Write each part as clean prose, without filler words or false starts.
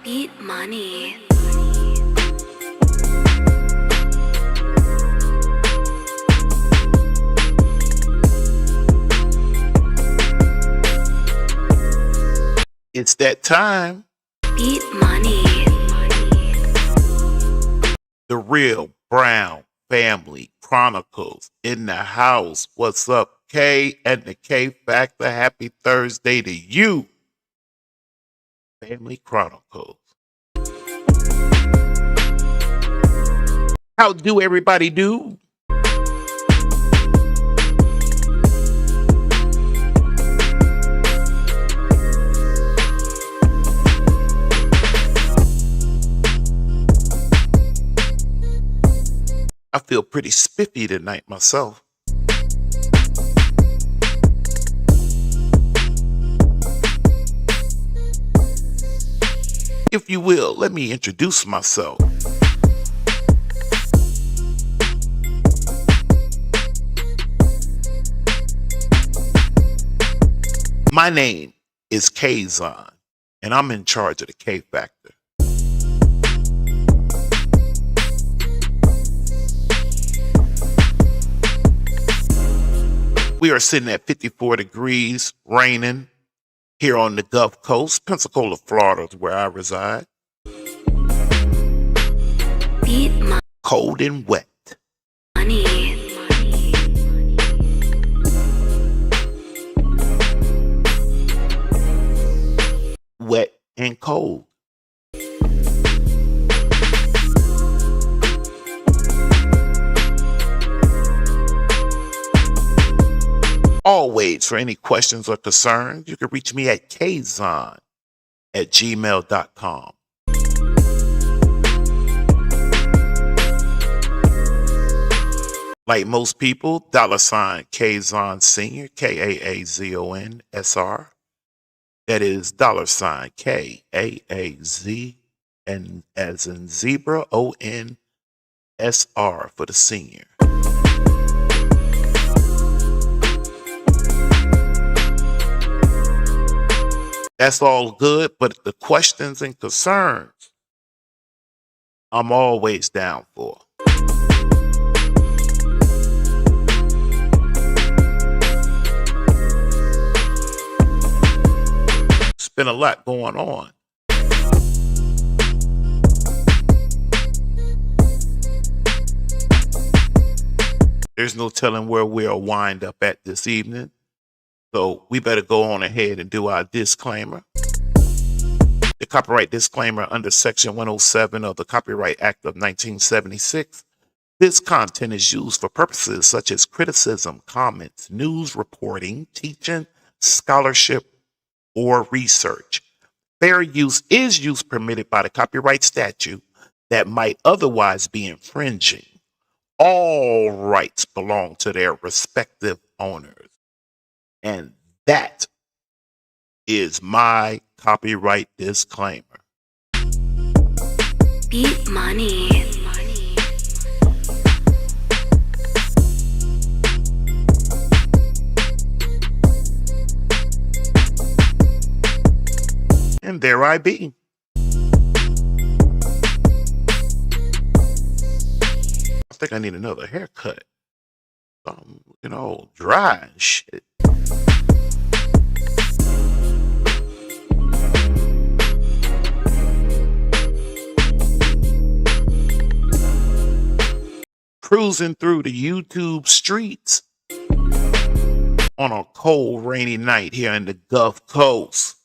Beat money. It's that time. Beat money. The Real Brown Family Chronicles in the house. What's up, K and the K Factor? Happy Thursday to you. Family Chronicles. How do everybody do? I feel pretty spiffy tonight myself. If you will, let me introduce myself. My name is Kaazon, and I'm in charge of the K Factor. We are sitting at 54 degrees, raining, here on the Gulf Coast. Pensacola, Florida is where I reside. Beat Cold and wet. money. Wet and cold. Always, for any questions or concerns, you can reach me at Kaazon@gmail.com. Like most people, $KaazonSr, KaazonSr. That is $Kaaz and as in zebra, ONSR for the senior. That's all good, but the questions and concerns, I'm always down for. It's been a lot going on. There's no telling where we'll wind up at this evening. So we better go on ahead and do our disclaimer. The copyright disclaimer under Section 107 of the Copyright Act of 1976. This content is used for purposes such as criticism, comments, news reporting, teaching, scholarship, or research. Fair use is use permitted by the copyright statute that might otherwise be infringing. All rights belong to their respective owners. And that is my copyright disclaimer. Beat money. And there I be. I think I need another haircut. I'm looking all dry and shit. Cruising through the YouTube streets on a cold, rainy night here in the Gulf Coast.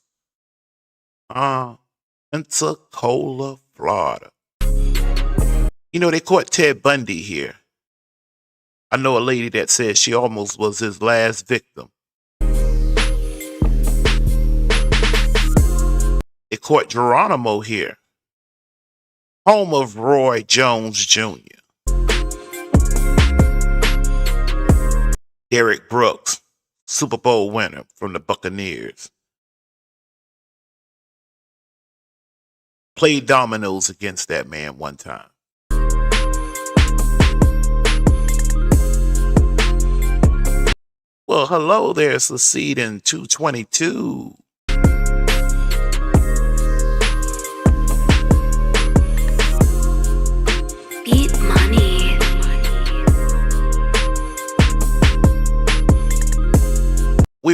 Pensacola, Florida. You know, they caught Ted Bundy here. I know a lady that says she almost was his last victim. They caught Geronimo here, home of Roy Jones Jr. Derek Brooks, Super Bowl winner from the Buccaneers. Played dominoes against that man one time. Well, hello there, Succeeding 222.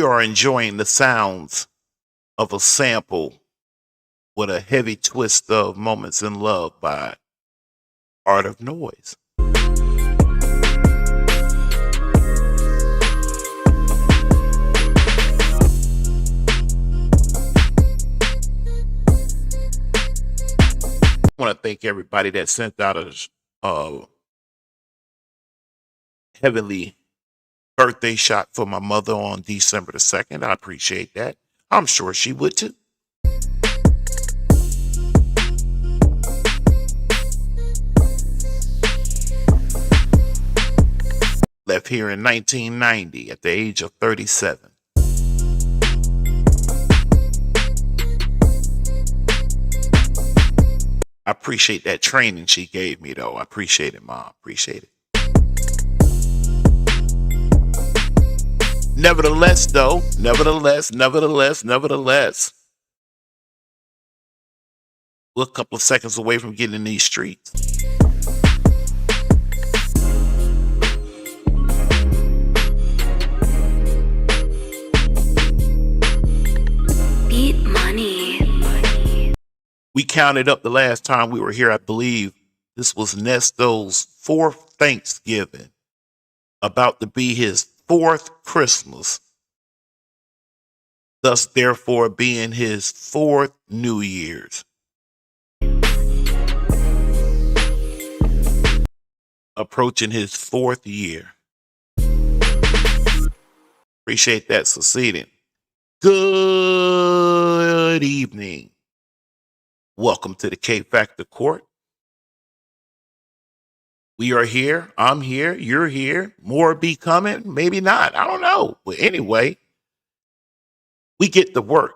are enjoying the sounds of a sample with a heavy twist of Moments in Love by Art of Noise. I want to thank everybody that sent out a heavenly birthday shot for my mother on December the 2nd. I appreciate that. I'm sure she would too. Left here in 1990 at the age of 37. I appreciate that training she gave me, though. I appreciate it, Mom. Appreciate it. Nevertheless, we're a couple of seconds away from getting in these streets. Beat money. We counted up the last time we were here. I believe this was Nesto's 4th Thanksgiving, about to be his 4th Christmas, thus therefore being his 4th New Year's. Approaching his 4th year. Appreciate that succeeding. Good evening. Welcome to the K Factor Court. We are here. I'm here. You're here. More be coming. Maybe not. I don't know. But anyway, we get to work.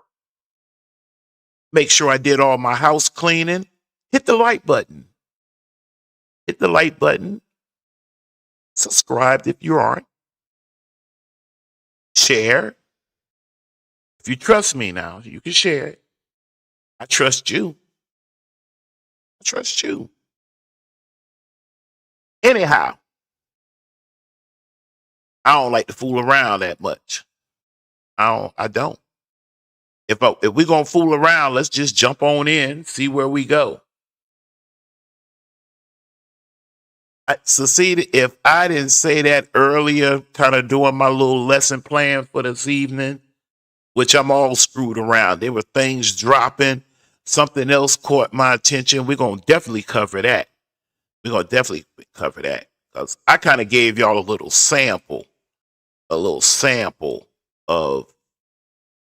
Make sure I did all my house cleaning. Hit the like button. Hit the like button. Subscribe if you aren't. Share. If you trust me now, you can share it. I trust you. I trust you. Anyhow, I don't like to fool around that much. I don't. If we're gonna fool around, let's just jump on in, see where we go. Succeeded. If I didn't say that earlier, kind of doing my little lesson plan for this evening, which I'm all screwed around. There were things dropping. Something else caught my attention. We're gonna definitely cover that. Because I kind of gave y'all a little sample of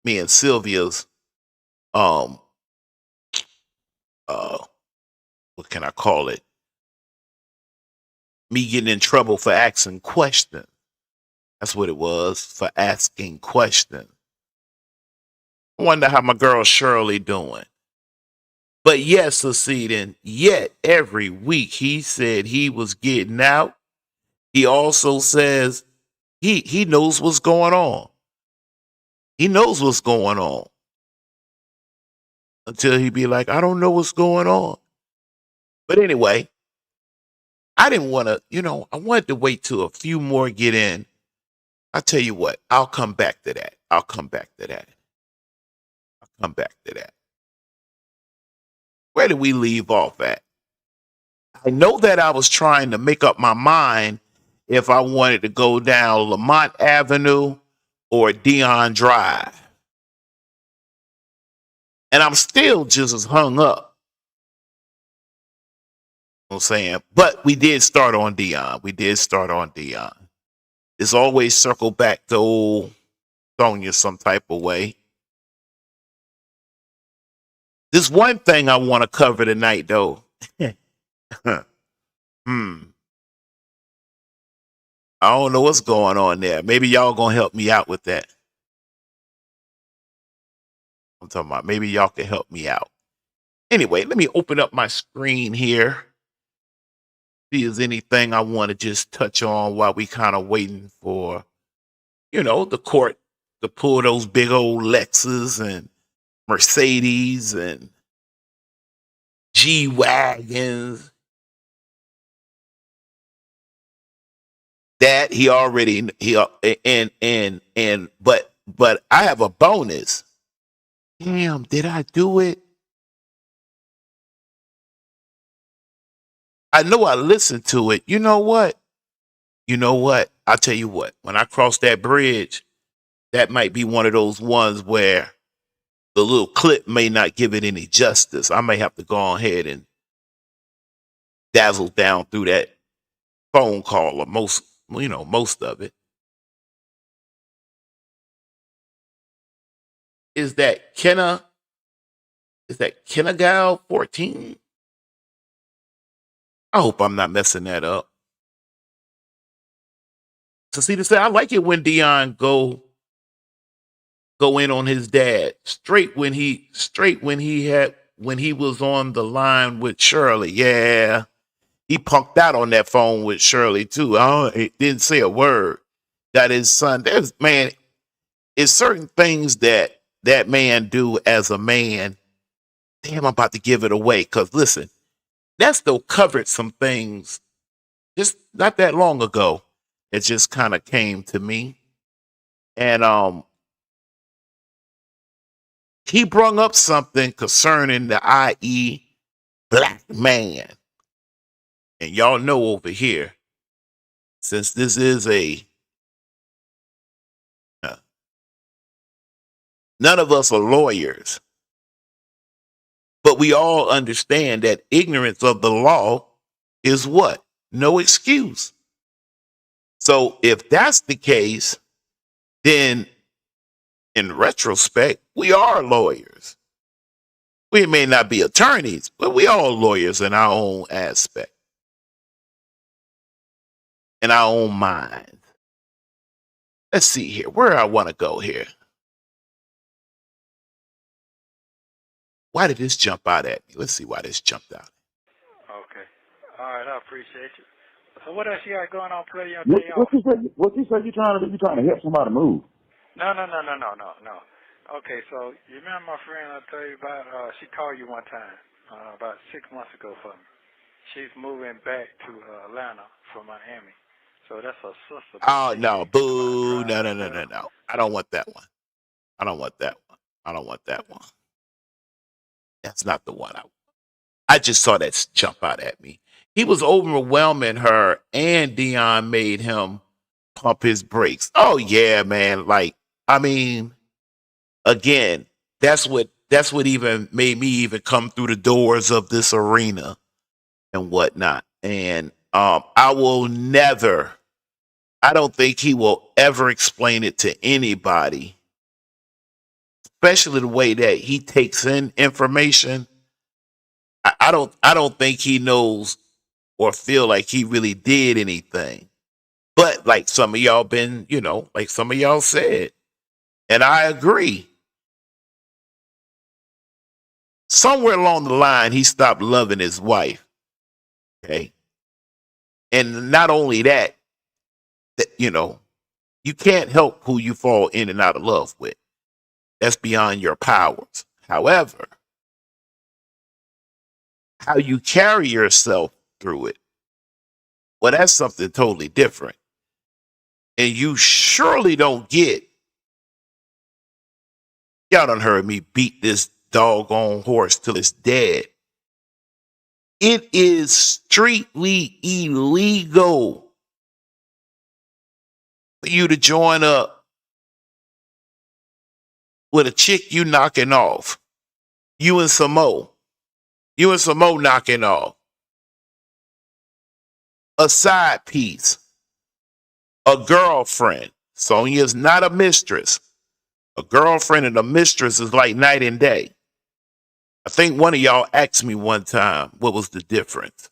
me and Sylvia's what can I call it? Me getting in trouble for asking questions. That's what it was, for asking questions. I wonder how my girl Shirley doing. But yes, succeeding, yet every week he said he was getting out. He also says he knows what's going on. He knows what's going on. Until he be like, I don't know what's going on. But anyway, I didn't want to, I wanted to wait till a few more get in. I'll tell you what, I'll come back to that. Where did we leave off at? I know that I was trying to make up my mind if I wanted to go down Lamont Avenue or Deon Drive. And I'm still just as hung up. You know what I'm saying? But we did start on Deon. It's always circle back to old Sonya some type of way. This one thing I want to cover tonight, though. I don't know what's going on there. Maybe y'all gonna help me out with that. I'm talking about maybe y'all can help me out. Anyway, let me open up my screen here. See if there's anything I want to just touch on while we kind of waiting for, the court to pull those big old Lexus and Mercedes and G-Wagons. That he already but But I have a bonus. Damn, did I do it? I know I listened to it. You know what? You know what? I'll tell you what. When I cross that bridge, that might be one of those ones where the little clip may not give it any justice. I may have to go ahead and dazzle down through that phone call or most of it. Is that Kennagal 14? I hope I'm not messing that up. So see to say, I like it when Deon go in on his dad straight when he was on the line with Shirley. Yeah, he punked out on that phone with Shirley too. He didn't say a word. That his son. There's man. It's certain things that man do as a man. Damn, I'm about to give it away. Cause listen, Nesto covered some things just not that long ago. It just kind of came to me, and he brung up something concerning the i.e. black man. And y'all know over here, since this is none of us are lawyers, but we all understand that ignorance of the law is what? No excuse. So if that's the case, then in retrospect, we are lawyers. We may not be attorneys, but we are lawyers in our own aspect, in our own mind. Let's see here. Where I want to go here. Why did this jump out at me? Let's see why this jumped out. Okay. All right, I appreciate you. So what else you got going on, play your What day off? you say you trying to do? You trying to help somebody move? No. Okay, so you remember my friend I told you about? She called you one time about 6 months ago for me. She's moving back to Atlanta from Miami. So that's her sister. Oh, no. Boo. No. I don't want that one. I don't want that one. That's not the one I just saw that jump out at me. He was overwhelming her, and Deon made him pump his brakes. Oh yeah, man. Like, I mean, again, that's what even made me even come through the doors of this arena and whatnot. And I don't think he will ever explain it to anybody, especially the way that he takes in information. I don't think he knows or feel like he really did anything. But like some of y'all like some of y'all said, and I agree. Somewhere along the line, he stopped loving his wife. Okay. And not only that, you can't help who you fall in and out of love with. That's beyond your powers. However, how you carry yourself through it, well, that's something totally different. And you surely don't get, y'all done heard me beat this doggone horse till it's dead. It is strictly illegal for you to join up with a chick you knocking off. You and Samo knocking off. A side piece. A girlfriend. Sonya's not a mistress. A girlfriend and a mistress is like night and day. I think one of y'all asked me one time what was the difference.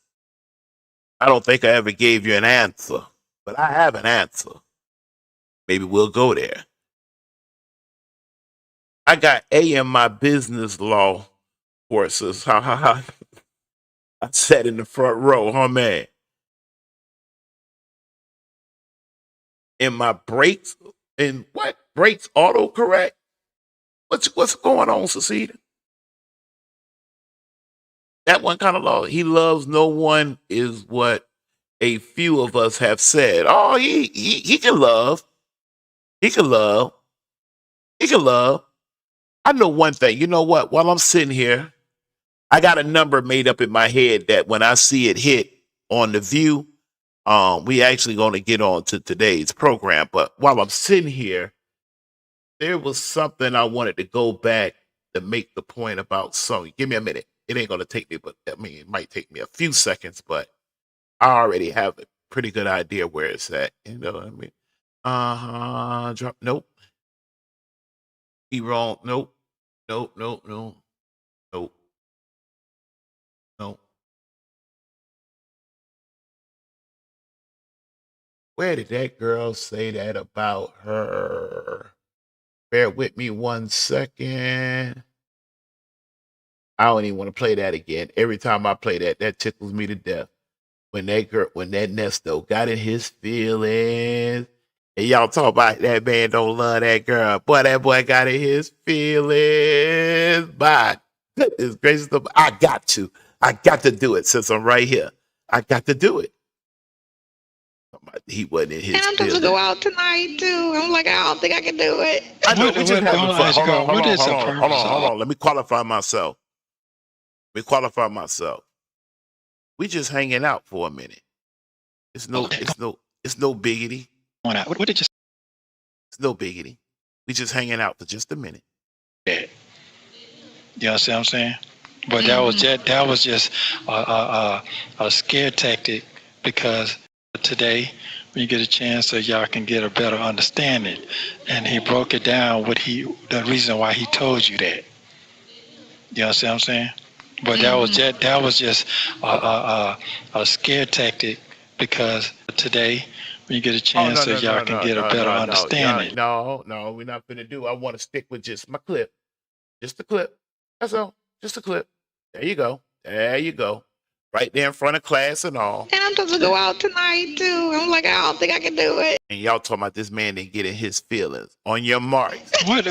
I don't think I ever gave you an answer, but I have an answer. Maybe we'll go there. I got A in my business law courses. I sat in the front row, huh, man? In my brakes, in what? Brakes autocorrect? What's going on, Cecita? That one kind of law. He loves no one is what a few of us have said. Oh, he can love. He can love. You can love. I know one thing. You know what? While I'm sitting here, I got a number made up in my head that when I see it hit on the view, we actually going to get on to today's program. But while I'm sitting here, there was something I wanted to go back to make the point about Sonya. Give me a minute. It ain't going to take me, but I mean, it might take me a few seconds, but I already have a pretty good idea where it's at. You know what I mean? Drop. Nope. He wrong. Nope. Nope. Nope. Nope. Nope. Nope. Where did that girl say that about her? Bear with me 1 second. I don't even want to play that again. Every time I play that, that tickles me to death. When that Nesto got in his feelings, and y'all talk about that man don't love that girl. Boy, that boy got in his feelings. My goodness gracious, I got to do it since I'm right here. I got to do it. He wasn't in his And I'm supposed to feelings. go out tonight too. I'm like, I don't think I can do it. I know we just having fun. Hold Hold on. Let me qualify myself. We just hanging out for a minute. It's no biggity. What did you It's no biggity. We just hanging out for just a minute. say? You know what I'm saying? But that was just a scare tactic, because today, when you get a chance, so y'all can get a better understanding, and he broke it down the reason why he told you that. You know what I'm saying? But that was just a scare tactic, because today, when you get a chance, so y'all can get a better understanding. No, we're not gonna do. I want to stick with just my clip, just the clip. That's all. Just a clip. There you go. Right there in front of class and all. And I'm supposed to go out tonight too. I'm like, I don't think I can do it. And y'all talking about this man didn't get in his feelings. On your marks. What?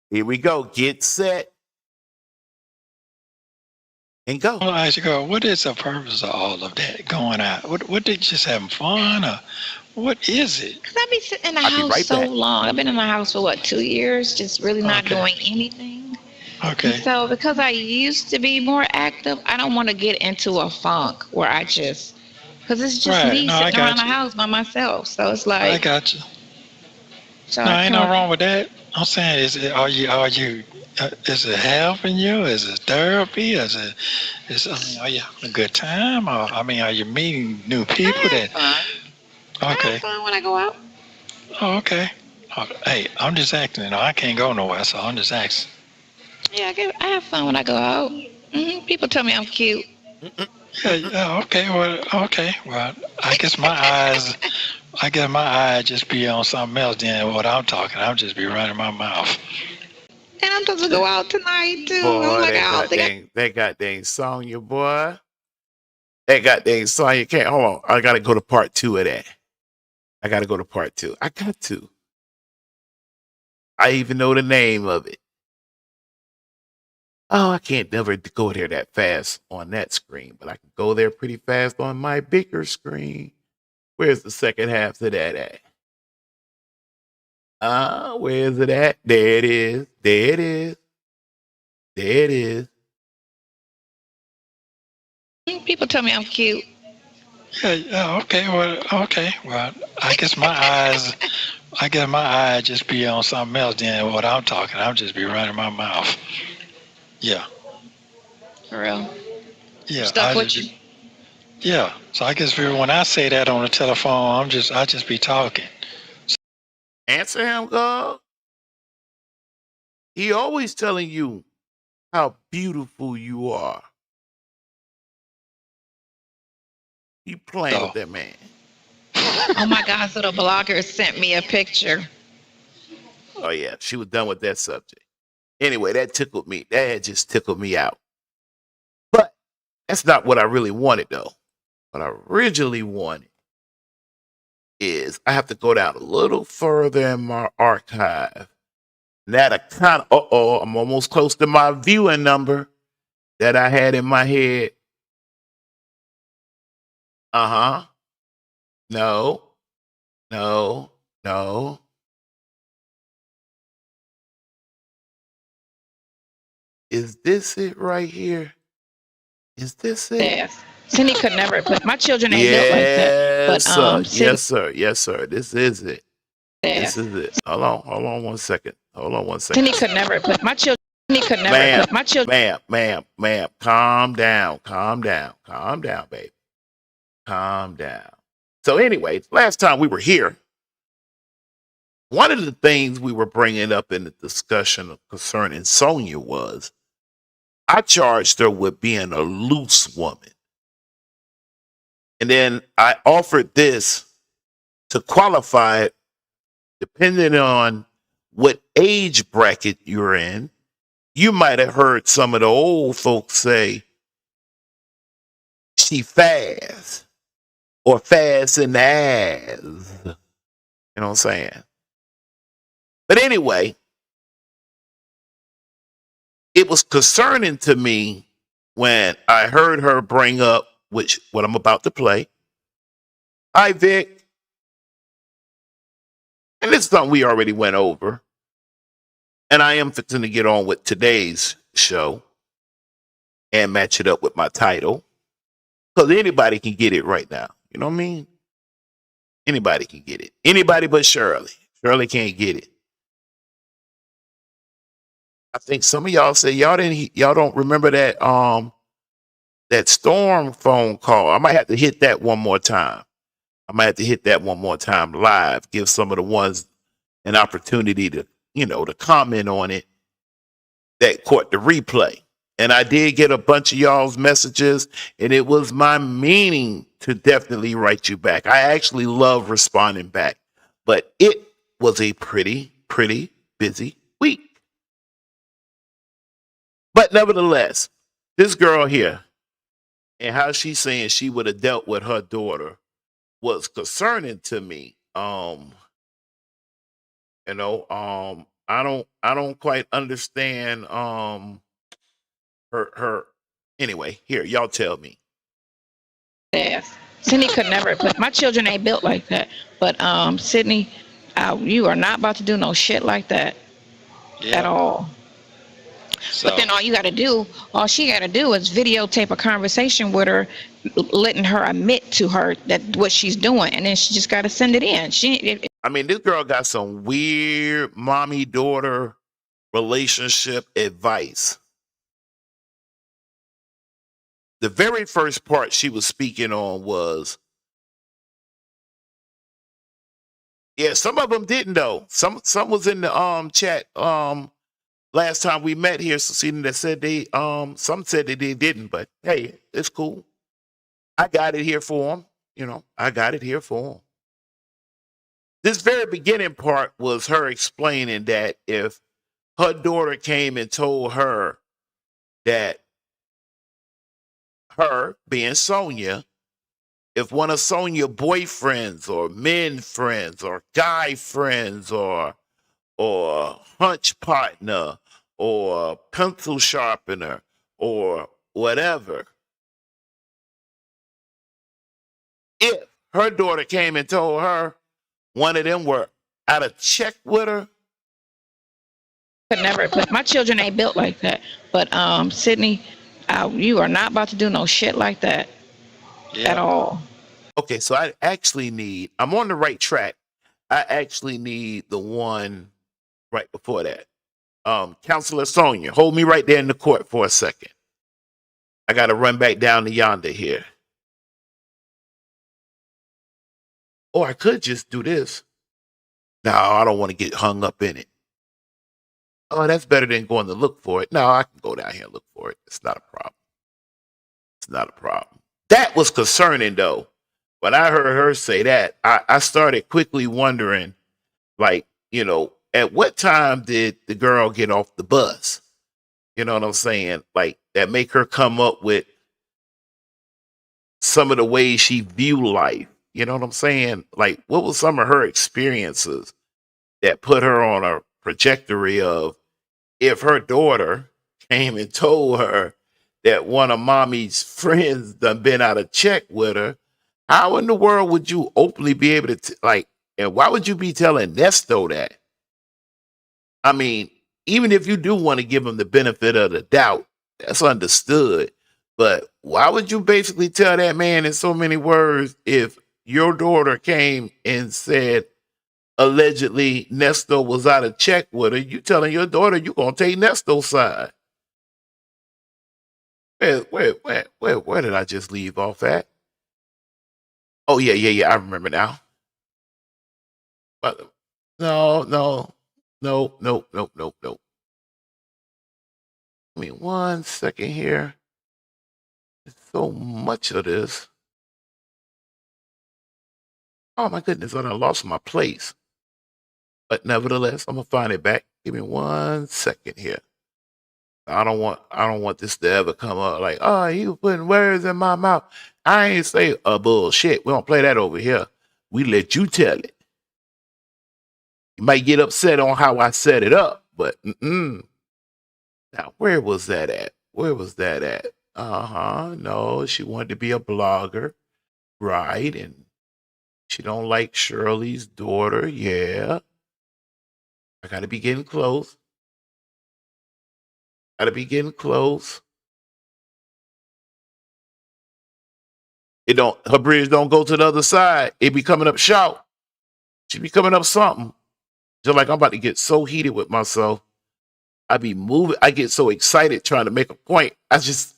Here we go. Get set. And go. Well, I should go. What is the purpose of all of that going out? What they just having fun, or what is it? Cause I've been sitting in the I'll be house right so back. long. I've been in the house for what, 2 years, just really not Okay. doing anything. Okay. And so because I used to be more active, I don't want to get into a funk where I just, cause it's just Right. me No, I sitting around got the you. house by myself. So it's I like, got you. so No, I ain't kind nothing of, wrong with that. I'm saying, is it is it helping you? Is it therapy? Are you having a good time? Or are you meeting new people I have that? fun. I Okay. have fun when I go out. Oh, okay. Hey, I'm just acting. I can't go nowhere, so I'm just asking. Yeah, I have fun when I go out. People tell me I'm cute. Yeah. Okay. Well, I guess my eyes just be on something else than what I'm talking. I'll just be running my mouth. And I'm supposed to go out tonight too. I'm Boy, like, I don't think that goddamn Sonya, boy. That goddamn Sonya can't. Hold on. I got to go to part 2 of that. I got to go to part 2. I got to. I even know the name of it. Oh, I can't never go there that fast on that screen, but I can go there pretty fast on my bigger screen. Where's the second half to that at? Where is it at? There it is. There it is. There it is. people tell me I'm cute. Yeah. Okay. Well, I guess my eyes just be on something else than what I'm talking. I'll just be running my mouth. Yeah. For real. Yeah. Stuck with you. Yeah. So I guess when I say that on the telephone, I just be talking. Answer him, God. He always telling you how beautiful you are. He playing So with that man. Oh my God, so the blogger sent me a picture. Oh yeah, she was done with that subject. Anyway, that tickled me. That had just tickled me out. But that's not what I really wanted though. What I originally wanted is I have to go down a little further in my archive. And that kind of, I'm almost close to my viewing number that I had in my head. Uh-huh. No. Is this it right here? Is this it? Yes. Sydney could never put my children ain't built like that. Yes, But sir. Sydney, Yes, sir. Yes, sir. This is it. This yes. is it. Hold on 1 second. Hold on 1 Sydney second. could never put my children. Sydney could never Ma'am, put my children. ma'am. Calm down. Calm down, baby. Calm down. So anyway, last time we were here, one of the things we were bringing up in the discussion concerning Sonya was I charged her with being a loose woman. And then I offered this to qualify it depending on what age bracket you're in. You might have heard some of the old folks say, she fast or fast in the ass. You know what I'm saying? But anyway, it was concerning to me when I heard her bring up, which what I'm about to play. Hi, Vic. And this is something we already went over. And I am fixing to get on with today's show and match it up with my title. Because anybody can get it right now. You know what I mean? Anybody can get it. Anybody but Shirley. Shirley can't get it. I think some of y'all say y'all don't remember that that storm phone call. I might have to hit that one more time. Live. Give some of the ones an opportunity to, to comment on it that caught the replay. And I did get a bunch of y'all's messages, and it was my meaning to definitely write you back. I actually love responding back, but it was a pretty busy week. But nevertheless, this girl here and how she's saying she would have dealt with her daughter was concerning to me. I don't quite understand her anyway. Here, y'all tell me. Yes. Sydney could never put my children ain't built like that. But Sydney, you are not about to do no shit like that at all. So, but then all she got to do is videotape a conversation with her, letting her admit to her that what she's doing, and then she just got to send it in. This girl got some weird mommy-daughter relationship advice. The very first part she was speaking on was, yeah, some of them didn't though. Some was in the chat last time we met here, Cecilia, that said they some said that they didn't, but hey, it's cool. I got it here for them. I got it here for them. This very beginning part was her explaining that if her daughter came and told her that her, being Sonya, if one of Sonya's boyfriends or men friends or guy friends or hunch partner or pencil sharpener or whatever, if her daughter came and told her one of them were out of check with her, could never put my children ain't built like that. But Sydney, you are not about to do no shit like that at all. Okay, so I'm on the right track. I actually need the one right before that. Counselor Sonya, hold me right there in the court for a second. I got to run back down to yonder here. Or I could just do this. No, I don't want to get hung up in it. Oh, that's better than going to look for it. No, I can go down here and look for it. It's not a problem. That was concerning, though. When I heard her say that, I started quickly wondering, at what time did the girl get off the bus? You know what I'm saying? That make her come up with some of the ways she view life. You know what I'm saying? What was some of her experiences that put her on a trajectory of, if her daughter came and told her that one of mommy's friends done been out of check with her, how in the world would you openly be able to, and why would you be telling Nesto that? even if you do want to give them the benefit of the doubt, that's understood. But why would you basically tell that man in so many words if your daughter came and said allegedly Nesto was out of check with her? You telling your daughter you gonna take Nesto's side? Where did I just leave off at? Oh yeah. I remember now. But no. Give me 1 second here. There's so much of this. Oh my goodness, I done lost my place. But nevertheless, I'm gonna find it back. Give me 1 second here. I don't want this to ever come up like, oh, you putting words in my mouth. I ain't say bullshit. We don't play that over here. We let you tell it. You might get upset on how I set it up, but now where was that at? No, she wanted to be a blogger, right? And she don't like Shirley's daughter. Yeah. I gotta be getting close. Her bridge don't go to the other side. It be coming up short. She be coming up something. Just like I'm about to get so heated with myself. I be moving. I get so excited trying to make a point. I just,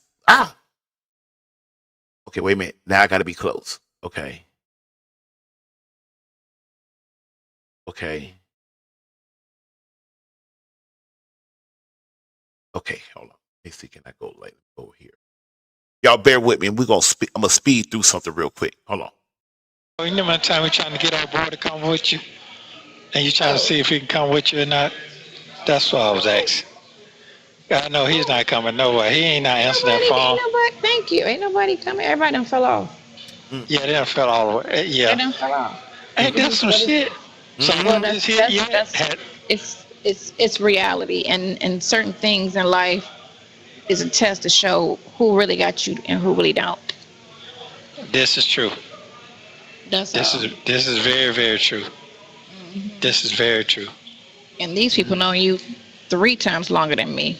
Okay, wait a minute. Now I gotta be close. Okay, hold on. Let me see, can I go like over here? Y'all bear with me. I'm gonna speed through something real quick. Hold on. You know, one time we're trying to get our boy to come with you, and you're trying to see if he can come with you or not. That's what I was asking. I know he's not coming nowhere. He ain't not answering that phone. Thank you. Ain't nobody coming. Everybody done fell off. Yeah, they done fell all the way. Yeah. They done fell off. Ain't that some shit? Someone is here yet? It's reality, and certain things in life is a test to show who really got you and who really don't. This is true. This is very, very true. Mm-hmm. This is very true. And these people know you 3 times longer than me,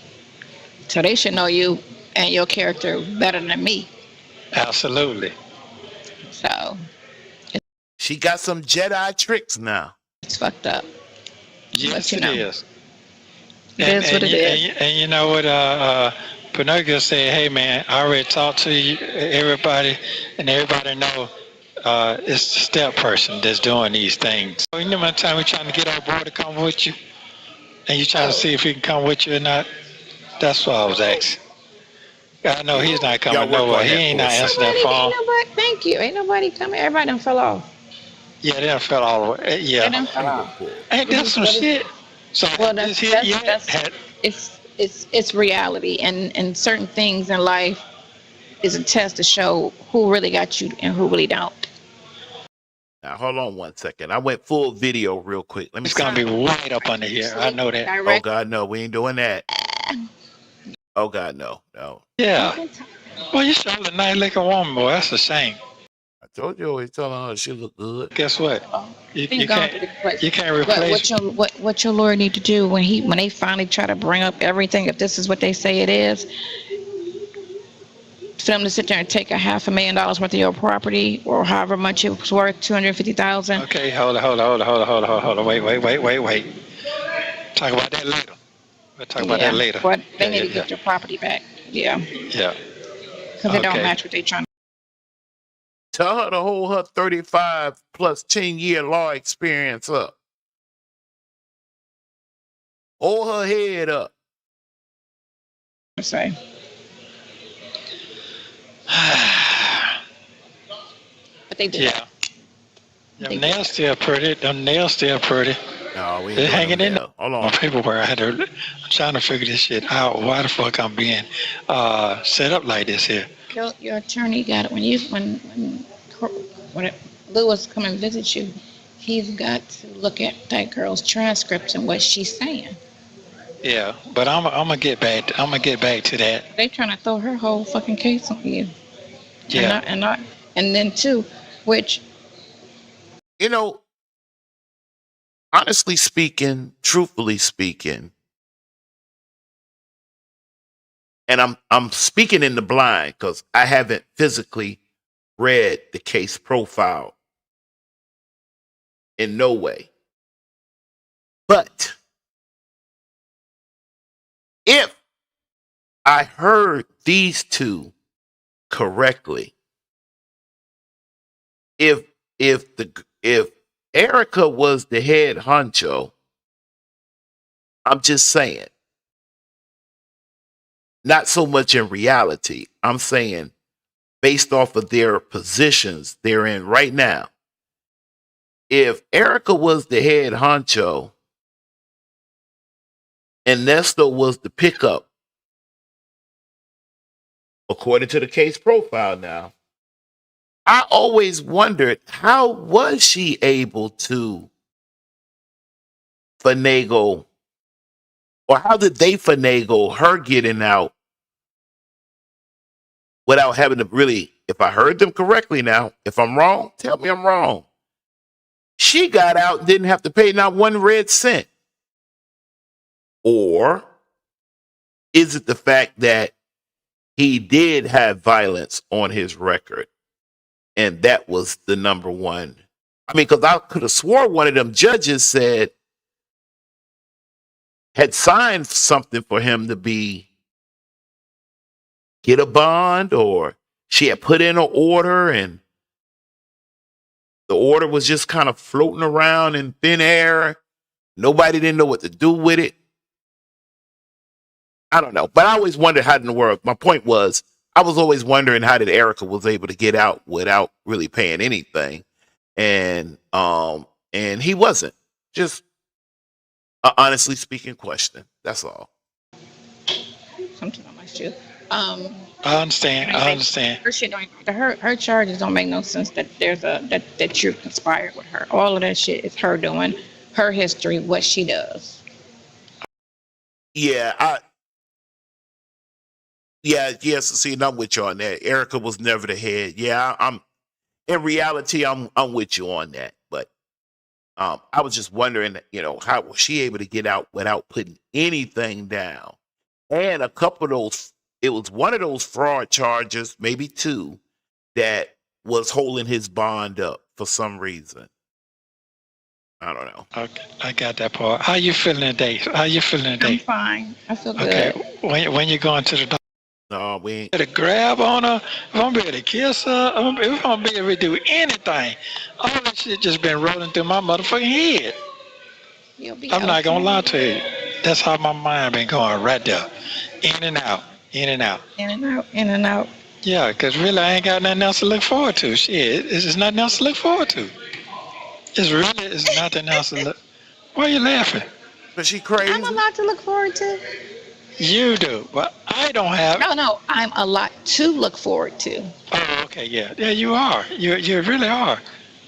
so they should know you and your character better than me. Absolutely. So she got some Jedi tricks now. It's fucked up. Yes, it is. It is what it is. And you know what? Pinocchio said, "Hey man, I already talked to you, everybody, and everybody know it's the step person that's doing these things." So you know, one time we're trying to get our boy to come with you, and you're trying to see if he can come with you or not. That's what I was asking. I know he's not coming nowhere. He ain't not answering that phone. Thank you. Ain't nobody coming. Everybody done fell off. Yeah, they done fell all the way. Yeah. They done fell off. Ain't that some shit? So it's reality, and certain things in life is a test to show who really got you and who really don't. Now hold on 1 second. I went full video real quick. Let me. It's gonna be right up under here. I know that. Oh God, no, we ain't doing that. Oh God, no. Yeah. Well, you sure look nice like a woman, boy. That's a shame. I told you always telling her she look good. Guess what? You can't replace. What your lawyer need to do when they finally try to bring up everything, if this is what they say it is, for them to sit there and take $500,000 worth of your property, or however much it was worth, $250,000. Okay, hold on. Wait. Talk about that later. We'll talk about that later. But they need to get their property back. Yeah. Yeah. Because they don't match what they trying. Tell her to hold her 35 plus 10-year law experience up. Hold her head up. Say. But they did. Yeah. Them nails still pretty. No, we ain't They're hanging in there. Hold on. My paperwork. I'm trying to figure this shit out. Why the fuck I'm being set up like this here? Your attorney got it when Lewis come and visit you. He's got to look at that girl's transcripts and what she's saying. Yeah, but I'm gonna get back. I'm gonna get back to that. They trying to throw her whole fucking case on you. Yeah. And then too, which, you know, honestly speaking, truthfully speaking, and I'm speaking in the blind because I haven't physically read the case profile in no way. But if I heard these two correctly, if Erica was the head honcho, I'm just saying, not so much in reality. I'm saying based off of their positions they're in right now. If Erica was the head honcho and Nesto was the pickup, according to the case profile now, I always wondered, how was she able to finagle, or how did they finagle her getting out without having to really, if I heard them correctly now, if I'm wrong, tell me I'm wrong. She got out, didn't have to pay not one red cent. Or is it the fact that he did have violence on his record and that was the number one? I mean, because I could have swore one of them judges had signed something for him to get a bond, or she had put in an order and the order was just kind of floating around in thin air. Nobody didn't know what to do with it. I don't know. But I always wondered how in the world. My point was, I was always wondering how did Erica was able to get out without really paying anything. And he wasn't. Just a honestly speaking question. That's all. Something on my shoe. I understand. Her shit don't. Her charges don't make no sense. That that you conspired with her. All of that shit is her doing. Her history, what she does. Yeah, yes. See, and I'm with you on that. Erica was never the head. Yeah, I'm in reality, I'm with you on that. But I was just wondering, how was she able to get out without putting anything down? And a couple of those, it was one of those fraud charges, maybe two, that was holding his bond up for some reason. I don't know. Okay, I got that part. How you feeling today? I'm fine. I feel Okay, good. when you going to the doctor? No, we ain't. To grab on her, if I'm gonna be able to kiss her, if I'm gonna be able to do anything, all that shit just been rolling through my motherfucking head. I'm not gonna lie to you. That's how my mind been going right there. In and out, in and out. In and out, in and out. Yeah, because really I ain't got nothing else to look forward to. Shit, it's just nothing else to look forward to. It's nothing else to look. Why are you laughing? But she crazy. I'm a lot to look forward to. You do, but I don't have. No, I'm a lot to look forward to. Oh, okay, yeah, you are. You really are.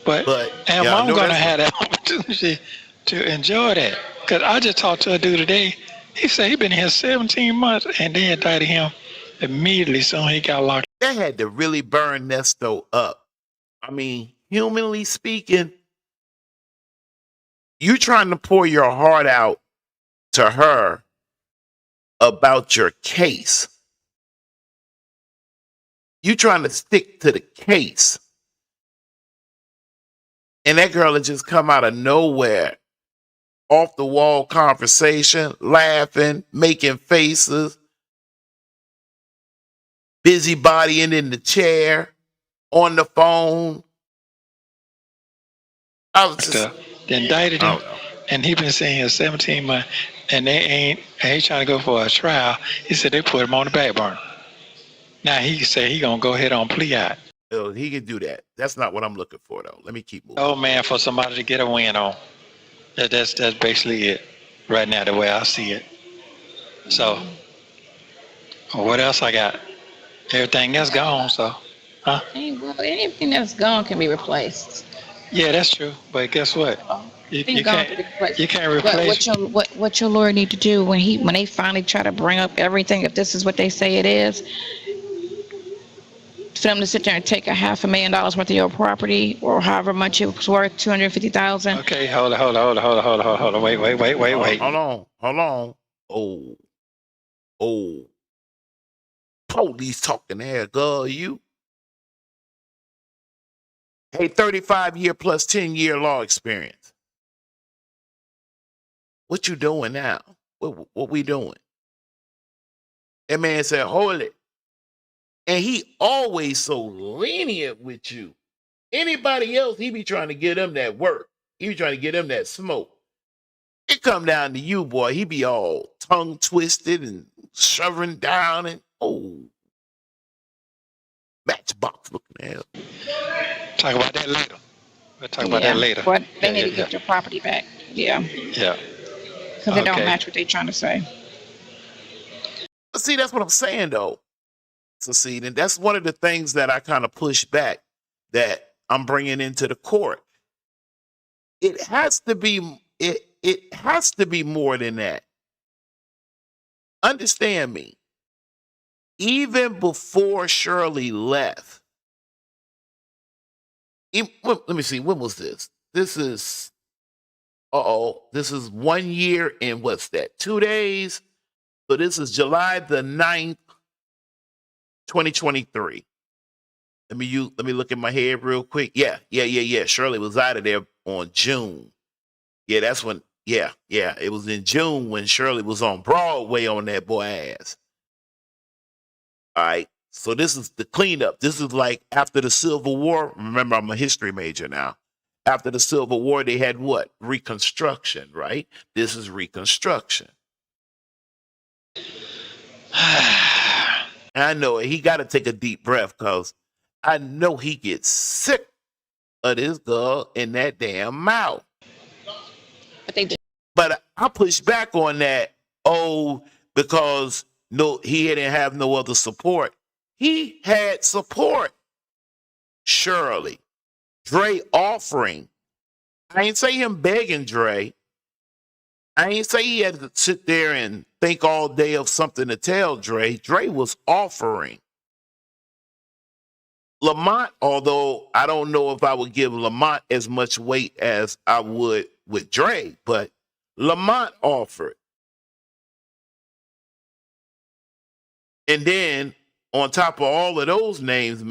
But and yeah, I'm gonna have that opportunity to enjoy that. Cause I just talked to a dude today. He said he been here 17 months, and they indicted him immediately soon he got locked. They had to really burn Nesto up. I mean, humanly speaking, you trying to pour your heart out to her about your case. You trying to stick to the case. And that girl had just come out of nowhere, off the wall conversation, laughing, making faces, busybodying in the chair, on the phone. I was just, They indicted him, and he been sitting here 17 months, and he trying to go for a trial. He said they put him on the back burner. Now he said he gonna go ahead on plea out. oh, he can do that. That's not what I'm looking for, though. Let me keep moving. Oh man, for somebody to get a win on. That's basically it right now, the way I see it. So, what else I got? Everything else gone, so, huh? Well, anything that's gone can be replaced. Yeah, that's true. But guess what? You can't replace. What your lawyer need to do when they finally try to bring up everything, if this is what they say it is, for them to sit there and take $500,000 worth of your property, or however much it was worth, $250,000. Okay, hold on. Wait. Hold on. Oh. Police talking there, girl, you. Hey, 35-year plus 10-year law experience. What you doing now? What we doing? That man said, hold it. And he always so lenient with you. Anybody else, he be trying to get them that work. He be trying to get them that smoke. It come down to you, boy. He be all tongue twisted and shoving down and matchbox looking at. Talk about that later. We'll talk about that later. But they need to get their property back. Yeah. Yeah. Because it don't match what they're trying to say. But see, that's what I'm saying, though. Succeed. And that's one of the things that I kind of push back that I'm bringing into the court. It has to be, it has to be more than that. Understand me. Even before Shirley left, let me see, when was this? This is 1 year and what's that? 2 days. So this is July the 9th, 2023. Let me look at my head real quick. Yeah. Shirley was out of there on June. Yeah, that's when, yeah. It was in June when Shirley was on Broadway on that boy ass. All right. So this is the cleanup. This is like after the Civil War. Remember, I'm a history major now. After the Civil War, they had what? Reconstruction, right? This is Reconstruction. I know it. He got to take a deep breath because I know he gets sick of this girl in that damn mouth. But I push back on that. Because he didn't have no other support. He had support. Shirley, Dre offering. I ain't say him begging Dre. I ain't say he had to sit there and think all day of something to tell Dre. Dre was offering. Lamont, although I don't know if I would give Lamont as much weight as I would with Dre, but Lamont offered. And then on top of all of those names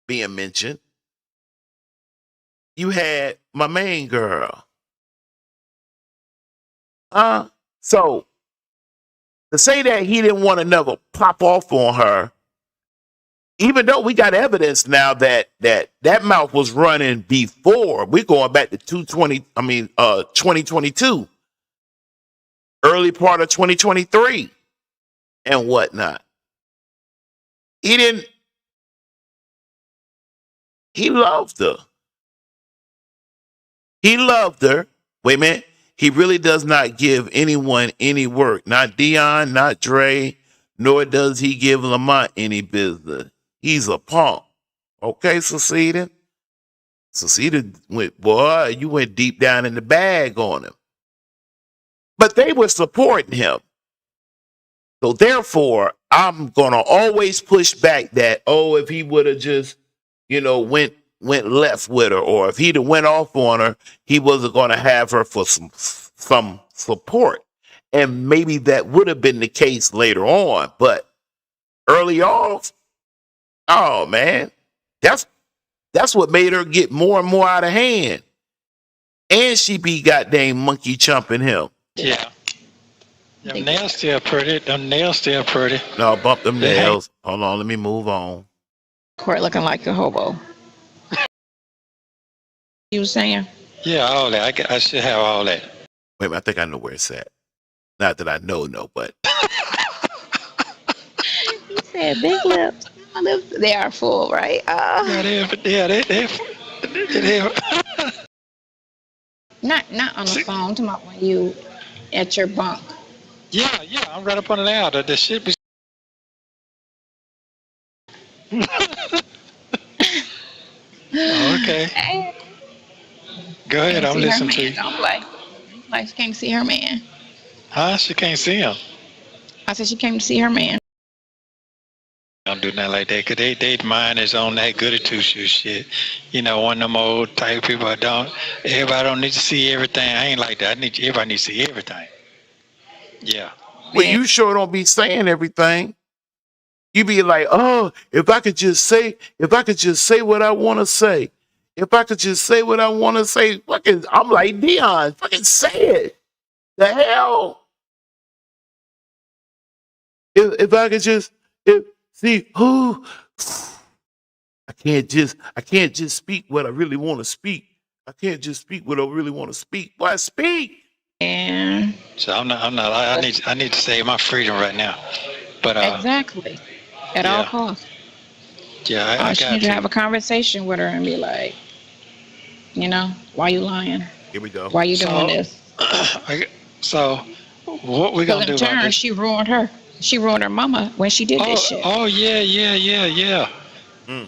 being mentioned, you had my main girl. So to say that he didn't want to never pop off on her, even though we got evidence now that mouth was running before, we're going back to 2022, early part of 2023 and whatnot. He loved her. He loved her. Wait a minute. He really does not give anyone any work. Not Deon, not Dre, nor does he give Lamont any business. He's a punk. Okay, Seceded? Seceded went, boy, you went deep down in the bag on him. But they were supporting him. So therefore, I'm going to always push back that, if he would have just, went left with her, or if he'd have went off on her, he wasn't going to have her for some support. And maybe that would have been the case later on. But early off, oh man, that's what made her get more and more out of hand. And she be goddamn monkey chumping him. Yeah. Them nails still pretty. No, bump them nails. Hold on, let me move on. Court looking like a hobo. You were saying? Yeah, all that. I should have all that. Wait a minute, I think I know where it's at. Not that I know, but. You said big lips. My lips, they are full, right? They're Not on the phone. I'm talking about when you at your bunk. Yeah, I'm right up on the ladder. The shit be. Okay. Hey. Go ahead, I'm listening to you. Don't play. Like she came to see her man. Huh? She can't see him. I said she came to see her man. Don't do nothing like that, because they mind is on that goody two-shoe shit. One of them old type people everybody don't need to see everything. I ain't like that. Everybody needs to see everything. Yeah. Well, you sure don't be saying everything. You be like, oh, if I could just say what I want to say. If I could just say what I want to say, fucking, I'm like, Deon, fucking say it. The hell? If I could just, who, I can't just speak what I really want to speak. I can't just speak what I really want to speak. Why speak? And So I need to save my freedom right now. But exactly. At all yeah, costs. yeah, I She got need to to. have a conversation with her and be like, why you lying? Here we go. Why you doing So, this? so what we Because gonna do in about turn, this? she ruined her. She ruined her mama when she did this shit. Oh yeah. Mm,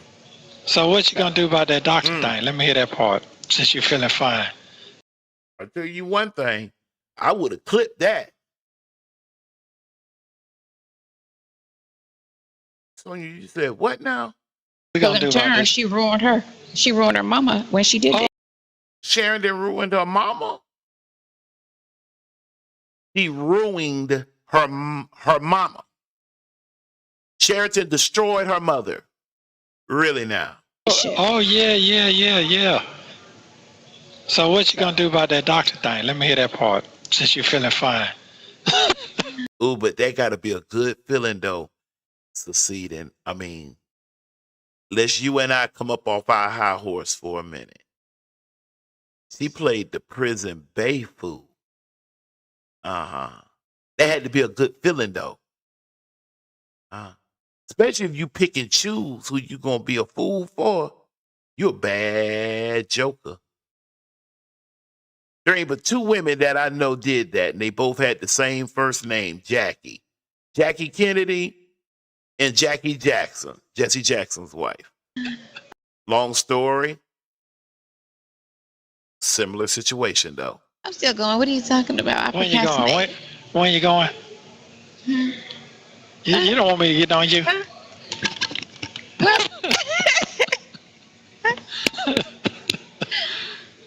So what you gonna do about that doctor mm. thing? Let me hear that part. Since you're feeling fine. I'll tell you one thing. I would have clipped that. Sonya, you said what now? We gonna Because do in about turn, this? she ruined her. She ruined her mama when she did this. Sheridan ruined her mama. He ruined her mama. Sheridan destroyed her mother. Really now? Shit. Oh yeah. So what you gonna do about that doctor thing? Let me hear that part. Since you're feeling fine. Ooh, but that got to be a good feeling though. Succeeding. I mean, let's you and I come up off our high horse for a minute. She played the prison bay fool. That had to be a good feeling though. Especially if you pick and choose who you gonna be a fool for. You're a bad joker. There ain't but two women that I know did that, and they both had the same first name, Jackie. Jackie Kennedy and Jackie Jackson, Jesse Jackson's wife. Long story. Similar situation though. I'm still going. What are you talking about? When you going? When you going? You don't want me to get on you?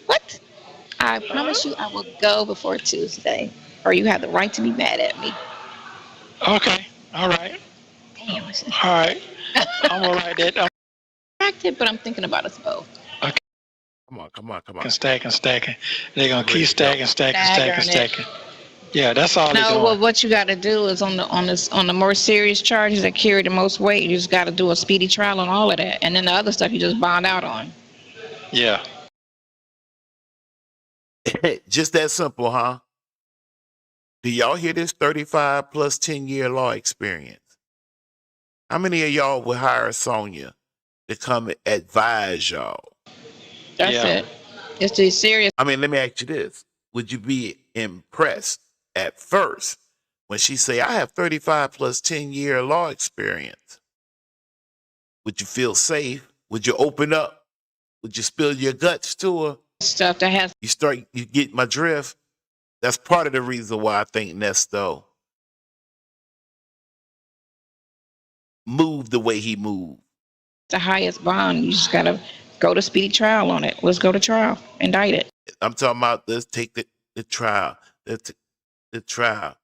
What? I promise you I will go before Tuesday, or you have the right to be mad at me. Okay. All right. Damn. All right. I'm gonna write that. I'm Distracted, but I'm thinking about us both. Come on. stacking. They're gonna keep stacking. Staggering Yeah, that's all they're No, doing. well, what you got to do is on the more serious charges that carry the most weight, you just got to do a speedy trial on all of that, and then the other stuff you just bond out on. Yeah. Just that simple, huh? Do y'all hear this 35 plus 10-year law experience? How many of y'all would hire Sonya to come advise y'all? That's it. It's the serious. I mean, let me ask you this. Would you be impressed at first when she say, I have 35 plus 10-year law experience? Would you feel safe? Would you open up? Would you spill your guts to her? Stuff that has. You get my drift? That's part of the reason why I think Nesto moved the way he moved. The highest bond. You just got to go to speedy trial on it. Let's go to trial. Indict it. I'm talking about let's take the trial. The trial.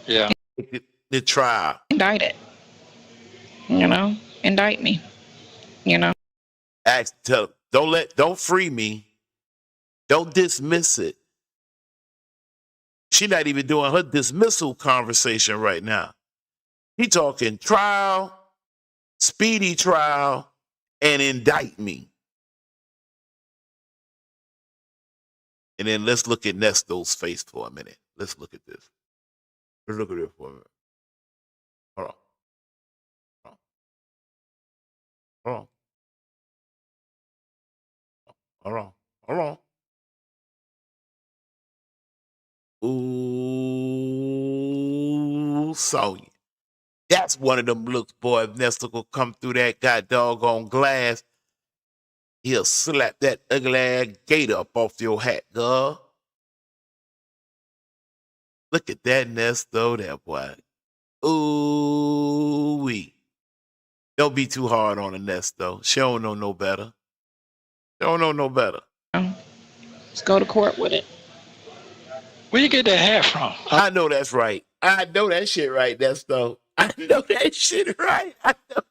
Yeah. The trial. Indict it. Indict me. Don't free me. Don't dismiss it. She's not even doing her dismissal conversation right now. He talking trial, speedy trial, and indict me. And then let's look at Nesto's face for a minute. Let's look at this. Let's look at it for a minute. Hold on. Ooh, Sonya. That's one of them looks, boy. If Nesto will come through that doggone glass, he'll slap that ugly ass gator up off your hat, girl. Look at that Nesto, that boy. Ooh-wee. Don't be too hard on a Nesto. She don't know no better. Let's go to court with it. Where you get that hat from? I know that's right. I know that shit right, Nesto. I know that shit right. I know.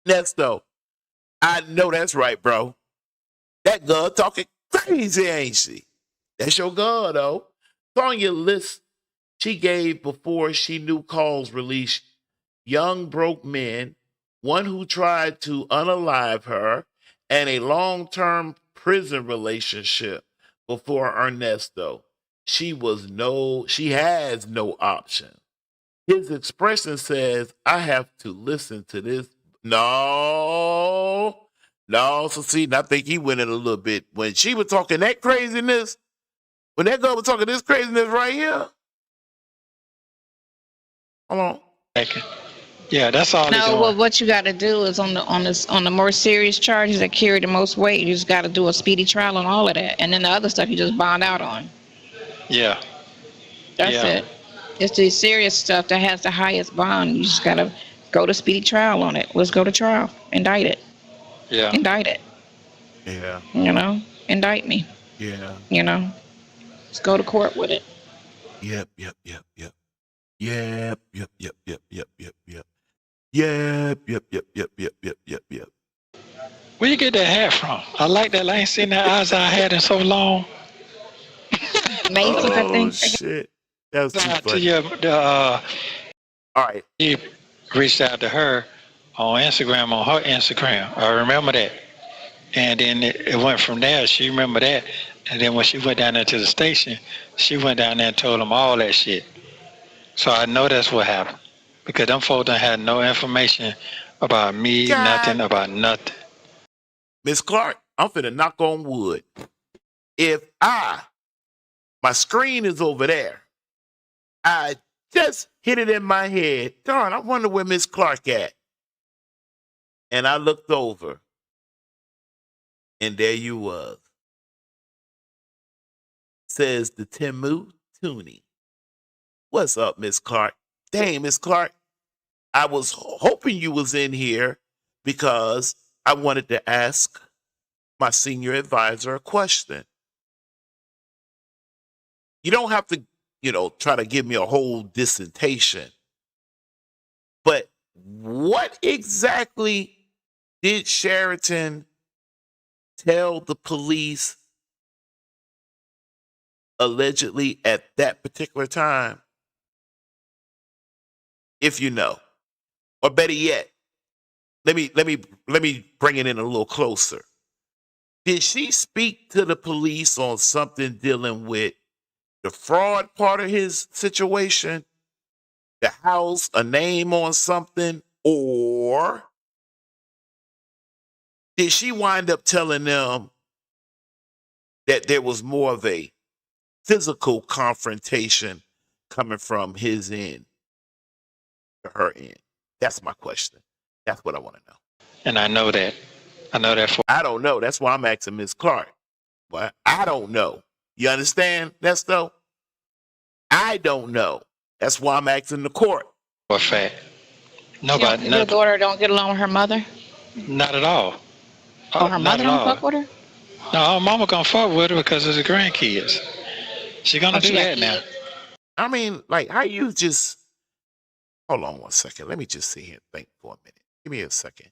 Nesto, I know that's right, bro. That girl talking crazy, ain't she? That's your girl, though. Sonya list she gave before she knew calls released young broke men, one who tried to unalive her, and a long-term prison relationship before Ernesto. She has no option. His expression says, I have to listen to this. No. No, so see, I think he went in a little bit. When she was talking that craziness, when that girl was talking this craziness right here, hold on. Yeah, that's all they're No, doing. well, what you got to do is on the more serious charges that carry the most weight, you just got to do a speedy trial on all of that, and then the other stuff you just bond out on. Yeah. That's Yeah. it. It's the serious stuff that has the highest bond. You just got to go to speedy trial on it. Let's go to trial. Indict it. Yeah. Indict it. Yeah, Indict me. yeah. Let's go to court with it. Yep, yep, yep, yep. Yep, yep, yep, yep, yep, yep, yep. Yep, yep, yep, yep, yep, yep, yep, yep. Where you get that hat from? I like that. I ain't seen that eyes I had in so long. Macy's, I Oh, think. shit. That was too To funny. your, All right. he reached out to her on Instagram, on her Instagram. I remember that. And then it went from there. She remembered that. And then when she went down there to the station, she went down there and told them all that shit. So I know that's what happened. Because them folks done had no information about me, nothing about nothing. Miss Clark, I'm finna knock on wood. If my screen is over there, I just hit it in my head. Darn, I wonder where Miss Clark at. And I looked over, and there you was. Says the Timu Tooney. What's up, Miss Clark? Dang, Miss Clark, I was hoping you was in here because I wanted to ask my senior advisor a question. You don't have to, try to give me a whole dissertation. But what exactly did Sheraton tell the police allegedly at that particular time? If you know. Or better yet, let me bring it in a little closer. Did she speak to the police on something dealing with the fraud part of his situation, the house, a name on something, or did she wind up telling them that there was more of a physical confrontation coming from his end to her end? That's my question. That's what I want to know. And I know that. I know that for. I don't know. That's why I'm asking Miss Clark. But I don't know. You understand, Nesto? I don't know. That's why I'm asking the court. For a fact. Nobody. Your daughter don't get along with her mother? Not at all. Oh, her mother don't fuck with her? No, her mama gonna fuck with her because of the grandkids. She gonna do that now. I mean, like, how you just... Hold on one second. Let me just sit here and think for a minute. Give me a second.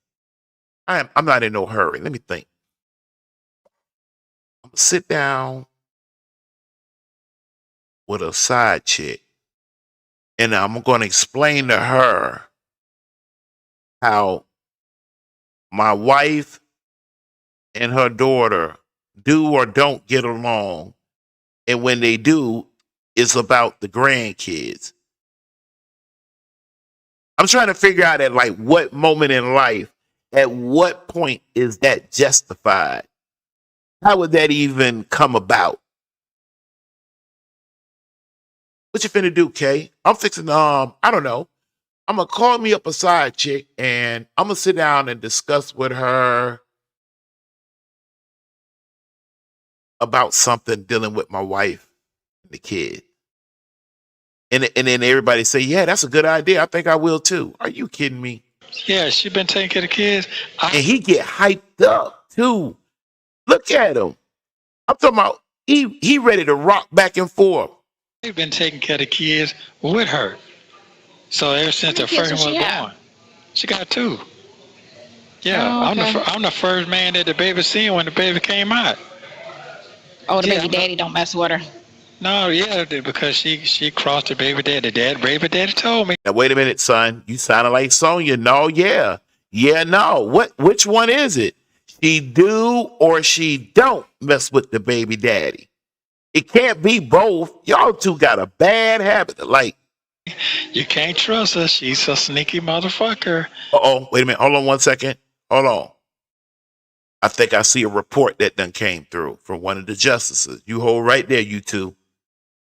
I'm not in no hurry. Let me think. I'm gonna sit down with a side chick, and I'm going to explain to her how my wife and her daughter do or don't get along, and when they do, it's about the grandkids. I'm trying to figure out at like what moment in life, at what point is that justified? How would that even come about? What you finna do, Kay? I'm fixing, I don't know. I'm gonna call me up a side chick and I'm gonna sit down and discuss with her about something dealing with my wife and the kid. And then everybody say, yeah, that's a good idea. I think I will too. Are you kidding me? Yeah, she been taking care of the kids. And he get hyped up too. Look at him. I'm talking about He ready to rock back and forth. They've been taking care of the kids with her. So ever since How the many kids first does one she was have? born, she got 2. Yeah, Oh, okay. I'm the first man that the baby seen when the baby came out. Oh, the Yeah, baby daddy don't mess with her. no, yeah, because she crossed the baby daddy. Baby daddy told me. Now wait a minute, son. You sounded like Sonya. No, yeah. Yeah, no. Which one is it? She do or she don't mess with the baby daddy. It can't be both. Y'all two got a bad habit. Like, You can't trust her. She's a sneaky motherfucker. wait a minute. Hold on 1 second. Hold on. I think I see a report that done came through from one of the justices. You hold right there, you two.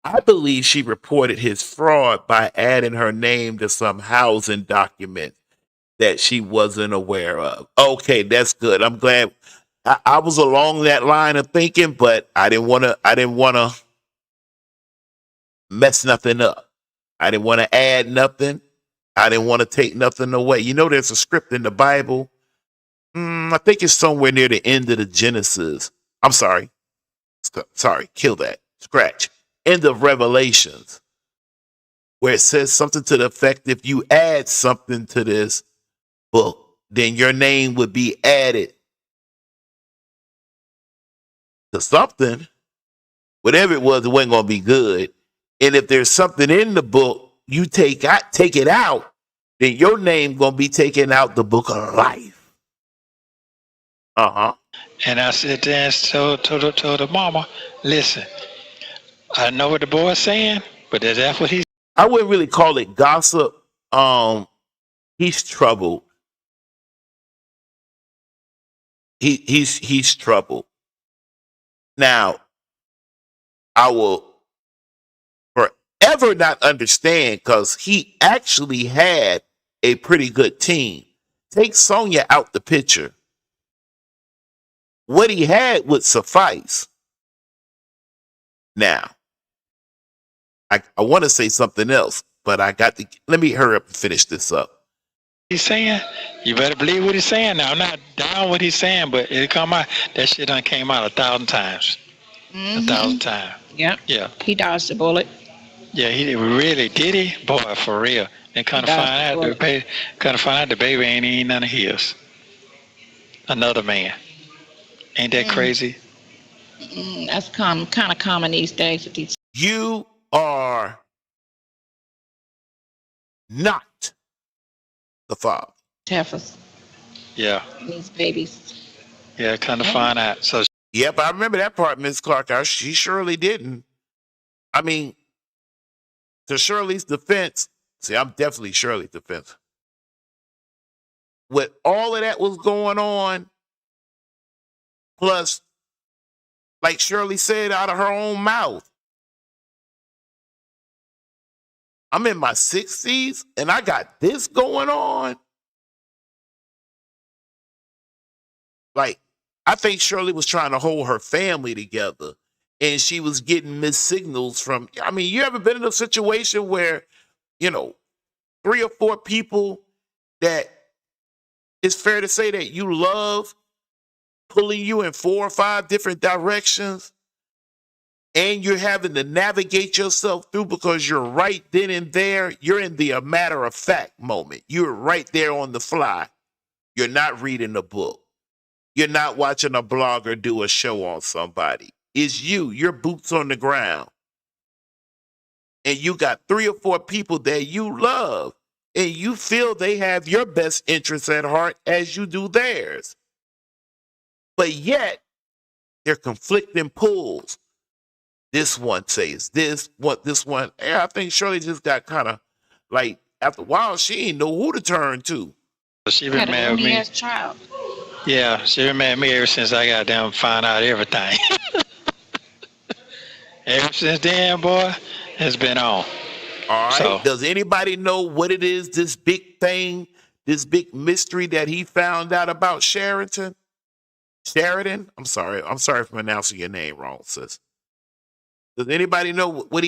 I believe she reported his fraud by adding her name to some housing document that she wasn't aware of. Okay, that's good. I'm glad. I was along that line of thinking, but I didn't want to mess nothing up. I didn't want to add nothing. I didn't want to take nothing away. You know, there's a script in the Bible. I think it's somewhere near the end of the Genesis. I'm sorry. Sorry, kill that. Scratch. End of Revelations, where it says something to the effect, if you add something to this book, then your name would be added to something. Whatever it was, it wasn't going to be good. And if there's something in the book, you take it out, then your name going to be taken out the book of life. And I said there and told the mama, listen, I know what the boy's saying, but that's what he's. I wouldn't really call it gossip. He's troubled. He's troubled. Now, I will forever not understand, because he actually had a pretty good team. Take Sonya out the picture. What he had would suffice. Now, I want to say something else, but let me hurry up and finish this up. He's saying, you better believe what he's saying. Now, I'm not down what he's saying, but it come out, that shit done came out 1,000 times. 1,000 times. Yep. Yeah. He dodged the bullet. Yeah, he really did he? Boy, for real. And kind of find out the baby ain't even none of his. Another man. Ain't that crazy? That's kind of common these days with these You are not the father. heifers, Yeah. these babies. Yeah, kind of find out. So Yep, I remember that part, Ms. Clark. She surely didn't. I mean, to Shirley's defense, see, I'm definitely Shirley's defense. With all of that was going on, plus, like Shirley said out of her own mouth, I'm in my 60s and I got this going on. Like, I think Shirley was trying to hold her family together, and she was getting missed signals from, I mean, you ever been in a situation where, 3 or 4 people that it's fair to say that you love pulling you in 4 or 5 different directions, and you're having to navigate yourself through because you're right then and there. You're in the matter of fact moment. You're right there on the fly. You're not reading a book. You're not watching a blogger do a show on somebody. It's you. Your boots on the ground. And you got 3 or 4 people that you love, and you feel they have your best interests at heart as you do theirs. But yet, they're conflicting pulls. This one says this one. Yeah, I think Shirley just got kind of like, after a while, she didn't know who to turn to. she been mad with me. Child. Yeah, she been mad at me ever since I got down and found out everything. Ever since then, boy, it's been on. All right. So, does anybody know what it is, this big thing, this big mystery that he found out about Sheridan? I'm sorry for pronouncing your name wrong, sis. Does anybody know what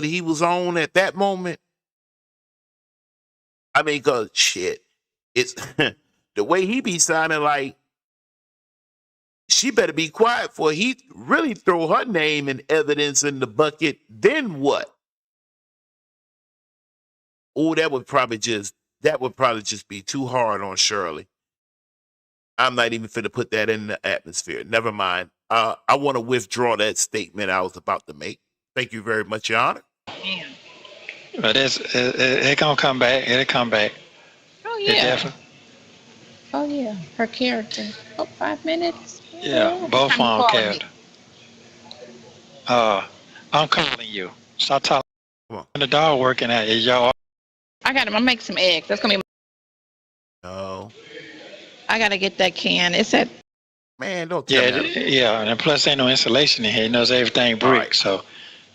he was on at that moment? I mean, cause shit, it's the way he be sounding like she better be quiet for he really throw her name and evidence in the bucket. Then what? Oh, that would probably just be too hard on Shirley. I'm not even finna put that in the atmosphere. Never mind. I want to withdraw that statement I was about to make. Thank you very much, Your Honor. Damn. But it gonna come back. It'll come back. Oh It yeah. definitely. Oh yeah. Her character. Oh, 5 minutes. Yeah, both Time you on calling me? character. I'm calling you. Stop talking. Come on. The dog working at you, y'all. I got to make some eggs. That's gonna be. No, I gotta get that can. It's at. man, don't tell Yeah, me. yeah, and plus ain't no insulation in here. It knows everything brick, right. so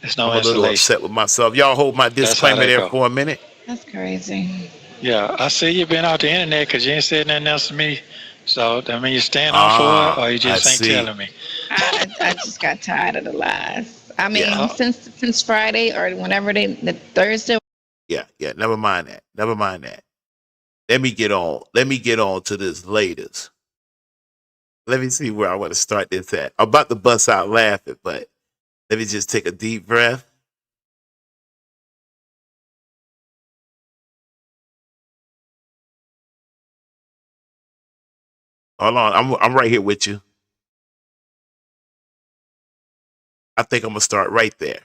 there's no I'm a little insulation. upset with myself. Y'all hold my disclaimer that there go. for a minute. That's crazy. Yeah, I see you been out the internet because you ain't said nothing else to me. So I mean, you stand on for it, or you just ain't telling me. I just got tired of the lies. I mean, Yeah. since Friday or whenever the Thursday. Yeah. Never mind that. Let me get on to this latest. Let me see where I want to start this at. I'm about to bust out laughing, but let me just take a deep breath. Hold on, I'm right here with you. I think I'm gonna start right there.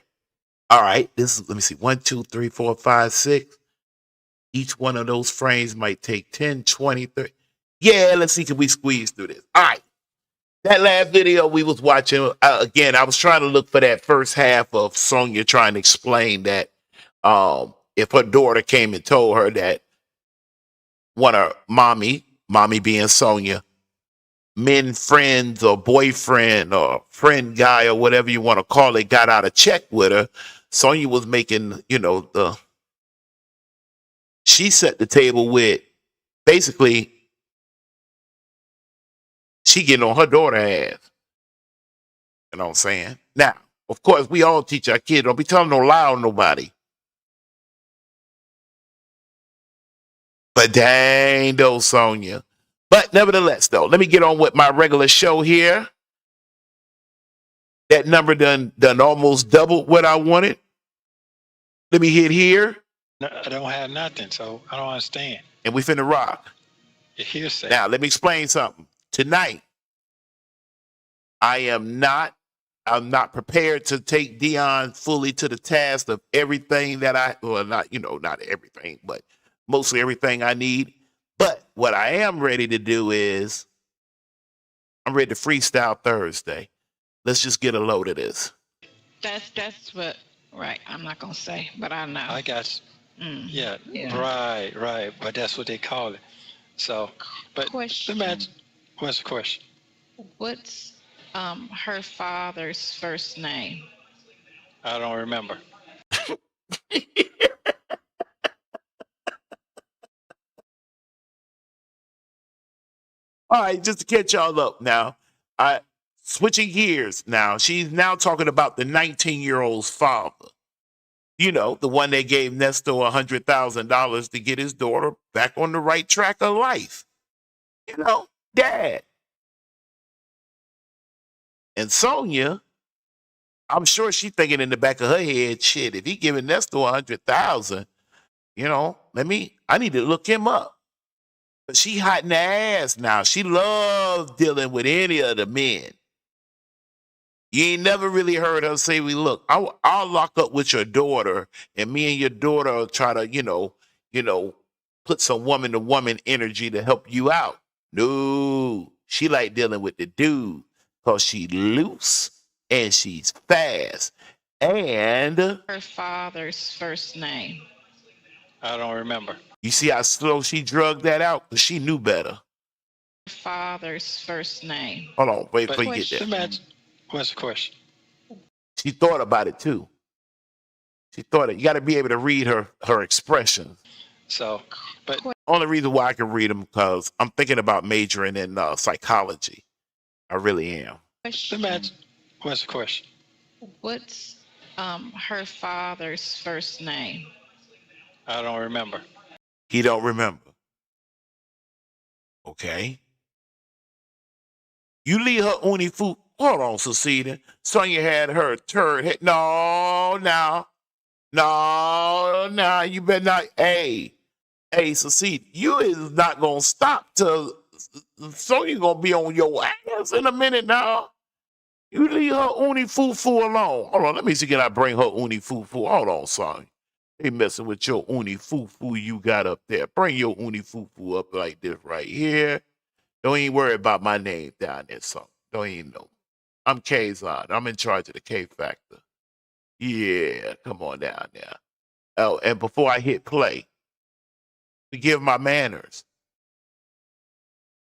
All right, let me see, 1, 2, 3, 4, 5, 6. Each one of those frames might take 10, 20, 30. Yeah, let's see, can we squeeze through this? All right. That last video we was watching, again, I was trying to look for that first half of Sonya trying to explain that if her daughter came and told her that one of mommy being Sonya, men friends or boyfriend or friend guy or whatever you want to call it, got out a check with her, Sonya was making, she set the table with basically she getting on her daughter ass. You know what I'm saying? Now, of course, we all teach our kids, don't be telling no lie on nobody. But dang though, Sonya. But nevertheless, though, let me get on with my regular show here. That number done almost doubled what I wanted. Let me hit here. No, I don't have nothing, so I don't understand. And we finna rock. Your hearsay. Now, let me explain something. Tonight, I'm not prepared to take Deon fully to the task of everything that not everything, but mostly everything I need. But what I am ready to do is I'm ready to freestyle Thursday. Let's just get a load of this. That's what. Right. I'm not gonna say, but I know. I got you. Yeah, Yeah. right. But that's what they call it. So, but imagine, what's the question? What's her father's first name? I don't remember. All right, just to catch y'all up now. Switching gears now. She's now talking about the 19-year-old's father. You know, the one that gave Nesto $100,000 to get his daughter back on the right track of life. You know, dad. And Sonya, I'm sure she's thinking in the back of her head, shit, if he giving Nesto $100,000, I need to look him up. But she hot in the ass now. She loves dealing with any of the men. You ain't never really heard her say, look, I'll lock up with your daughter and me and your daughter will try to, put some woman to woman energy to help you out. No, she like dealing with the dude because she loose and she's fast. And her father's first name. I don't remember. You see how slow she drugged that out? Because she knew better. Her father's first name. Hold on, wait before you get there. Imagine, what's the question? She thought about it too. She thought it. You got to be able to read her expressions. So, but only reason why I can read them because I'm thinking about majoring in psychology. I really am. Imagine, what's the question? What's her father's first name? I don't remember. He don't remember. Okay. You leave her uni food. Hold on, Cecilia. Sonya had her turd. No, you better not. Hey, Cecilia, you is not gonna stop till Sonya gonna be on your ass in a minute now. You leave her uni foo-foo alone. Hold on, let me see, can I bring her uni foo-foo? Hold on, Sonya. They messing with your uni foo-foo you got up there. Bring your uni foo-foo up like this right here. Don't even worry about my name down there, Sonya. Don't even know. I'm Kaazon. I'm in charge of the K Factor. Yeah, come on down there. Oh, and before I hit play, to give my manners,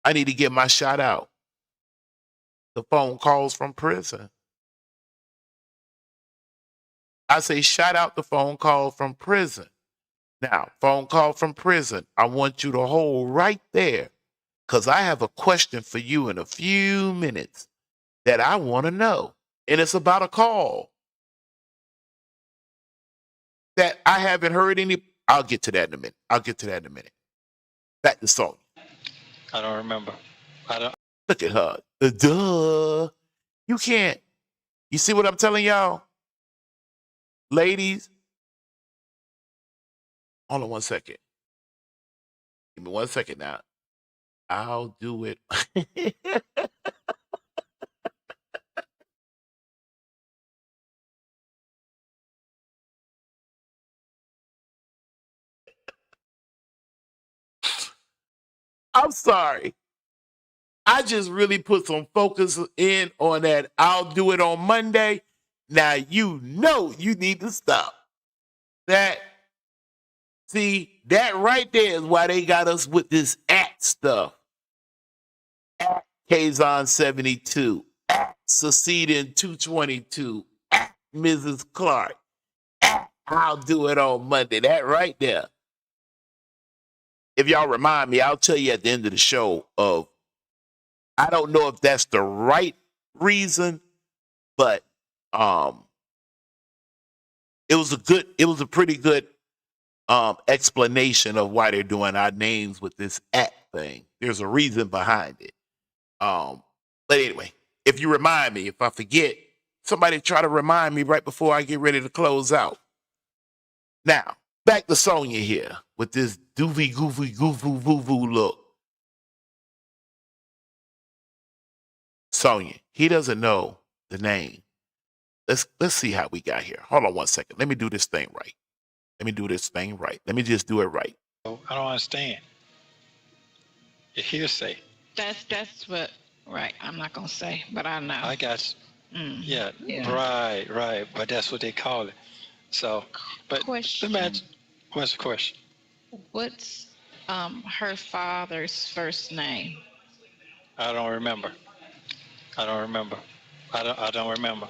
I need to get my shout out. The phone calls from prison. I say shout out the phone call from prison. Now, phone call from prison, I want you to hold right there because I have a question for you in a few minutes that I want to know. And it's about a call that I haven't heard any. I'll get to that in a minute. Back to Sonya. I don't remember. I don't. Look at her. Duh. You can't. You see what I'm telling y'all? Ladies, hold on one second. Give me 1 second now. I'll do it. I'm sorry. I just really put some focus in on that. I'll do it on Monday. Now you know you need to stop. That right there is why they got us with this at stuff. At Kaazon72, at Seceding 222, at Mrs. Clark, at I'll do it on Monday. That right there. If y'all remind me, I'll tell you at the end of the show of, I don't know if that's the right reason, but it was a pretty good explanation of why they're doing our names with this at thing. There's a reason behind it. But anyway, if you remind me, if I forget, somebody try to remind me right before I get ready to close out. Now, back to Sonya here with this doofy, goofy, goofy, voo-voo look. Sonya, he doesn't know the name. Let's see how we got here. Hold on 1 second. Let me do this thing right. Let me just do it right. I don't understand. Your hearsay. That's what. Right. I'm not gonna say, but I know. I got you. Yeah. Yeah. Right. But that's what they call it. So, but Question. imagine. What's the question? What's her father's first name? I don't remember. I don't remember. All right. I don't remember.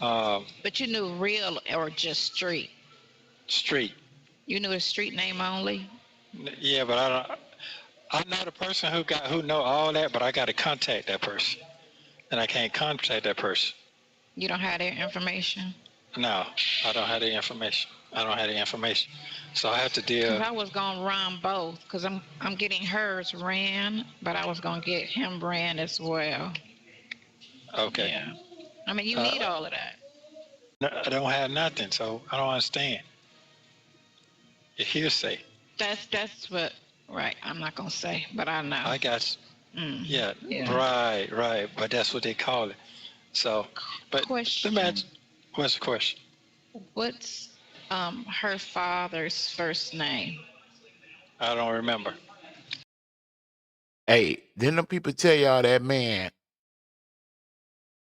But you knew real or just street? Street. You knew his street name only? Yeah, but I'm not a person who know all that, but I got to contact that person, and I can't contact that person. You don't have their information? No, I don't have the information. So I have to deal. 'Cause I was gonna run both, because I'm getting hers ran, but I was gonna get him ran as well. Okay. Yeah. I mean, you need all of that. No, I don't have nothing, so I don't understand. Your hearsay. That's what. Right. I'm not gonna say, but I know. I got you. Yeah. Right. But that's what they call it. So, but Question. imagine. What's the question? What's her father's first name? I don't remember. Hey, didn't them people tell y'all that man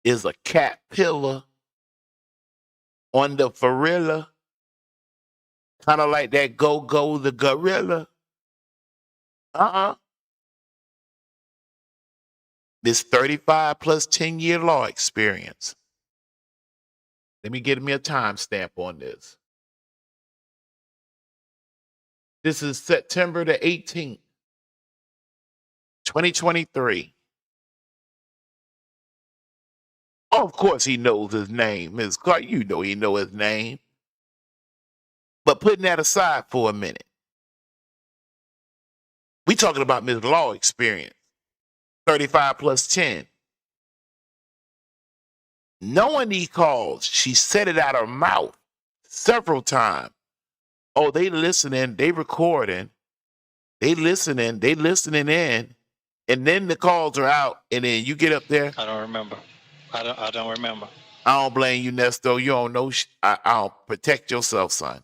is a caterpillar on the gorilla? Kind of like that Go the gorilla. This 35 plus 10-year law experience. Let me get me a timestamp on this. This is September the 18th, 2023. Oh, of course he knows his name. Ms. Clark, you know he know his name. But putting that aside for a minute. We talking about Miss Law experience. 35 plus 10. Knowing these calls, she said it out her mouth several times. Oh, they listening, they recording, they listening in, and then the calls are out, and then you get up there. I don't remember. I don't remember. I don't blame you, Nesto. You don't know. I'll protect yourself, son.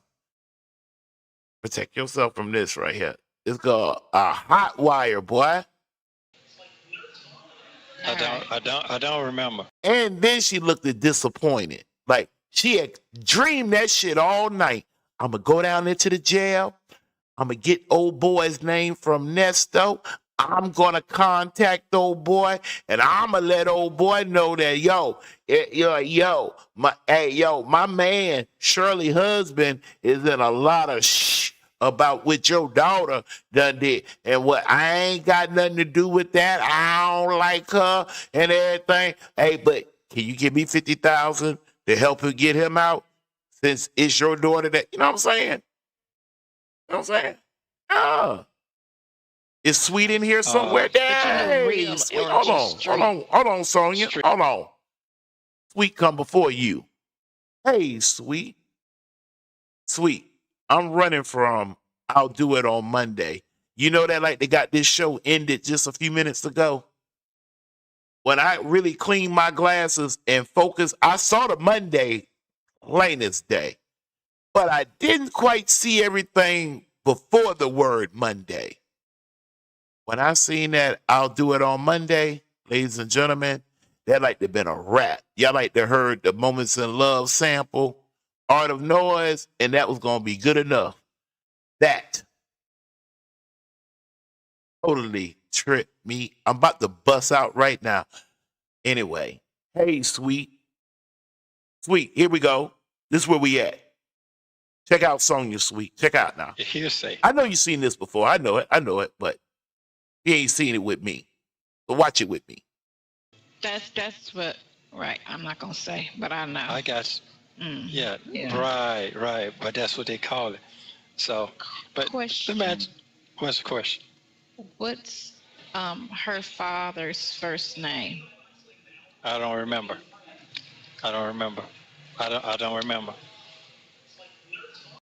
Protect yourself from this right here. It's called a hot wire, boy. I don't remember. And then she looked disappointed. Like she had dreamed that shit all night. I'm going to go down into the jail. I'm going to get old boy's name from Nesto. I'm going to contact old boy, and I'm going to let old boy know that, my man, Shirley husband, is in a lot of about what your daughter done did. And what I ain't got nothing to do with that. I don't like her and everything. Hey, but can you give me $50,000 to help her get him out? Since it's your daughter that, you know what I'm saying? You know what I'm saying? Oh. Is Sweet in here somewhere? Hey, Sweet, hold on, Sonya. Hold on. Sweet come before you. Hey, Sweet. Sweet, I'm running from I'll Do It on Monday. You know that like they got this show ended just a few minutes ago? When I really cleaned my glasses and focused, I saw the Monday plainest day. But I didn't quite see everything before the word Monday. When I seen that I'll Do It on Monday, ladies and gentlemen, that like to been a wrap. Y'all like to heard the Moments in Love sample, Art of Noise, and that was going to be good enough. That totally tripped me. I'm about to bust out right now. Anyway, hey, Sweet. Sweet, here we go. This is where we at. Check out Sonya, Sweet. Check out now. Hearsay. I know you've seen this before. I know it, but you ain't seen it with me. So watch it with me. That's what, right. I'm not going to say, but I know. I got you. Yeah, Yeah. right. But that's what they call it. So, but Question. imagine, what's the question? What's her father's first name? I don't remember. I don't remember.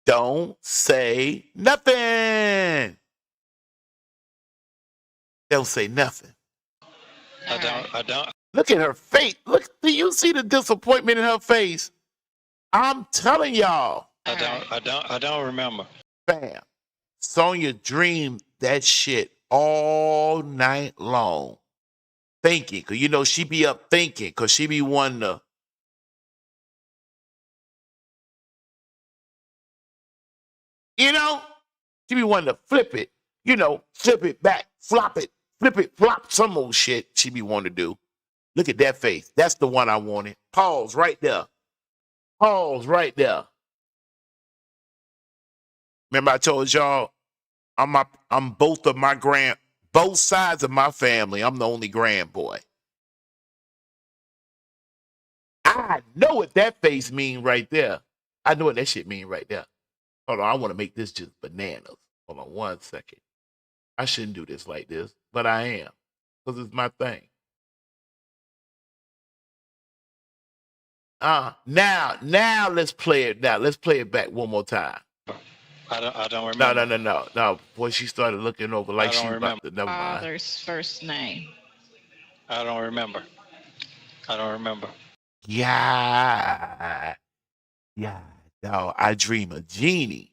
Don't say nothing. Don't say nothing. I don't. Look at her face. Look, do you see the disappointment in her face? I'm telling y'all. I don't remember. Bam. Sonya dreamed that shit all night long. Thinking, because you know she be up thinking, because she be wanting to. You know? She be wanting to flip it. You know, flip it back, flop it, flip it, flop, some old shit she be wanting to do. Look at that face. That's the one I wanted. Pause right there. Pause right there. Remember I told y'all I'm both sides of my family. I'm the only grand boy. I know what that face mean right there. I know what that shit mean right there. Hold on, I want to make this just bananas. Hold on 1 second. I shouldn't do this like this, but I am. Because it's my thing. Now let's play it. Now let's play it back one more time. I don't remember. No. Boy, she started looking over like she was about to. Never mind. Father's first name. I don't remember. Yeah. No, I dream a genie.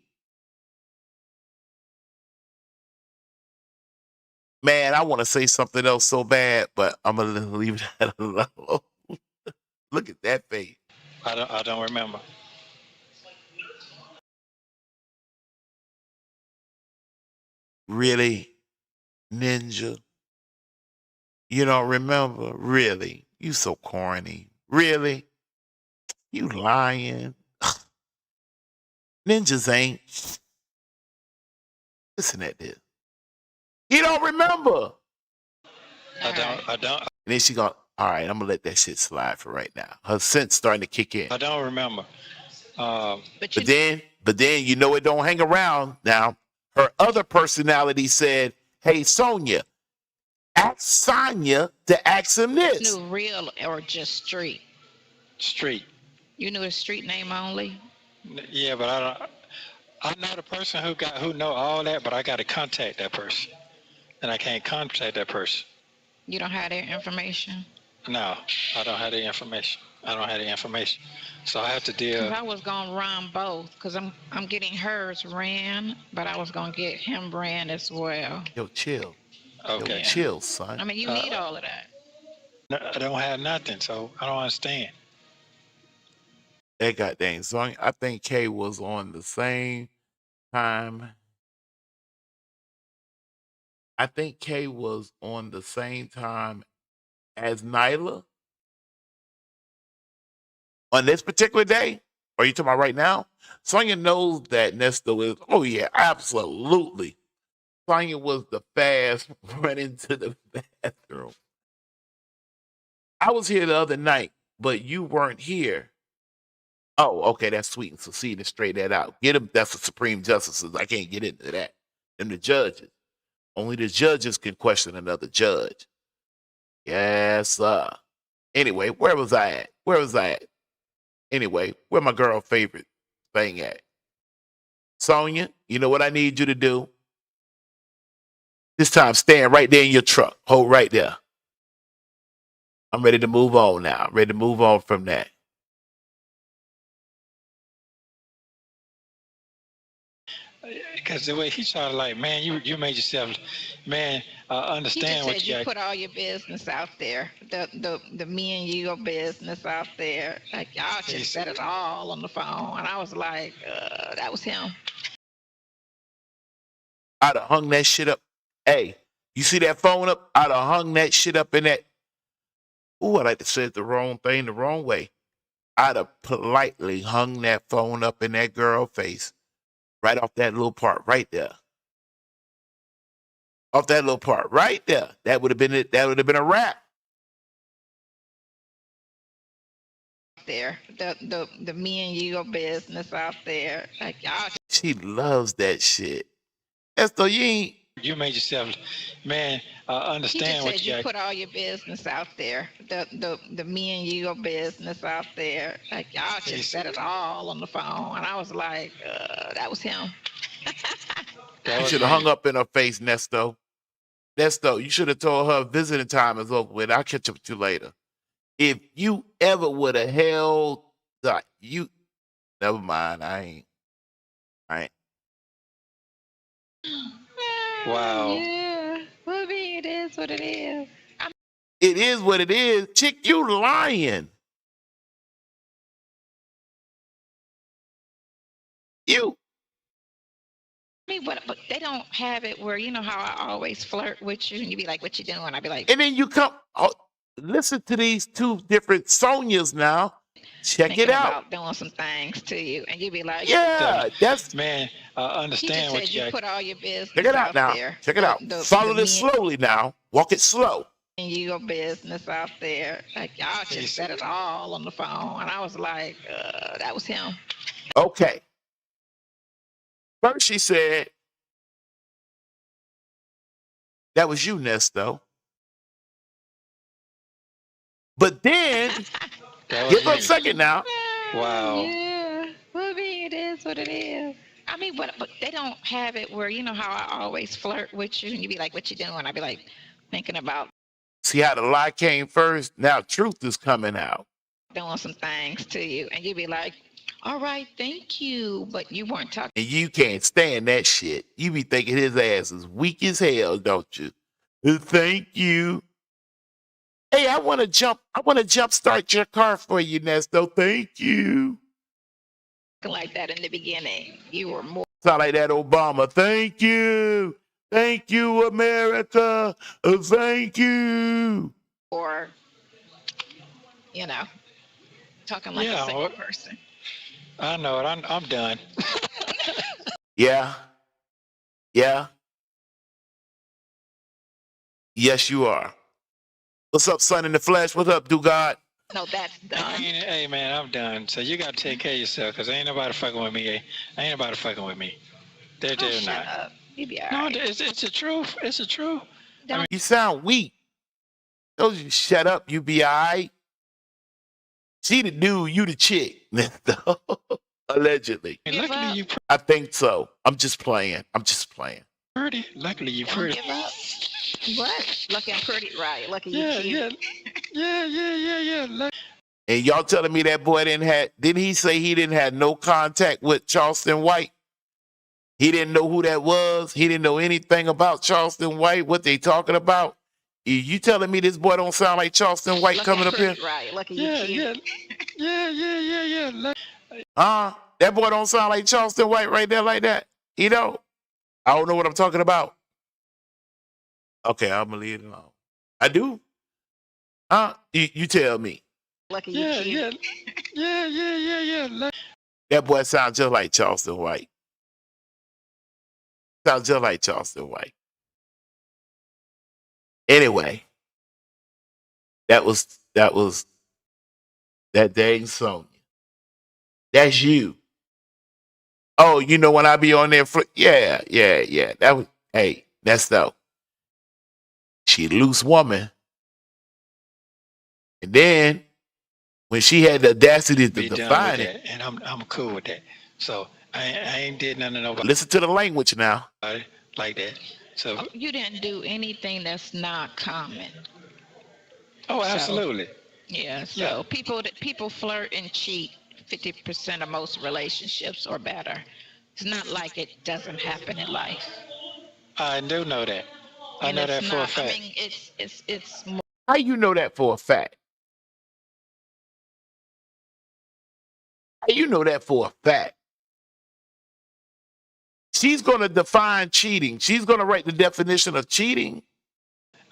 Man, I want to say something else so bad, but I'm gonna leave that alone. Look at that face. I don't remember. Really, Ninja? You don't remember? Really? You so corny. Really? You lying? Ninjas ain't. Listen at this. You don't remember. I don't. And then she go, all right, I'm gonna let that shit slide for right now. Her sense starting to kick in. I don't remember. But then you know it don't hang around. Now, her other personality said, hey, Sonya, ask Sonya to ask him this. Knew real or just street? Street. You knew his street name only? Yeah, but I'm not a person who know all that, but I got to contact that person, and I can't contact that person. You don't have their information? No, I don't have the information. So I have to deal. Because I was going to run both, because I'm getting hers ran, but I was going to get him ran as well. Yo, chill. Okay. Yo, chill, son. I mean, you need all of that. No, I don't have nothing, so I don't understand. That goddamn song. I think Kay was on the same time. I think Kay was on the same time as Nyla on this particular day. Are you talking about right now? Sonya knows that Nesto is. Oh yeah, absolutely. Sonya was the fast running to the bathroom. I was here the other night, but you weren't here. Oh, okay, that's sweet and succeed and straight that out. Get him. That's the Supreme Justices. I can't get into that. And the judges. Only the judges can question another judge. Yes, sir. Anyway, where was I at? Anyway, where my girl favorite thing at? Sonya, you know what I need you to do? This time, stand right there in your truck. Hold right there. I'm ready to move on now. I'm ready to move on from that. Because the way he tried to like, man, you made yourself, man, understand what you got. You put all your business out there, the me and your business out there. Like y'all just said it all on the phone, and I was like, that was him. I'd have hung that shit up. Hey, you see that phone up? I'd have hung that shit up in that. Ooh, I like to say the wrong thing the wrong way. I'd have politely hung that phone up in that girl's face. Right off that little part right there. Off that little part right there. That would have been it. That would have been a wrap. There, the me and your business out there. Like y'all. She loves that shit. Nesto, you made yourself, man, understand what you got. You put all your business out there, the me and your business out there. Like y'all just said it all on the phone, and I was like, that was him. You should have hung up in her face, Nesto. Nesto, you should have told her visiting time is over with. I'll catch up with you later. If you ever would have held never mind. I ain't. Wow. Yeah. Well, it is what it is. It is what it is. Chick, you lying. You. I mean, but they don't have it where, you know how I always flirt with you and you be like, what you doing? I'd be like. And then you come, listen to these two different Sonyas now. Check it out. About doing some things to you, and you be like, yeah, that's man. Understand what you got. Put all your business. Check it out now. There. Check it out. Follow this slowly now. Walk it slow. And your business out there, like y'all just said it all on the phone, and I was like, that was him. Okay. First, she said that was you, Nesto. But then. Give her a second now. Wow. Yeah. Well, it is what it is. I mean, but they don't have it where, you know how I always flirt with you and you be like, what you doing? I'd be like, thinking about. See how the lie came first? Now truth is coming out. Doing some things to you. And you be like, all right, thank you. But you weren't talking. And you can't stand that shit. You be thinking his ass is weak as hell, don't you? Thank you. Hey, I want to jump start your car for you, Nesto. Thank you. Like that in the beginning. You were more. Sound like that Obama. Thank you. Thank you, America. Thank you. Or, you know, talking like a single person. I know it. I'm done. Yeah. Yeah. Yes, you are. What's up, son in the flesh? What's up, do God? No, that's done. Hey, man, I'm done. So you got to take care of yourself because ain't nobody fucking with me. Ain't nobody fucking with me. They're not. Up. You be all No, right. it's the truth. It's the truth. You sound weak. Told you shut up, you be all right. She the dude, you the chick. Allegedly. Give Luckily up. you I think so. I'm just playing. pretty. Luckily you Don't pretty. give up. What? Looking pretty, right? Looking you Yeah, cute. yeah. And y'all telling me that boy didn't he say he didn't have no contact with Charleston White? He didn't know who that was. He didn't know anything about Charleston White, what they talking about. You telling me this boy don't sound like Charleston White Looking coming up here? pretty, right? Looking you cute. Yeah. Huh? That boy don't sound like Charleston White right there like that. He don't. I don't know what I'm talking about. Okay, I'm gonna leave it alone. I do? Huh? You tell me. Looking you cute. Yeah. That boy sounds just like Charleston White. Sounds just like Charleston White. Anyway, that was that dang Sonya. That's you. Oh, you know when I be on there yeah. That was Nesto. She a loose woman. And then when she had the audacity to Be done with define it. that, and I'm cool with that. So I ain't did nothing to nobody Listen to the language now. like that. So You didn't do anything that's not common. absolutely. Yeah. So people flirt and cheat 50% of most relationships or better. It's not like it doesn't happen in life. I do know that. I And know it's that for a not. I fact. mean, it's more. How you know that for a fact? How you know that for a fact? She's going to define cheating. She's going to write the definition of cheating.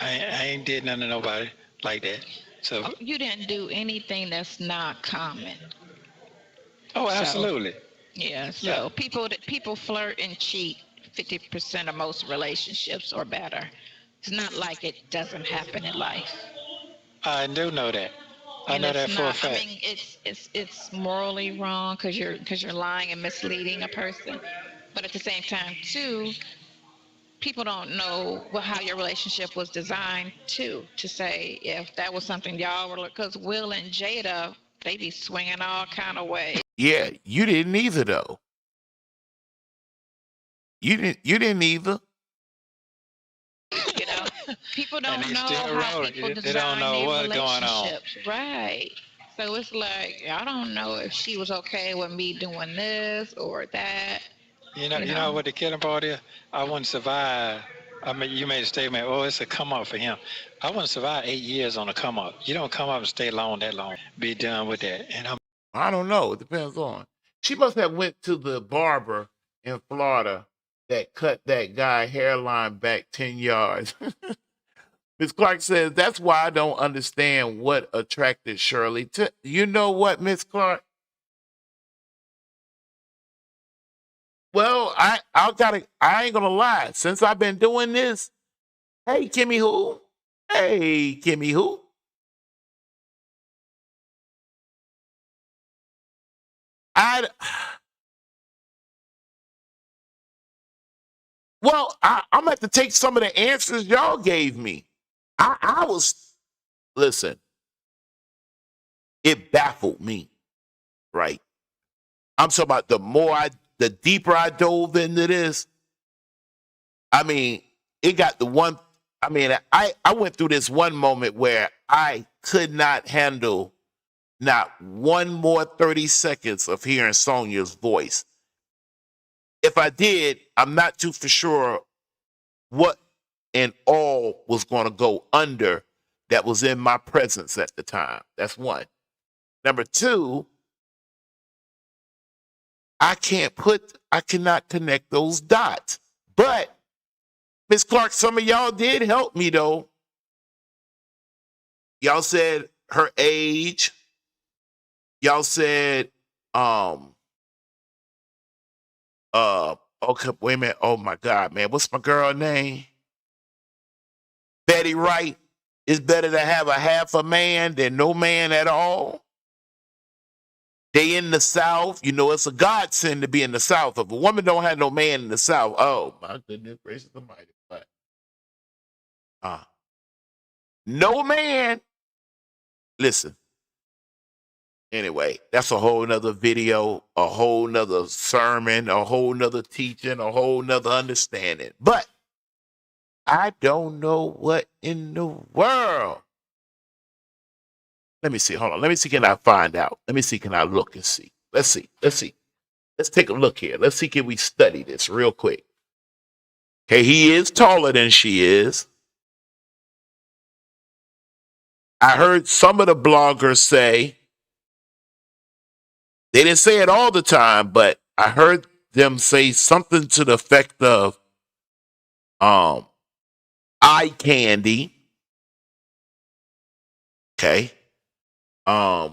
I ain't did nothing to nobody like that. So You didn't do anything that's not common. absolutely. Yeah. So people flirt and cheat 50% of most relationships or better. It's not like it doesn't happen in life. I do know that. I And know it's that for a not. I fact. mean, it's morally wrong because you're lying and misleading a person. But at the same time, too, people don't know how your relationship was designed to say if that was something y'all were, because Will and Jada, they be swinging all kind of ways. Yeah, you didn't either though. You didn't either. You know, people And don't they know still how rolling. people They don't design know their what's going on. relationships, right? So it's like I don't know if she was okay with me doing this or that. You know what the killing part is? I wouldn't survive. I mean, you made a statement. Oh, it's a come up for him. I wouldn't survive 8 years on a come up. You don't come up and stay long that long. Be done with that. And I don't know. It depends on. She must have went to the barber in Florida that cut that guy hairline back 10 yards. Miss Clark says, that's why I don't understand what attracted Shirley to. You know what, Miss Clark? Well, I ain't gonna lie. Since I've been doing this, hey Kimmy who? Hey Kimmy who? I'm gonna have to take some of the answers y'all gave me. I was listen, it baffled me, right? I'm talking about the deeper I dove into this, I mean, it got the one. I mean, I went through this one moment where I could not handle not one more 30 seconds of hearing Sonya's voice. If I did, I'm not too for sure what and all was going to go under that was in my presence at the time. That's one. Number two, I cannot connect those dots. But Miss Clark, some of y'all did help me though. Y'all said her age. Y'all said, okay, wait a minute. Oh my God, man. What's my girl name? Betty Wright. It's better to have a half a man than no man at all. They in the South, you know, it's a godsend to be in the South. If a woman don't have no man in the South, oh my goodness gracious almighty. But no man. Listen. Anyway, that's a whole nother video, a whole nother sermon, a whole nother teaching, a whole nother understanding. But I don't know what in the world. Let me see. Hold on. Let me see. Can I find out? Let me see. Can I look and see? Let's see. Let's see. Let's take a look here. Let's see. Can we study this real quick? Okay. He is taller than she is. I heard some of the bloggers say, they didn't say it all the time, but I heard them say something to the effect of eye candy. Okay. I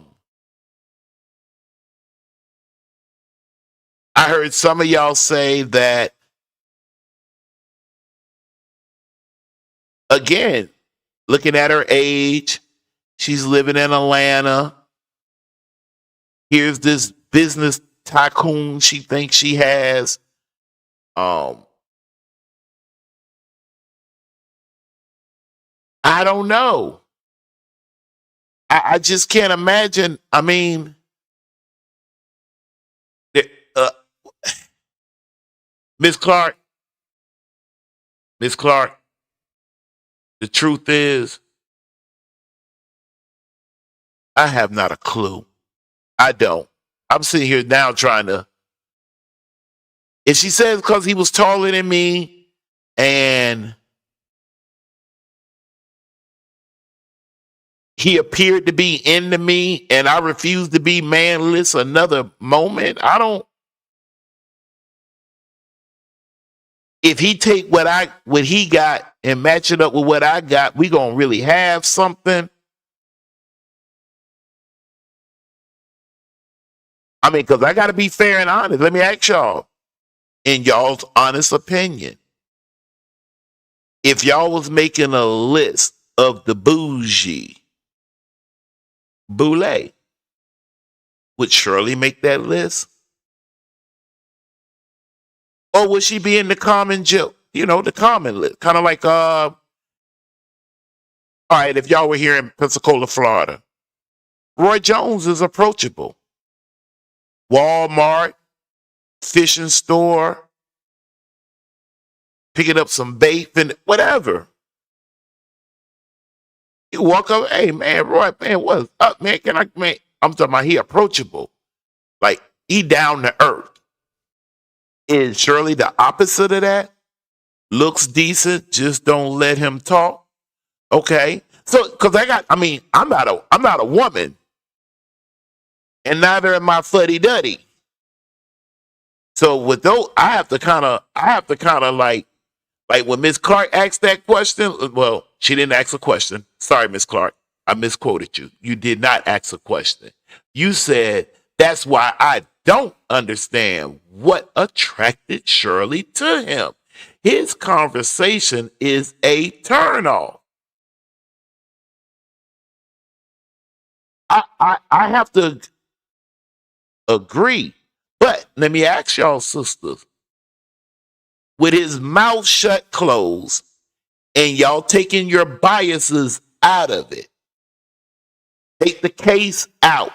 heard some of y'all say that, again, looking at her age, she's living in Atlanta. Here's this business tycoon she thinks she has. I don't know. I just can't imagine. I mean, Miss Clark, the truth is, I have not a clue. I don't. I'm sitting here now trying to. If she says because he was taller than me and he appeared to be into me and I refused to be manless another moment, I don't. If he take what he got and match it up with what I got, we gonna really have something. I mean, because I got to be fair and honest. Let me ask y'all, in y'all's honest opinion, if y'all was making a list of the bougie, Boulay, would Shirley make that list? Or would she be in the common joke? You know, the common list. Kind of like, all right, if y'all were here in Pensacola, Florida, Roy Jones is approachable. Walmart, fishing store, picking up some bait and whatever. You walk up, hey man, Roy, man, what's up, man? I'm talking about he approachable. Like he down to earth. Is Shirley the opposite of that? Looks decent, just don't let him talk. Okay. So cause I'm not a woman. And neither am I fuddy duddy. So with those, I have to kind of like when Miss Clark asked that question. Well, she didn't ask a question. Sorry, Miss Clark, I misquoted you. You did not ask a question. You said that's why I don't understand what attracted Shirley to him. His conversation is a turnoff. I have to agree. But let me ask y'all, sisters, with his mouth shut closed and y'all taking your biases out of it, take the case out,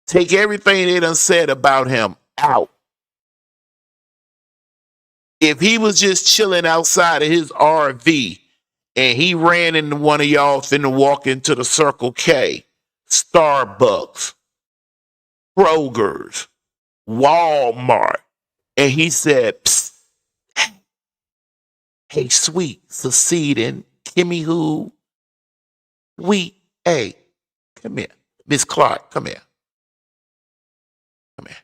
take everything they done said about him out. If he was just chilling outside of his RV and he ran into one of y'all finna walk into the Circle K, Starbucks, Kroger's, Walmart, and he said, psst, hey, sweet, succeeding, Kimmy who, sweet, hey, come here. Miss Clark, come here. Come here.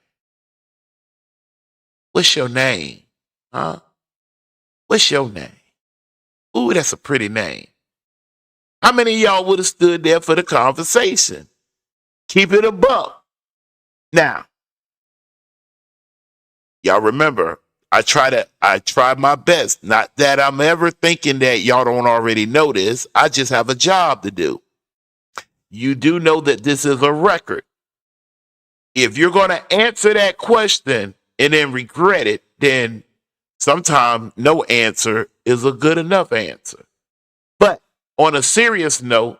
What's your name? Huh? What's your name? Ooh, that's a pretty name. How many of y'all would have stood there for the conversation? Keep it a buck. Now, y'all remember, I try my best. Not that I'm ever thinking that y'all don't already know this. I just have a job to do. You do know that this is a record. If you're going to answer that question and then regret it, then sometimes no answer is a good enough answer. But on a serious note,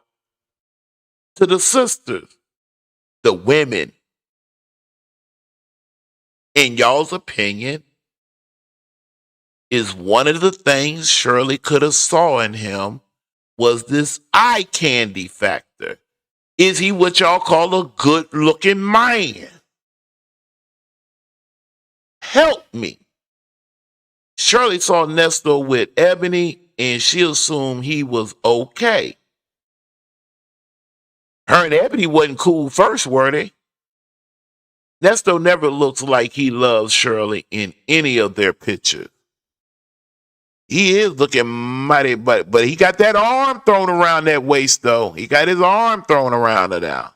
to the sisters, the women, in y'all's opinion, is one of the things Shirley could have saw in him was this eye candy factor. Is he what y'all call a good looking man? Help me. Shirley saw Nesto with Ebony and she assumed he was okay. Her and Ebony wasn't cool first, were they? Nesto never looks like he loves Shirley in any of their pictures. He is looking mighty, but he got that arm thrown around that waist, though. He got his arm thrown around it now.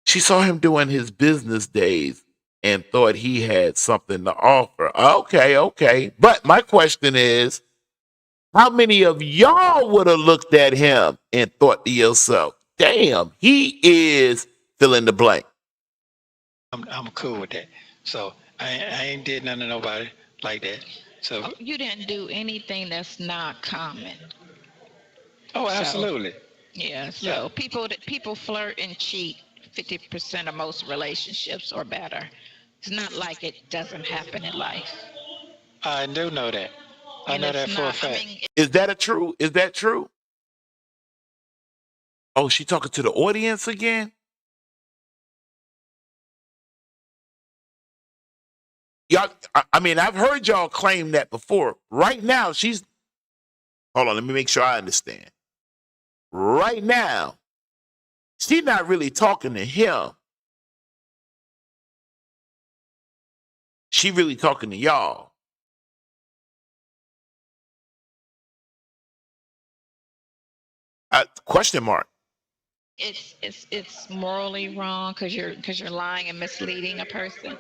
She saw him doing his business days and thought he had something to offer. Okay. But my question is, how many of y'all would have looked at him and thought to yourself, damn, he is fill in the blank? I'm cool with that. So I ain't did nothing to nobody like that. So You didn't do anything that's not common. absolutely. Yeah. So people flirt and cheat 50% of most relationships or better. It's not like it doesn't happen in life. I do know that. I And know it's that for a not. I fact. mean, Is that true? Is that true? Oh, she talking to the audience again? Y'all, I mean, I've heard y'all claim that before. Right now, hold on, let me make sure I understand. Right now, she's not really talking to him. She really talking to y'all. Question mark. it's morally wrong because you're lying and misleading a person,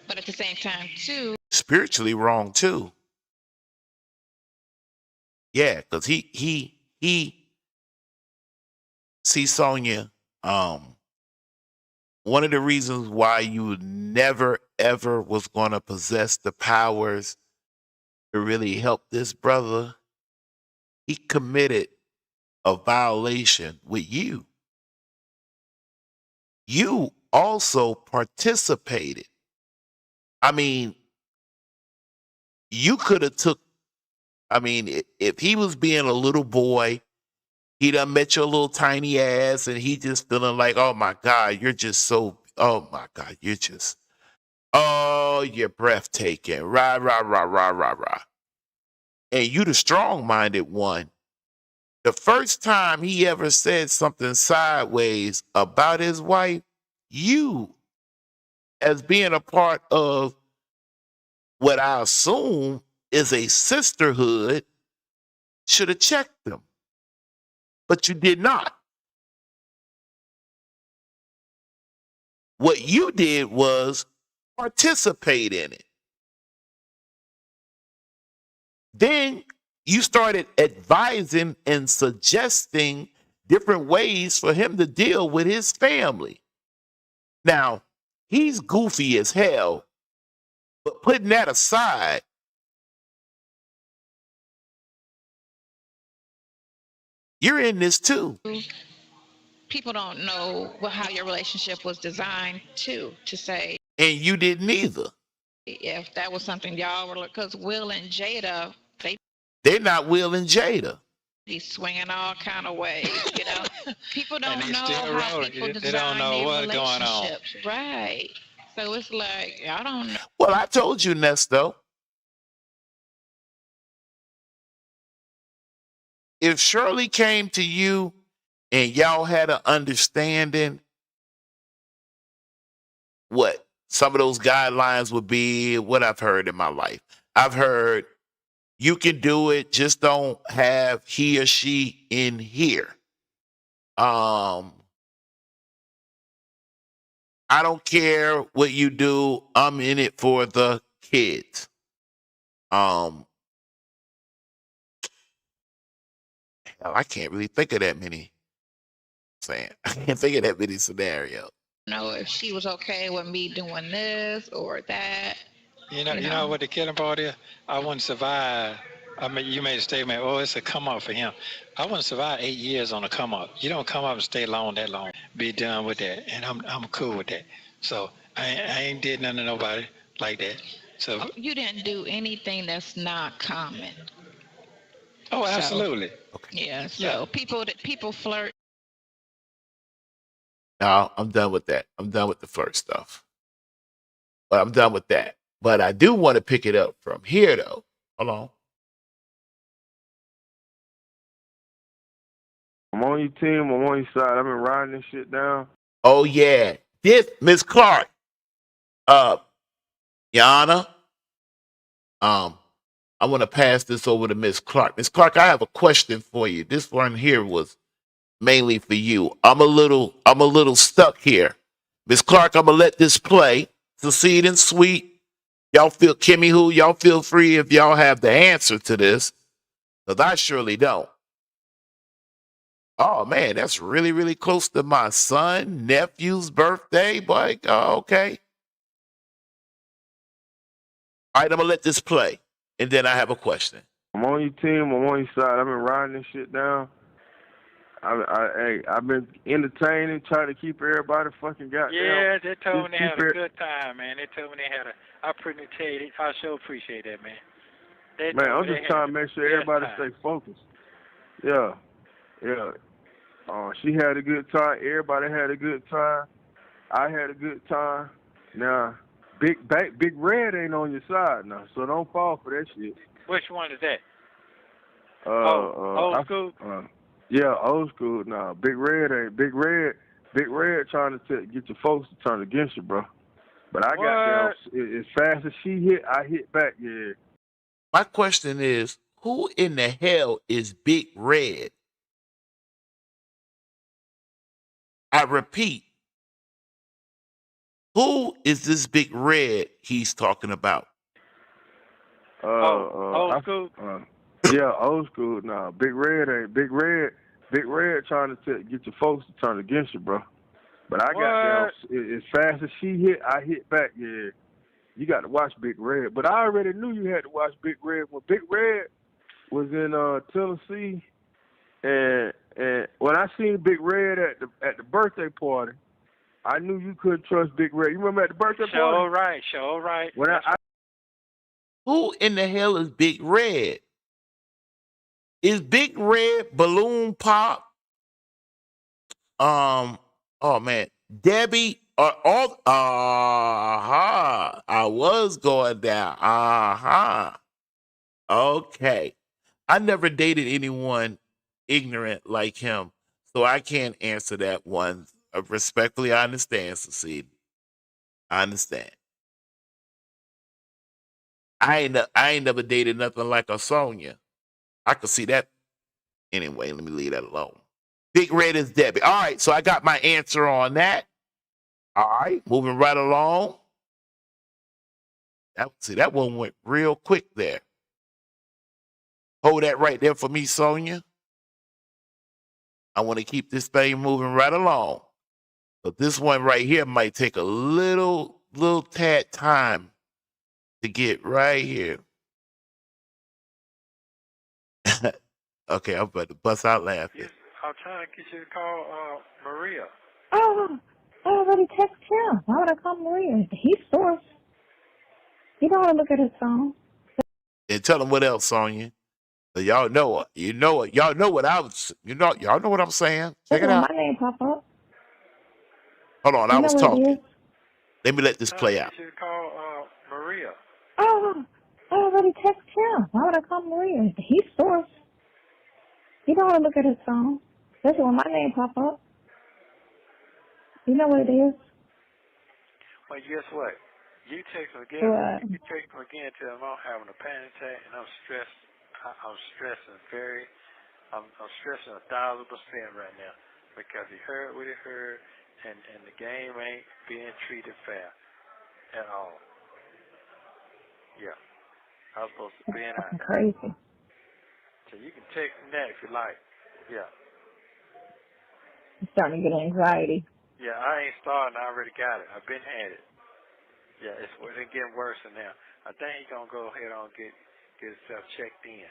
but at the same time too, Spiritually wrong too. Yeah, because he see Sonya, one of the reasons why you never ever was gonna possess the powers to really help this brother, he committed a violation with you. You also participated. I mean, you could have took, I mean, if he was being a little boy, he done met your little tiny ass and he just feeling like, oh my God, you're just so, oh my God, you're just, oh, you're breathtaking. Rah, rah, rah, rah, rah, rah. And you the strong-minded one. The first time he ever said something sideways about his wife, you, as being a part of what I assume is a sisterhood, should have checked him. But you did not. What you did was participate in it. Then you started advising and suggesting different ways for him to deal with his family. Now, he's goofy as hell, but putting that aside, you're in this too. people don't know how your relationship was designed to say And you didn't either. if that was something y'all were, because Will and Jada, They're not Will and Jada. be swinging all kind of ways, people And don't they know still how rolling. people They don't design know their what's going on. relationships, right? So it's like, I don't know. Well, I told you, Nesto. If Shirley came to you and y'all had an understanding what some of those guidelines would be, what I've heard in my life. I've heard you can do it, just don't have he or she in here. I don't care what you do. I'm in it for the kids. Hell, I can't really think of that many. saying I can't think of that many scenarios. Know if she was okay with me doing this or that. You know what the killing part is? I wouldn't survive. I mean, you made a statement, oh, it's a come up for him. I wouldn't survive 8 years on a come up. You don't come up and stay long that long. Be done with that. And I'm cool with that. So I ain't did nothing to nobody like that. So You didn't do anything that's not common. oh, So absolutely. Okay. yeah, so people flirt. No, I'm done with that. I'm done with the flirt stuff. But I'm done with that. But I do want to pick it up from here, though. Hold on. I'm on your team. I'm on your side. I've been riding this shit down. Oh yeah, this Miss Clark. Yana. I want to pass this over to Miss Clark. Miss Clark, I have a question for you. This one here was mainly for you. I'm a little stuck here. Miss Clark, I'm gonna let this play. Succeed and sweet. Y'all feel Kimmy who? Y'all feel free if y'all have the answer to this. Because I surely don't. Oh man, that's really, really close to my son, nephew's birthday. Boy, oh, okay. All right, I'm gonna let this play. And then I have a question. I'm on your team. I'm on your side. I've been riding this shit down. I've been entertaining, trying to keep everybody fucking goddamn. Yeah, they told me just they had keep a it- good time, man. They told me they had a. I pretty tell you, I sure appreciate that, man. They Man, told I'm me just they trying had to the make sure best everybody time. stay focused. Yeah. She had a good time. Everybody had a good time. I had a good time. Now, Big Red ain't on your side now, so don't fall for that shit. Which one is that? Old school? Yeah, old school. Nah, Big Red ain't. Big Red trying to get your folks to turn against you, bro. But I got down as fast as she hit, I hit back. Yeah. My question is, who in the hell is Big Red? I repeat, who is this Big Red he's talking about? Old school? Yeah, old school. Nah, Big Red ain't. Big Red trying to get your folks to turn against you, bro. But I got down as fast as she hit, I hit back. Yeah. You got to watch Big Red. But I already knew you had to watch Big Red. When Big Red was in Tennessee, and when I seen Big Red at the birthday party, I knew you couldn't trust Big Red. You remember at the birthday party? Sure right. When Who in the hell is Big Red? Is Big Red Balloon Pop? Oh man, Debbie or all? I was going down. Okay. I never dated anyone ignorant like him, so I can't answer that one. Respectfully, I understand, Succeed. I understand. I ain't never dated nothing like a Sonya. I could see that. Anyway, let me leave that alone. Big Red is Debbie. All right, so I got my answer on that. All right, moving right along. That one went real quick there. Hold that right there for me, Sonya. I want to keep this thing moving right along. But this one right here might take a little tad time to get right here. Okay, I'm about to bust out laughing. I'm trying to get you to call Maria. Oh, I already texted him. Why would I call Maria? He's source. You don't want to look at his phone. And tell them what else, Sonya. Y'all know it. You know it. Y'all know what I was. Y'all know what I'm saying. Check it out. My name pop up. Hold on, You I know was what it talking. is? Let me let this play out. Get you to call Maria. Oh, I already texted him. Why would I call Maria? He's source. You don't want to look at his phone. Listen, when my name pop up, you know what it is? Well, guess what? You text him again. What? You text him again till I'm having a panic attack and I'm stressed. I'm stressing I'm stressing 1,000% right now because he heard what he heard and the game ain't being treated fair at all. Yeah, I was supposed to be in That's out. crazy. So you can text him that if you like. Yeah. I'm starting to get anxiety. Yeah, I ain't starting. I already got it. I've been had it. Yeah, it's getting worse than now. I think he's gonna go ahead and get himself checked in.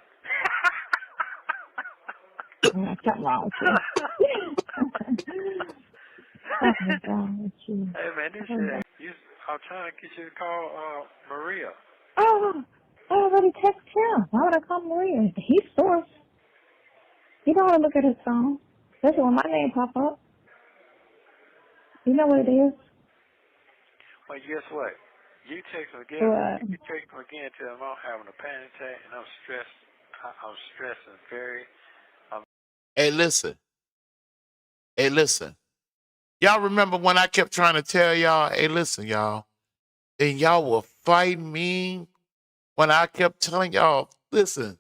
Something wrong with you. Something's wrong with you. Hey man, this shit. I'm trying to get you to call Maria. Oh, I already texted him. Why would I call Maria? He's source. He don't want to look at his phone. Listen, when my name pop up, you know what it is? Well, guess what? You text him again. What? You text him again, tell him I'm having a panic attack and I'm stressed. I'm stressing very. Hey, listen. Hey, listen. Y'all remember when I kept trying to tell y'all, hey, listen, y'all, and y'all were fighting me when I kept telling y'all, listen,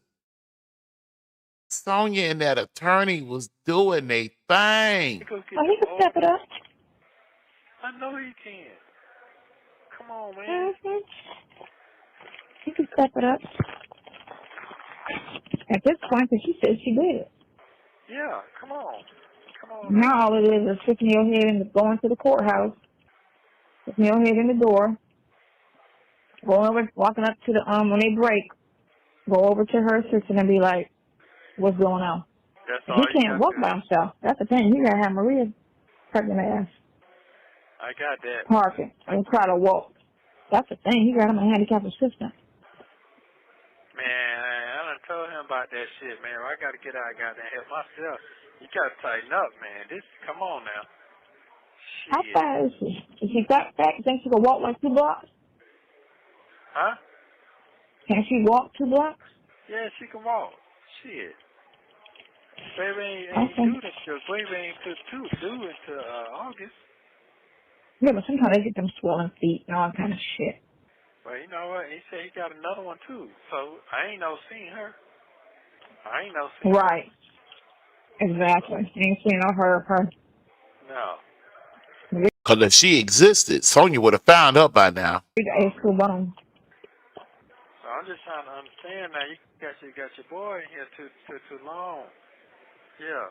Sonya and that attorney was doing their thing. Oh, he can step it up. I know he can. Come on, man. Mm-hmm. He can step it up. At this point, because she said she did. Yeah, come on. Come on. Now all it is sticking your head and going to the courthouse, sticking your head in the door, going over, walking up to the, when they break, go over to her assistant and be like, what's going on? That's all He can't walk by himself. That's the thing. He got to have Maria pregnant ass. I got that. Parking and try to walk. That's the thing. He got him a handicapped assistant. Man, I done told him about that shit, man. I got to get out and help myself. You got to tighten up, man. Come on now. Shit. How far is she? Is she that fat? You think she can walk like 2 blocks? Huh? Can she walk 2 blocks? Yeah, she can walk. Shit. Baby ain't due until baby ain't due until August. Yeah, but sometimes they get them swollen feet and all that kind of shit. Well, you know what? He said he got another one too. So I ain't seen her. Right. Exactly. Ain't seen or heard of her. No. Because if she existed, Sonya would have found her by now. So I'm just trying to understand now. You got your boy in here too long. Yeah.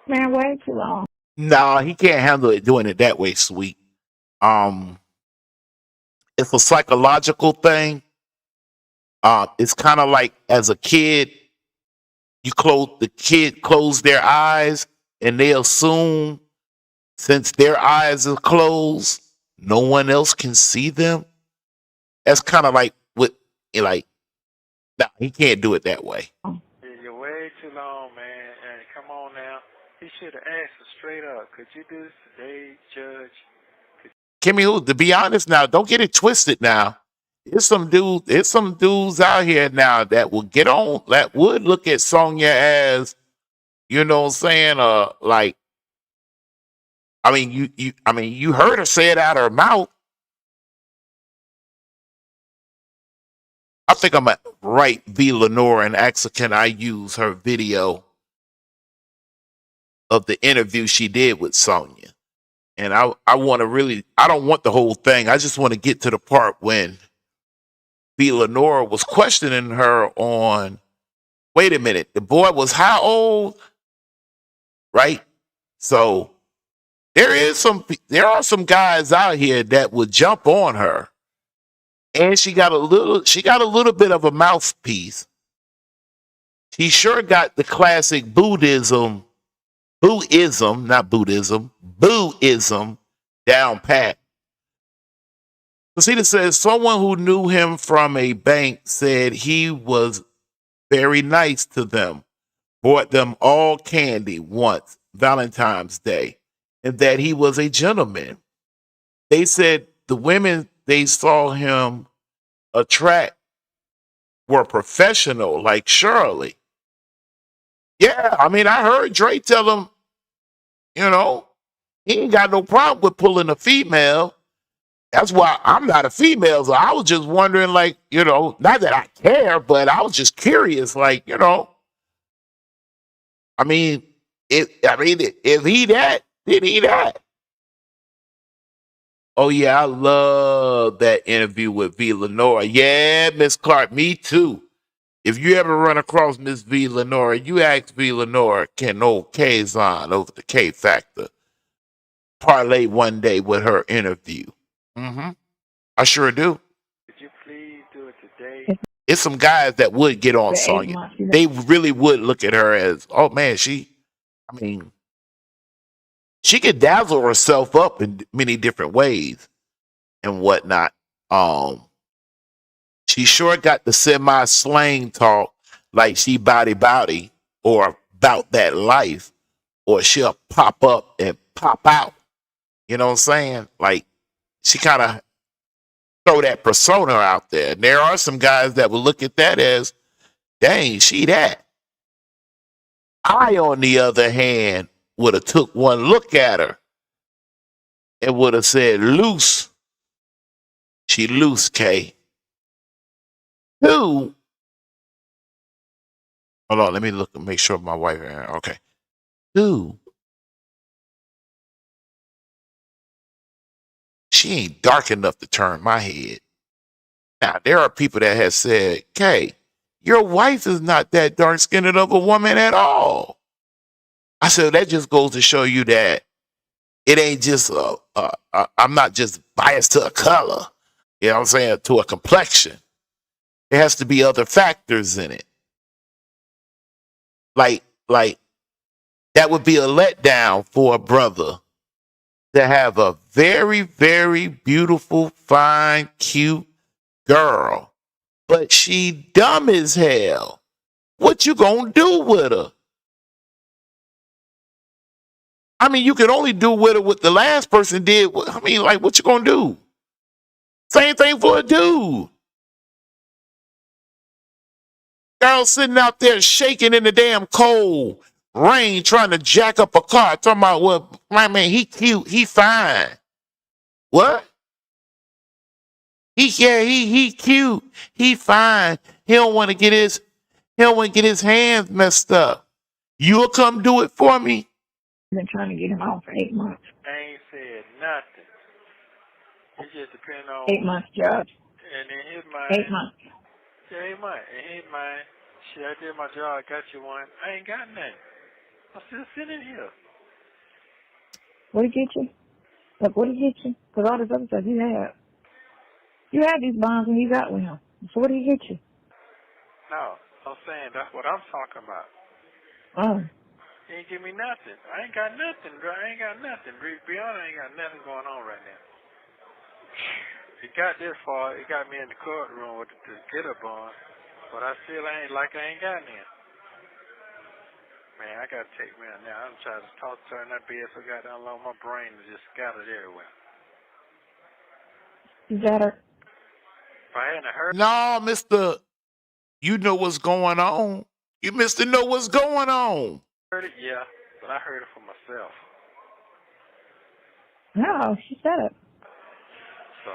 Man, way too long. Nah, he can't handle it doing it that way, sweet. It's a psychological thing. It's kind of like as a kid, the kid close their eyes and they assume since their eyes are closed, no one else can see them. That's kind of like nah, he can't do it that way. You're way too long, man. And come on now. He should have asked her straight up. Could you do this today, Judge? Kimmy, to be honest now, don't get it twisted now. There's some dudes out here now that will get on, that would look at Sonya as, you know what I'm saying, you heard her say it out of her mouth. I think I'm gonna write V. Lenore and ask her, can I use her video of the interview she did with Sonya? And I don't want the whole thing. I just want to get to the part when V. Lenore was questioning her on, wait a minute, the boy was how old? Right? So there are some guys out here that would jump on her. And she got a little bit of a mouthpiece. She sure got the classic Buddhism down pat. Casita says someone who knew him from a bank said he was very nice to them, bought them all candy once, Valentine's Day, and that he was a gentleman. They said the women they saw him attract were professional, like Shirley. Yeah, I mean, I heard Dre tell him, he ain't got no problem with pulling a female. That's why I'm not a female. So I was just wondering, not that I care, but I was just curious, if he that, then he that. Oh yeah, I love that interview with V. Lenore. Yeah, Miss Clark, me too. If you ever run across Miss V. Lenore, you ask V. Lenore, can old Kaazon over the K Factor parlay one day with her interview. I sure do. Could you please do it today? It's some guys that would get on The 8 Sonya. months. They really would look at her as, oh man, she could dazzle herself up in many different ways and whatnot. She sure got the semi-slang talk like she body or about that life, or she'll pop up and pop out. You know what I'm saying? Like, she kind of throw that persona out there. And there are some guys that will look at that as, dang, she that. I, on the other hand, would have took one look at her and would have said, loose. She loose, K. Two. Hold on, let me look and make sure my wife. Okay. Two. She ain't dark enough to turn my head. Now, there are people that have said, Kay, your wife is not that dark skinned of a woman at all. I said, that just goes to show you that it ain't just, I'm not just biased to a color, you know what I'm saying, to a complexion. There has to be other factors in it. Like that would be a letdown for a brother to have a very, very beautiful, fine, cute girl, but she dumb as hell. What you gonna do with her? I mean, you can only do with her what the last person did. I mean, like, what you gonna do? Same thing for a dude. Girl sitting out there shaking in the damn cold rain trying to jack up a car. Talking about, well, my man, he cute, he fine. What? He cute, he fine. He don't want to get his hands messed up. You'll come do it for me? Been trying to get him out for 8 months. I ain't said nothing. It just depends on 8 months, Judge. And in his mind, 8 months. Yeah, 8 months. In his mind, shit, I did my job, I got you one. I ain't got nothing. I'm still sitting here. What did he get you? Look, what did he get you? Because all this other stuff you had. You had these bonds when you got with him. So what did he get you? No, I'm saying that's what I'm talking about. Oh. He ain't give me nothing. I ain't got nothing, bro. I ain't got nothing. Beyond, I ain't got nothing going on right now. It got this far. It got me in the courtroom with the get up on, but I still ain't got none. Man, I gotta take me out now. I'm trying to talk to her in that bed so goddamn long. My brain is just scattered everywhere. You got her? If I hadn't heard. No, Mr. You know what's going on. You Mr. Know what's going on. Heard it, yeah, but I heard it for myself. No, she said it. So.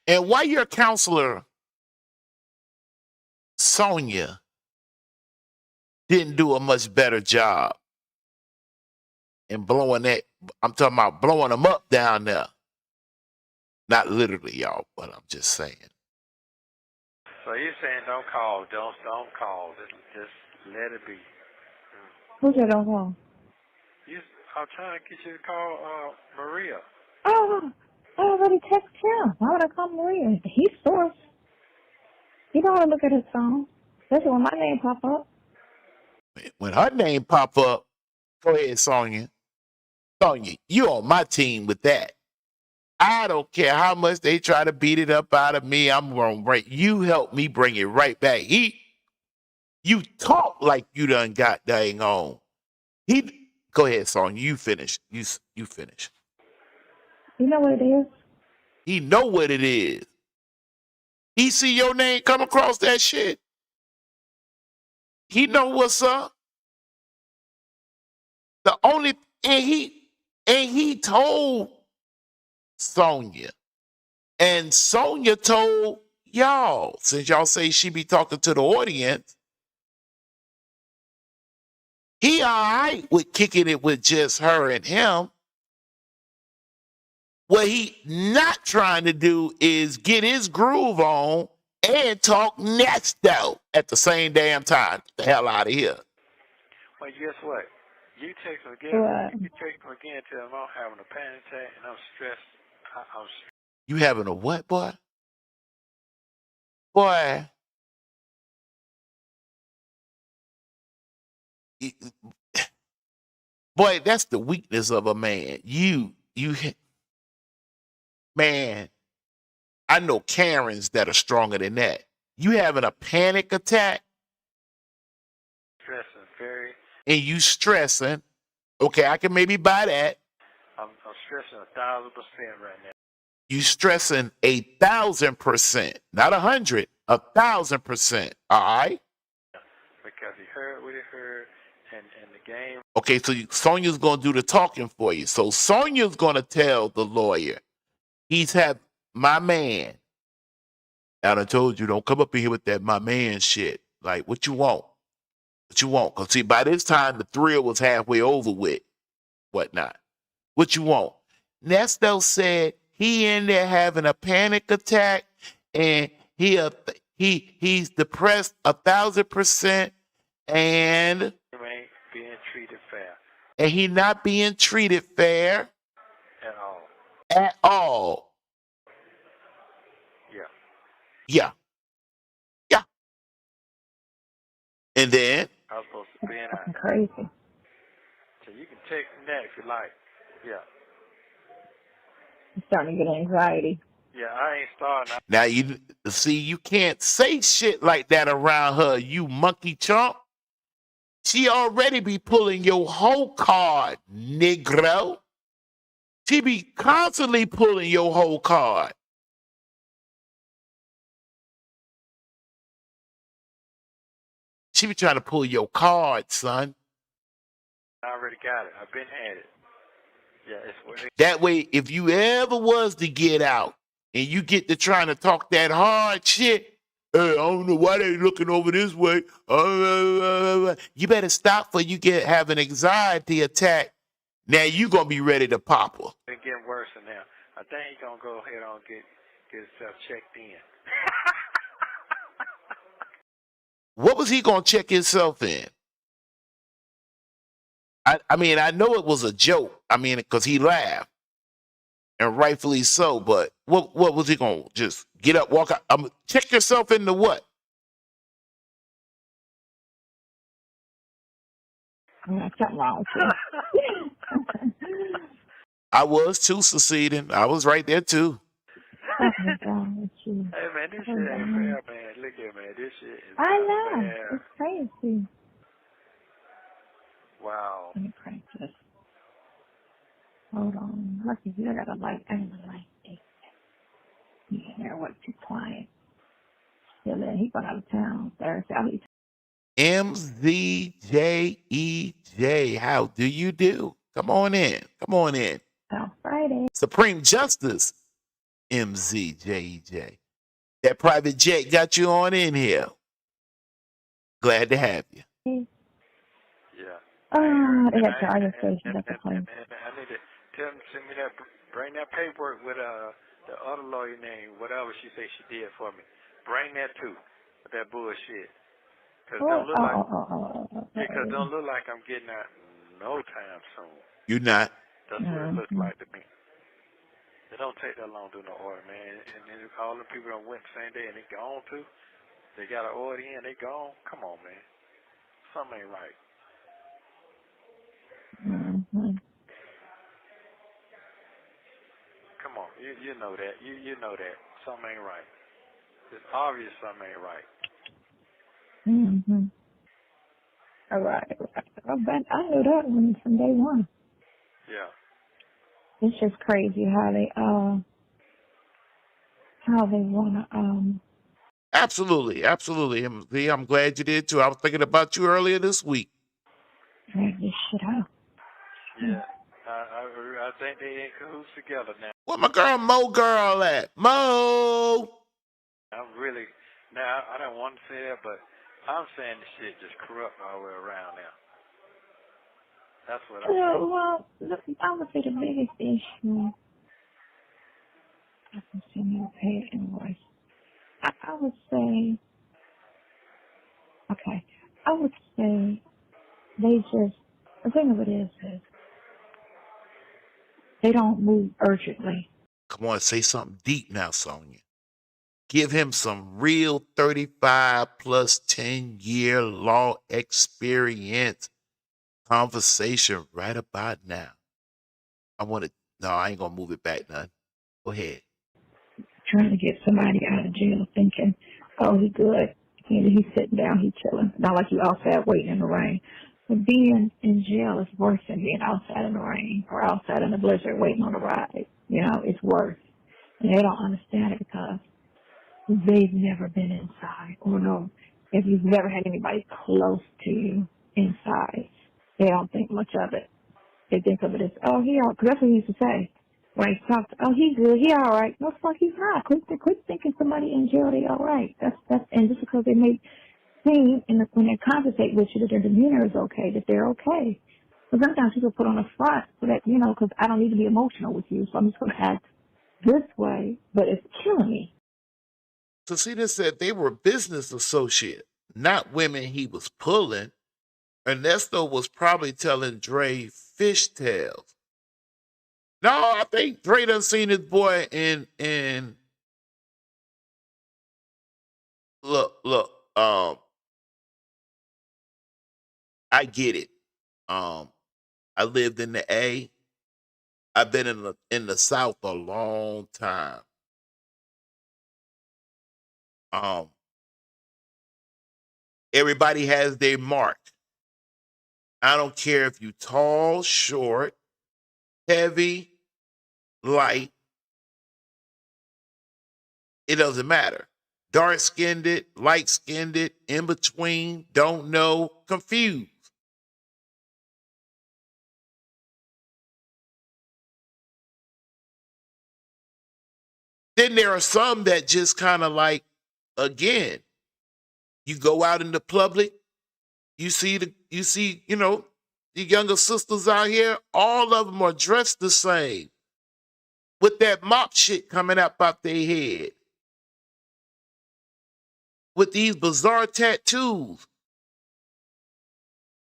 And why your counselor, Sonya, didn't do a much better job in blowing that, I'm talking about blowing them up down there. Not literally, y'all, but I'm just saying. So you're saying don't call, don't call, just let it be. Who said don't call? I'm trying to get you to call Maria. Oh, I already texted him. Why would I call Maria? He's source. He don't want to look at his phone. Especially when my name pop up. When her name pop up, go ahead, Sonya. Sonya, you on my team with that. I don't care how much they try to beat it up out of me. I'm going to break. You help me bring it right back. You talk like you done got dang on. Go ahead, Sonya. You finish. You finish. You know what it is? He know what it is. He see your name come across that shit. He know what's up. He told Sonya. And Sonya told y'all, since y'all say she be talking to the audience, he all right with kicking it with just her and him. What he not trying to do is get his groove on and talk Nesto at the same damn time. Get the hell out of here. Well, guess what? You text them again. What? You text them again. Tell them I'm having a panic attack and I'm stressed. I'm You having a what, boy? Boy. Boy, that's the weakness of a man. Man, I know Karens that are stronger than that. You having a panic attack stressing very. and you stressing. Okay, I can maybe buy that. I'm stressing 1,000% right now. You stressing 1,000%, not 100, 1,000%. All right. Because he heard what he heard, and the game. Okay, so Sonya's gonna do the talking for you. So Sonya's gonna tell the lawyer, he's had my man. And I told you, don't come up in here with that my man shit. Like, what you want? What you want? Because, see, by this time, the thrill was halfway over with, whatnot. What you want? Nesto said he in there having a panic attack, and he's depressed 1,000%, and He ain't being treated fair he not being treated fair at all. at all. Yeah. Yeah. Yeah. And then I was supposed to be in Fucking out. crazy. So you can text me that if you like. Yeah. I'm starting to get anxiety. Yeah, I ain't starting. now you see you can't say shit like that around her, you monkey chump. She already be pulling your whole card, Negro. She be constantly pulling your whole card. She be trying to pull your card, son. I already got it. I've been had it. Yeah, it's what it. That way, if you ever was to get out and you get to trying to talk that hard shit, hey, I don't know why they looking over this way. You better stop before you have an anxiety attack. Now you gonna be ready to pop her. It's getting worse than now. I think he's gonna go ahead and get himself checked in. What was he gonna check himself in? I mean, I know it was a joke. I mean, because he laughed, and rightfully so. But what was he gonna just get up, walk out? Check yourself into what? Something wrong with you. I was too, seceding. I was right there too. Something's wrong with you. Hey man, this shit ain't fair, man. Look at man, this shit is I not know. fair. It's crazy. Wow. Let me crank this. Hold on. Lucky you, I got a light. I got a light. Yeah, there was too quiet. Still there. He got out of town Thursday. I'll be MZJEJ, how do you do? Come on in. Come on in. out Friday. Supreme Justice, MZJEJ. That private jet got you on in here. Glad to have you. Yeah. They got charging stations at the place. I need to tell him to send me that. Bring that paperwork with the other lawyer name, whatever she say she did for me. Bring that too. With that bullshit. Cause don't look like. Yeah, cause don't look like I'm getting out no time soon. You not. That's what it looks like to me. It don't take that long to do no order, man. And then all the people that went the same day and they gone too. They got an order in, they gone. Come on, man. Something ain't right. Mm-hmm. Come on, you know that. You know that. Something ain't right. It's obvious something ain't right. Mm-hmm. All right. I knew that one from day one. Yeah. It's just crazy how they wanna Absolutely. Absolutely. MZ, I'm glad you did too. I was thinking about you earlier this week. drag this shit out. Yeah. I think they in cahoots together now. Where my girl Mo girl at? Mo! I'm really, now I don't want to say that, but I'm saying the shit just corrupt all the way around now. That's what I'm saying. Well, look, I would say the biggest issue. I can send you a paid invoice. I would say, okay, I would say they just The thing of it is they don't move urgently. Come on, say something deep now, Sonya. Give him some real 35 plus 10-year law experience conversation right about now. I ain't gonna move it back none. Go ahead. Trying to get somebody out of jail thinking, oh, he good. He's sitting down, he's chilling. Not like you outside waiting in the rain. But being in jail is worse than being outside in the rain or outside in the blizzard waiting on a ride. It's worse. And they don't understand it because they've never been inside. Or no, if you've never had anybody close to you inside, they don't think much of it. They think of it as, oh, he all right. Because that's what he used to say. When he talked, oh, he good, he all right. No, fuck, he's not. Quit thinking somebody in jail, they all right. And just because they make seem, when they conversate with you, that their demeanor is okay, that they're okay. But sometimes people put on a front so that, because I don't need to be emotional with you, so I'm just going to act this way, but it's killing me. So see, this said they were business associates, not women he was pulling. Ernesto was probably telling Dre fishtails. No, I think Dre done seen his boy in look, I get it. I lived in the A. I've been in the South a long time. Everybody has their mark. I don't care if you tall, short, heavy, light. It doesn't matter. Dark-skinned, light-skinned, in between, don't know, confused. Then there are some that just kind of like, again, you go out in the public, you see, the younger sisters out here, all of them are dressed the same with that mop shit coming up out their head. With these bizarre tattoos.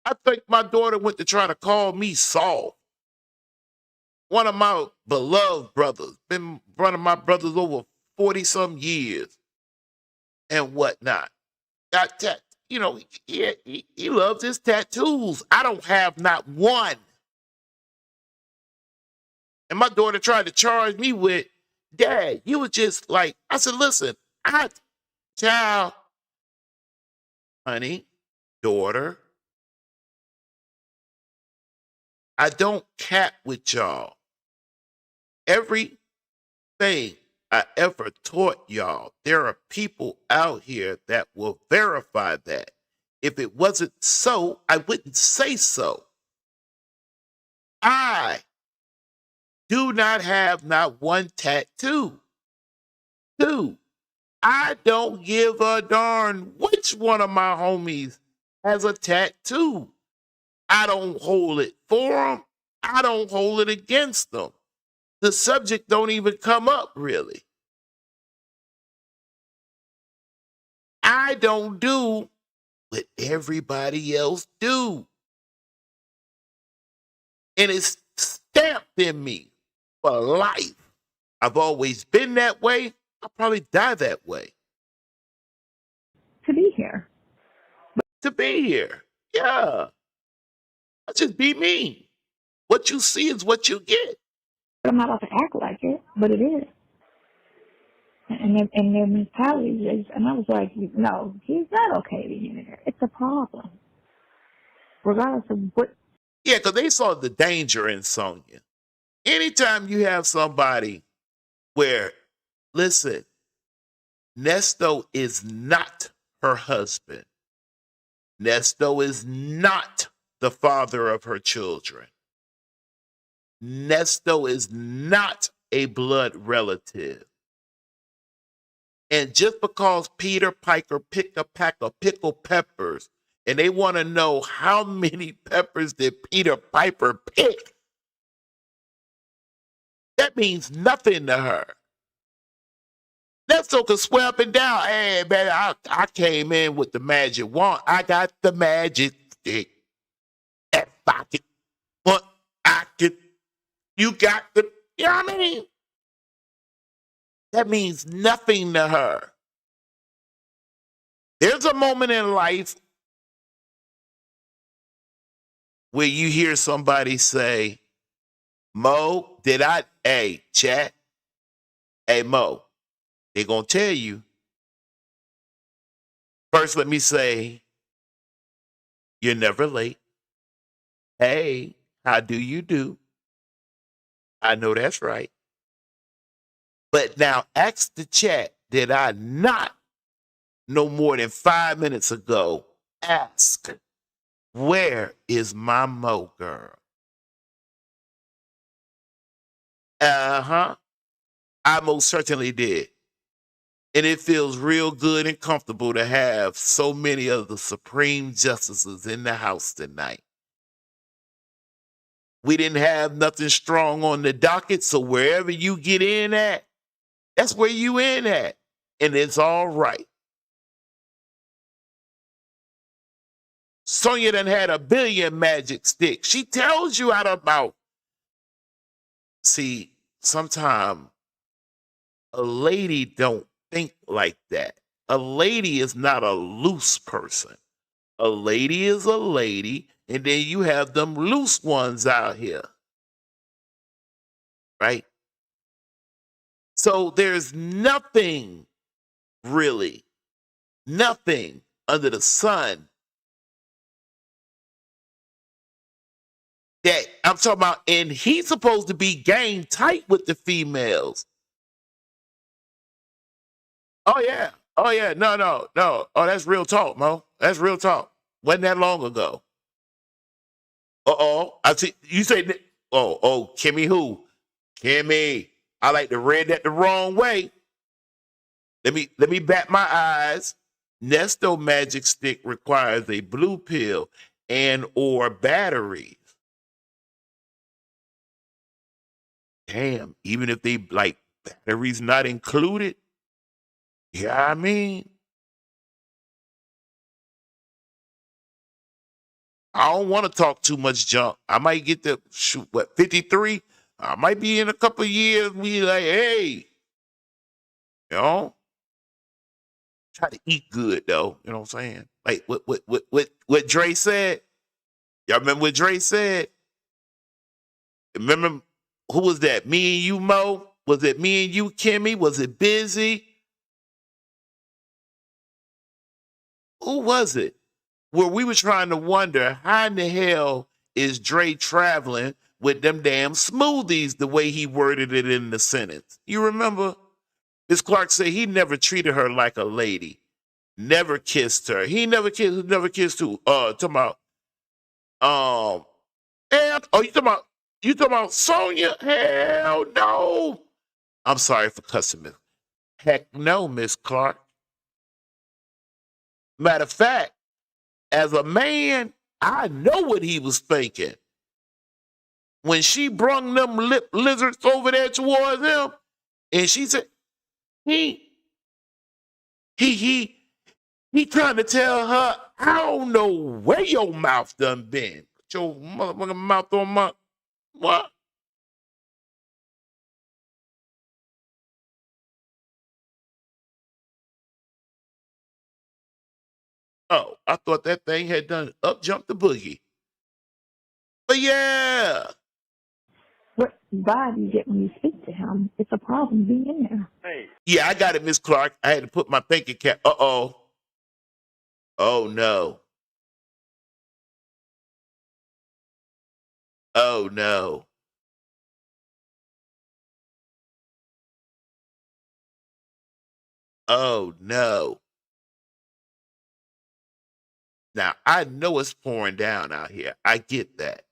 I think my daughter went to try to call me Saul. One of my beloved brothers, been one of my brothers over 40-some years and whatnot. He loves his tattoos. I don't have not one. And my daughter tried to charge me with, Dad, you were just like, I said, listen, child, honey, daughter, I don't cap with y'all. Everything I ever taught y'all, there are people out here that will verify that. If it wasn't so, I wouldn't say so. I do not have not one tattoo. 2, I don't give a darn which one of my homies has a tattoo. I don't hold it for them. I don't hold it against them. The subject don't even come up, really. I don't do what everybody else do. And it's stamped in me for life. I've always been that way. I'll probably die that way. To be here. To be here. Yeah. I'll just be me. What you see is what you get. I'm not about to act like it, but it is. And their mentality is, and I was like, no, he's not okay being in there. It's a problem. Regardless of what. Yeah, because they saw the danger in Sonya. Anytime you have somebody where, listen, Nesto is not her husband. Nesto is not the father of her children. Nesto is not a blood relative. And just because Peter Piper picked a pack of pickled peppers and they want to know how many peppers did Peter Piper pick, that means nothing to her. Nesto can swear up and down, hey, man, I came in with the magic wand. I got the magic stick. If I could You got the, you know what I mean? That means nothing to her. There's a moment in life where you hear somebody say, Mo, hey, chat, hey, Mo, they're going to tell you. First, let me say, you're never late. Hey, how do you do? I know that's right. But now ask the chat, did I not no more than 5 minutes ago ask, where is my Mo girl? Uh-huh. I most certainly did. And it feels real good and comfortable to have so many of the Supreme Justices in the house tonight. We didn't have nothing strong on the docket, so wherever you get in at, that's where you in at. And it's all right. Sonya done had a billion magic sticks. She tells you how to about. See, sometimes a lady don't think like that. A lady is not a loose person. A lady is a lady, and then you have them loose ones out here. Right? So there's nothing, really, nothing under the sun that I'm talking about, and he's supposed to be game tight with the females. Oh yeah. Oh yeah. No. Oh, that's real talk, Mo. That's real talk. Wasn't that long ago. Uh-oh. I see you say Kimmy who? Kimmy. I like to read that the wrong way. Let me bat my eyes. Nesto magic stick requires a blue pill and or batteries. Damn, even if they like batteries not included. Yeah, I mean, I don't want to talk too much junk. I might get to shoot 53. I might be in a couple of years. We like, hey, you know, try to eat good though. You know what I'm saying? Like what Dre said. Y'all remember what Dre said? Remember who was that? Me and you, Mo? Was it me and you, Kimmy? Was it Busy? Who was it? Where we were trying to wonder how in the hell is Dre traveling with them damn smoothies the way he worded it in the sentence. You remember? Miss Clark said he never treated her like a lady. Never kissed her. He never kissed who? Talking about and you talking about Sonya? Hell no. I'm sorry for cussing Miss. Heck no, Miss Clark. Matter of fact, as a man, I know what he was thinking. When she brung them lip lizards over there towards him, and she said, he trying to tell her, I don't know where your mouth done been. Put your motherfucking mouth on my, what? Oh, I thought that thing had done up jump the boogie. But yeah. What vibe you get when you speak to him? It's a problem being in there. Hey, Yeah, I got it, Miss Clark. I had to put my thinking cap. Uh-oh. Oh, no. Oh, no. Oh, no. Now, I know it's pouring down out here. I get that.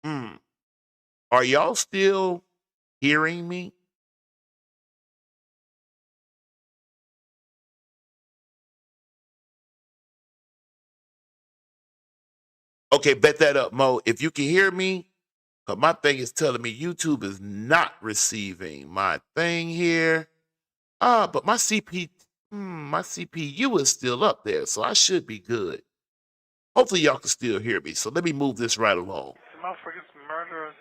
Hmm. Are y'all still hearing me? Okay, bet that up, Mo. If you can hear me, 'cause my thing is telling me YouTube is not receiving my thing here. But my CPU is still up there, so I should be good. Hopefully y'all can still hear me. So let me move this right along. The motherfuckers, murderers,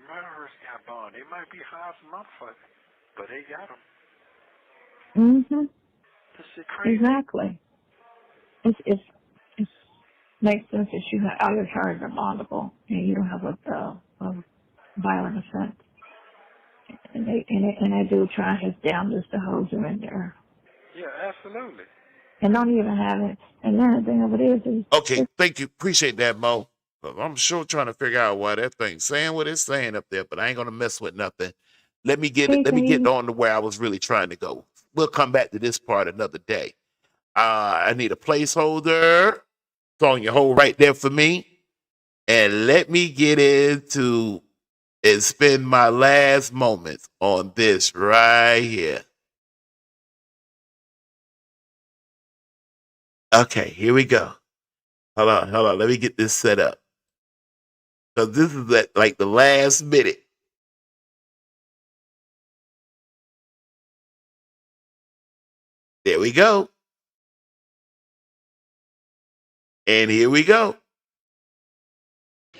murderers got bond. They might be high as a motherfucker, but they got them. Mm-hmm. This shit crazy. Exactly. It makes sense that you have all your charges are bondable and you don't have a violent offense. And they do try his damnedest to hold you in there. Yeah, absolutely. And don't even have it. And then the thing of it is Okay, thank you. Appreciate that, Mo. I'm sure trying to figure out why that thing's saying what it's saying up there, but I ain't gonna mess with nothing. Let me get on to where I was really trying to go. We'll come back to this part another day. I need a placeholder. Sonya, hold right there for me. And let me get into and spend my last moments on this right here. Okay, here we go. Hold on. Let me get this set up. So this is at like the last minute. There we go. And here we go.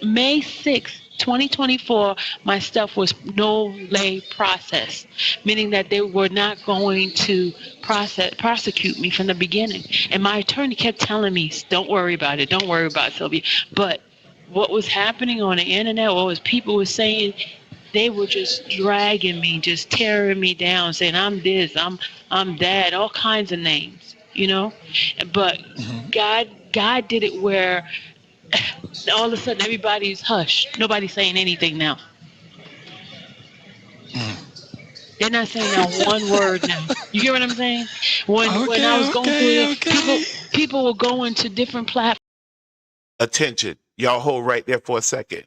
May 6th, 2024, my stuff was no lay processed, meaning that they were not going to prosecute me from the beginning. And my attorney kept telling me, don't worry about it, Sylvia. But what was happening on the internet, what was people were saying, they were just dragging me, just tearing me down, saying I'm this, I'm that, all kinds of names, you know. But God did it where all of a sudden everybody's hushed. Nobody's saying anything now. They're not saying now one word now. You get what I'm saying? When I was going through it, people were going to different platforms. Attention. Y'all hold right there for a second.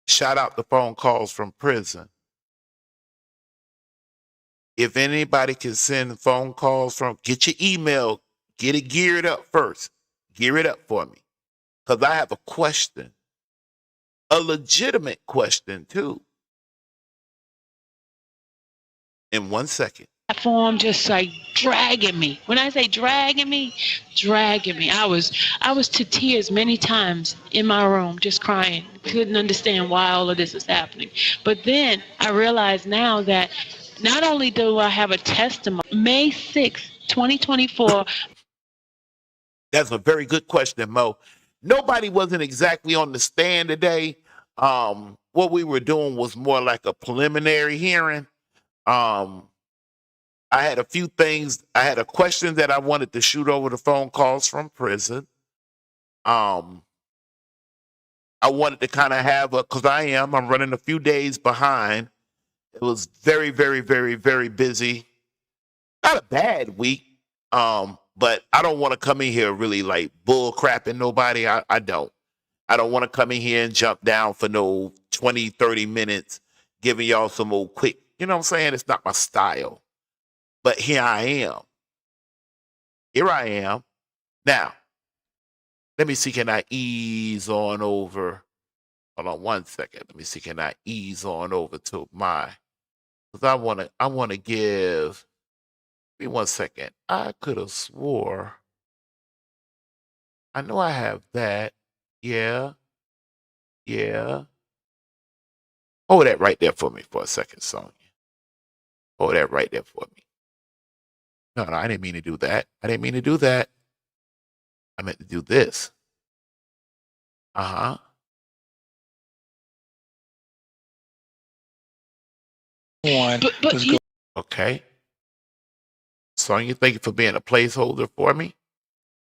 Shout out the phone calls from prison. If anybody can send phone calls from, get your email, get it geared up first. Gear it up for me. Because I have a question. A legitimate question, too. In 1 second. Platform just like dragging me. When I say dragging me. I was to tears many times in my room, just crying. Couldn't understand why all of this is happening. But then I realize now that not only do I have a testimony, May 6th, 2024. That's a very good question, Mo. Nobody wasn't exactly on the stand today. What we were doing was more like a preliminary hearing. I had a few things. I had a question that I wanted to shoot over the phone calls from prison. I wanted to kind of have because I'm running a few days behind. It was very, very, very, very busy. Not a bad week. But I don't want to come in here really like bull crapping nobody. I don't want to come in here and jump down for no 20, 30 minutes, giving y'all some old quick, you know what I'm saying? It's not my style. But here I am. Now, let me see, can I ease on over? Hold on 1 second. Let me see, can I ease on over to because I want to give, give me 1 second. I could have swore. I know I have that. Yeah. Hold that right there for me for a second, Sonya. Hold that right there for me. No, I didn't mean to do that. I meant to do this. Okay. Sonya, thank you for being a placeholder for me.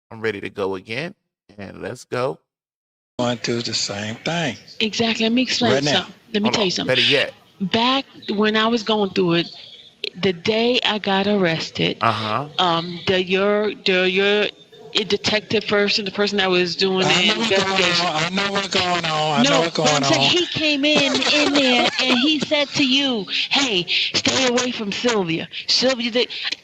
I'm ready to go again. And let's go. Want to do the same thing. Exactly. Let me explain something. Let me tell you something. Better yet. Back when I was going through it, the day I got arrested, your detective person, the person that was doing the investigation. I know what's going on. He came in there and he said to you, "Hey, stay away from Sylvia."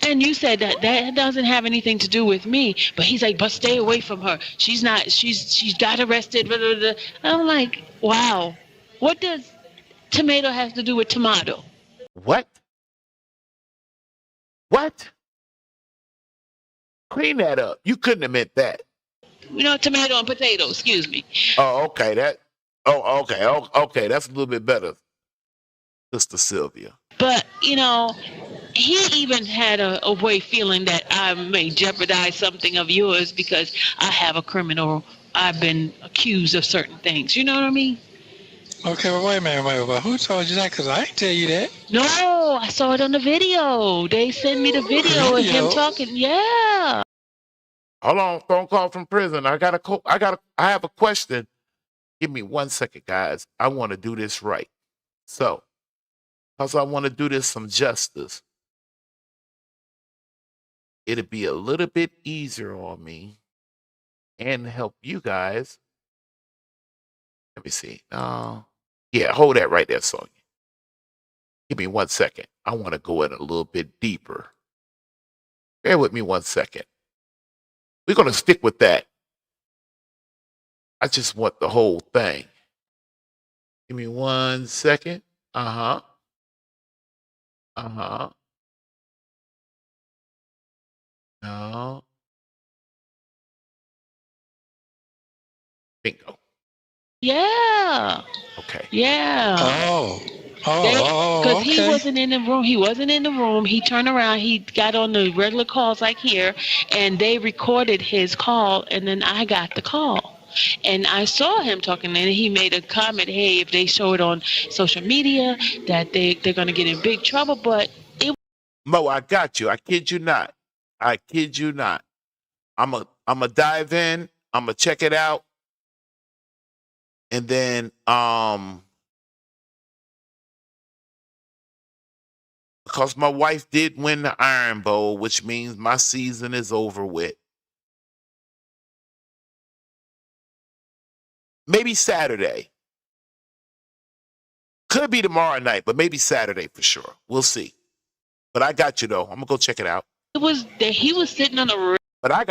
And you said that doesn't have anything to do with me. But he's like, "But stay away from her. She's got arrested." Blah, blah, blah. I'm like, wow, what does tomato have to do with tomato? What? Clean that up. You couldn't have meant that. Tomato and potato. Excuse me. Oh, okay. Okay. Okay. That's a little bit better, Sister Sylvia. But he even had a way feeling that I may jeopardize something of yours because I have a criminal. I've been accused of certain things. You know what I mean? Okay, well, wait a minute, but who told you that? Because I didn't tell you that. No, I saw it on the video. They sent me the video of him talking. Yeah. Hold on, phone call from prison. I have a question. Give me 1 second, guys. I want to do this right. So, because I want to do this some justice, it'll be a little bit easier on me and help you guys. Let me see. Yeah, hold that right there, Sonya. Give me 1 second. I want to go in a little bit deeper. Bear with me 1 second. We're going to stick with that. I just want the whole thing. Give me 1 second. Uh-huh. No. Bingo. Yeah. Okay. Yeah. Because he wasn't in the room. He wasn't in the room. He turned around. He got on the regular calls like here, and they recorded his call, and then I got the call. And I saw him talking, and he made a comment, hey, if they show it on social media, that they're going to get in big trouble. But Mo, I got you. I kid you not. I kid you not. I'm a dive in. I'm going to check it out. And then, because my wife did win the Iron Bowl, which means my season is over with. Maybe Saturday. Could be tomorrow night, but maybe Saturday for sure. We'll see. But I got you though. I'm gonna go check it out. He was sitting on a. But I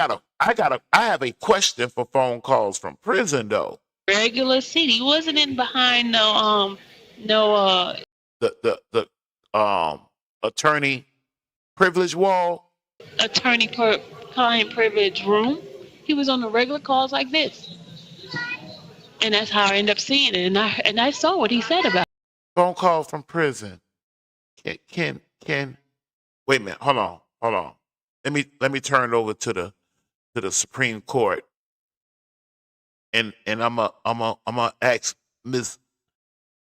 have a question for phone calls from prison though. Regular seat. He wasn't in behind the attorney privilege wall. Client privilege room. He was on the regular calls like this. And that's how I end up seeing it. And I saw what he said about it. Phone call from prison. Can wait a minute, hold on. Let me turn it over to the Supreme Court. And I'm a ask Ms.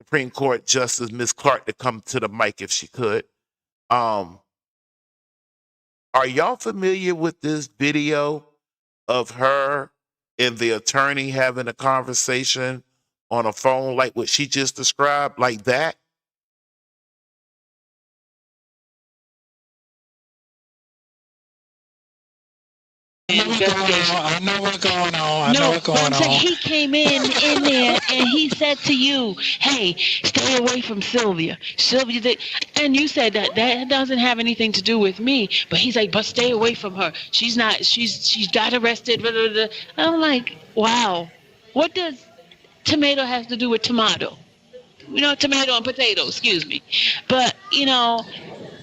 Supreme Court Justice Ms. Clark to come to the mic if she could. Are y'all familiar with this video of her and the attorney having a conversation on a phone like what she just described, like that? I know what's going on. He came in there and he said to you, hey, stay away from Sylvia. And you said that doesn't have anything to do with me. But he's like, but stay away from her. She's got arrested. Blah, blah, blah. I'm like, wow. What does tomato have to do with tomato? Tomato and potato, excuse me. But,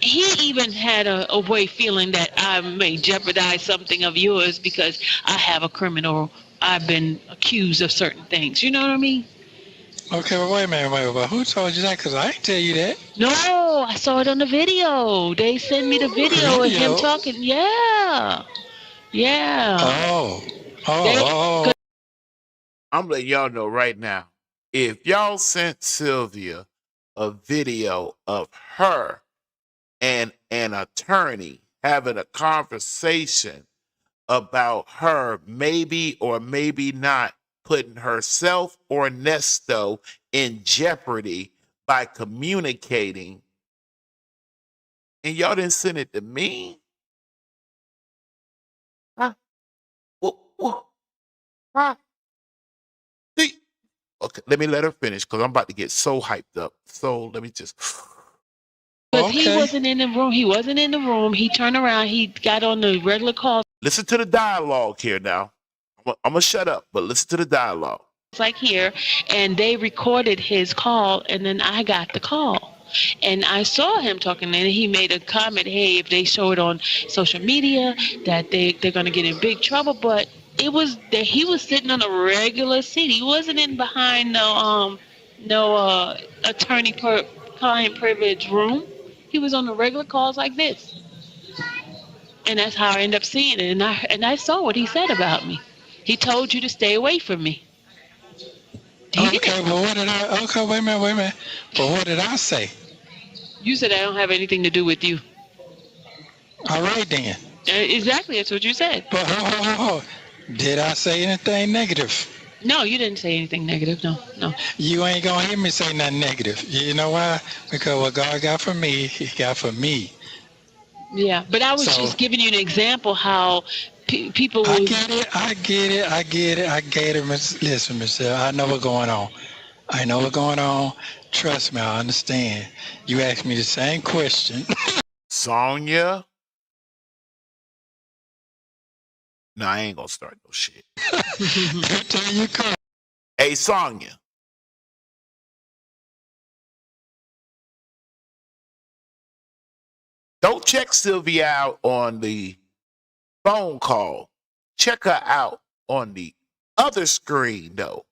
he even had a way feeling that I may jeopardize something of yours because I have a criminal. I've been accused of certain things. You know what I mean? Okay, well, wait a minute, but who told you that? Because I didn't tell you that. No, I saw it on the video. They sent me the video of him talking. Yeah. I'm letting y'all know right now. If y'all sent Sylvia a video of her and an attorney having a conversation about her maybe or maybe not putting herself or Nesto in jeopardy by communicating, and y'all didn't send it to me? Huh? Huh? See? Okay, let me let her finish because I'm about to get so hyped up. So let me just... Because he wasn't in the room. He wasn't in the room. He turned around. He got on the regular call. Listen to the dialogue here now. I'm going to shut up, but listen to the dialogue. It's like here, and they recorded his call, and then I got the call. And I saw him talking, and he made a comment, hey, if they show it on social media, that they're going to get in big trouble. But It was that he was sitting on a regular seat. He wasn't in behind no attorney client privilege room. He was on the regular calls like this, and that's how I ended up seeing it. And I saw what he said about me. He told you to stay away from me. Okay, but what did I? Okay, wait a minute. But what did I say? You said I don't have anything to do with you. All right then. Exactly, that's what you said. But hold. Did I say anything negative? No, you didn't say anything negative. No. You ain't gonna hear me say nothing negative. You know why? Because what God got for me, He got for me. Yeah, but I was just giving you an example how people. I get it. Listen, Michelle, I know what's going on. Trust me, I understand. You asked me the same question. Sonya. No, I ain't gonna start no shit. Hey, Sonya. Don't check Sylvia out on the phone call. Check her out on the other screen, though.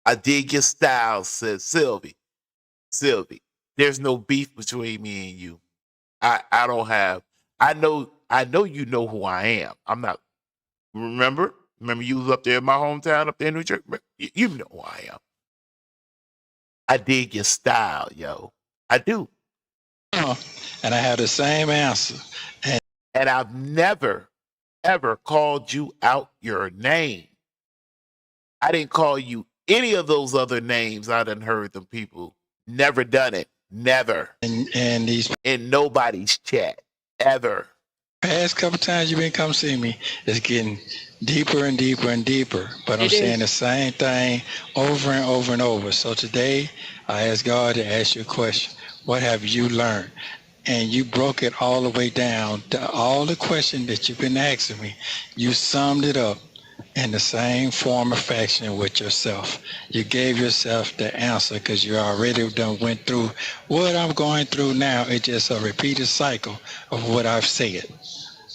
I dig your style, says Sylvia. Sylvia, there's no beef between me and you. I don't have. I know you know who I am. I'm not. Remember you was up there in my hometown, up there in New Jersey. You know who I am. I dig your style, yo. I do. And I have the same answer. And I've never, ever called you out your name. I didn't call you any of those other names. I done heard them people. Never done it. Never. And these in nobody's chat. Ever. Past couple times you've been come see me, it's getting deeper and deeper and deeper. But I'm saying the same thing over and over and over. So today I asked God to ask you a question. What have you learned? And you broke it all the way down to all the questions that you've been asking me. You summed it up in the same form or fashion with yourself. You gave yourself the answer because you already done went through what I'm going through now. It's just a repeated cycle of what I've said.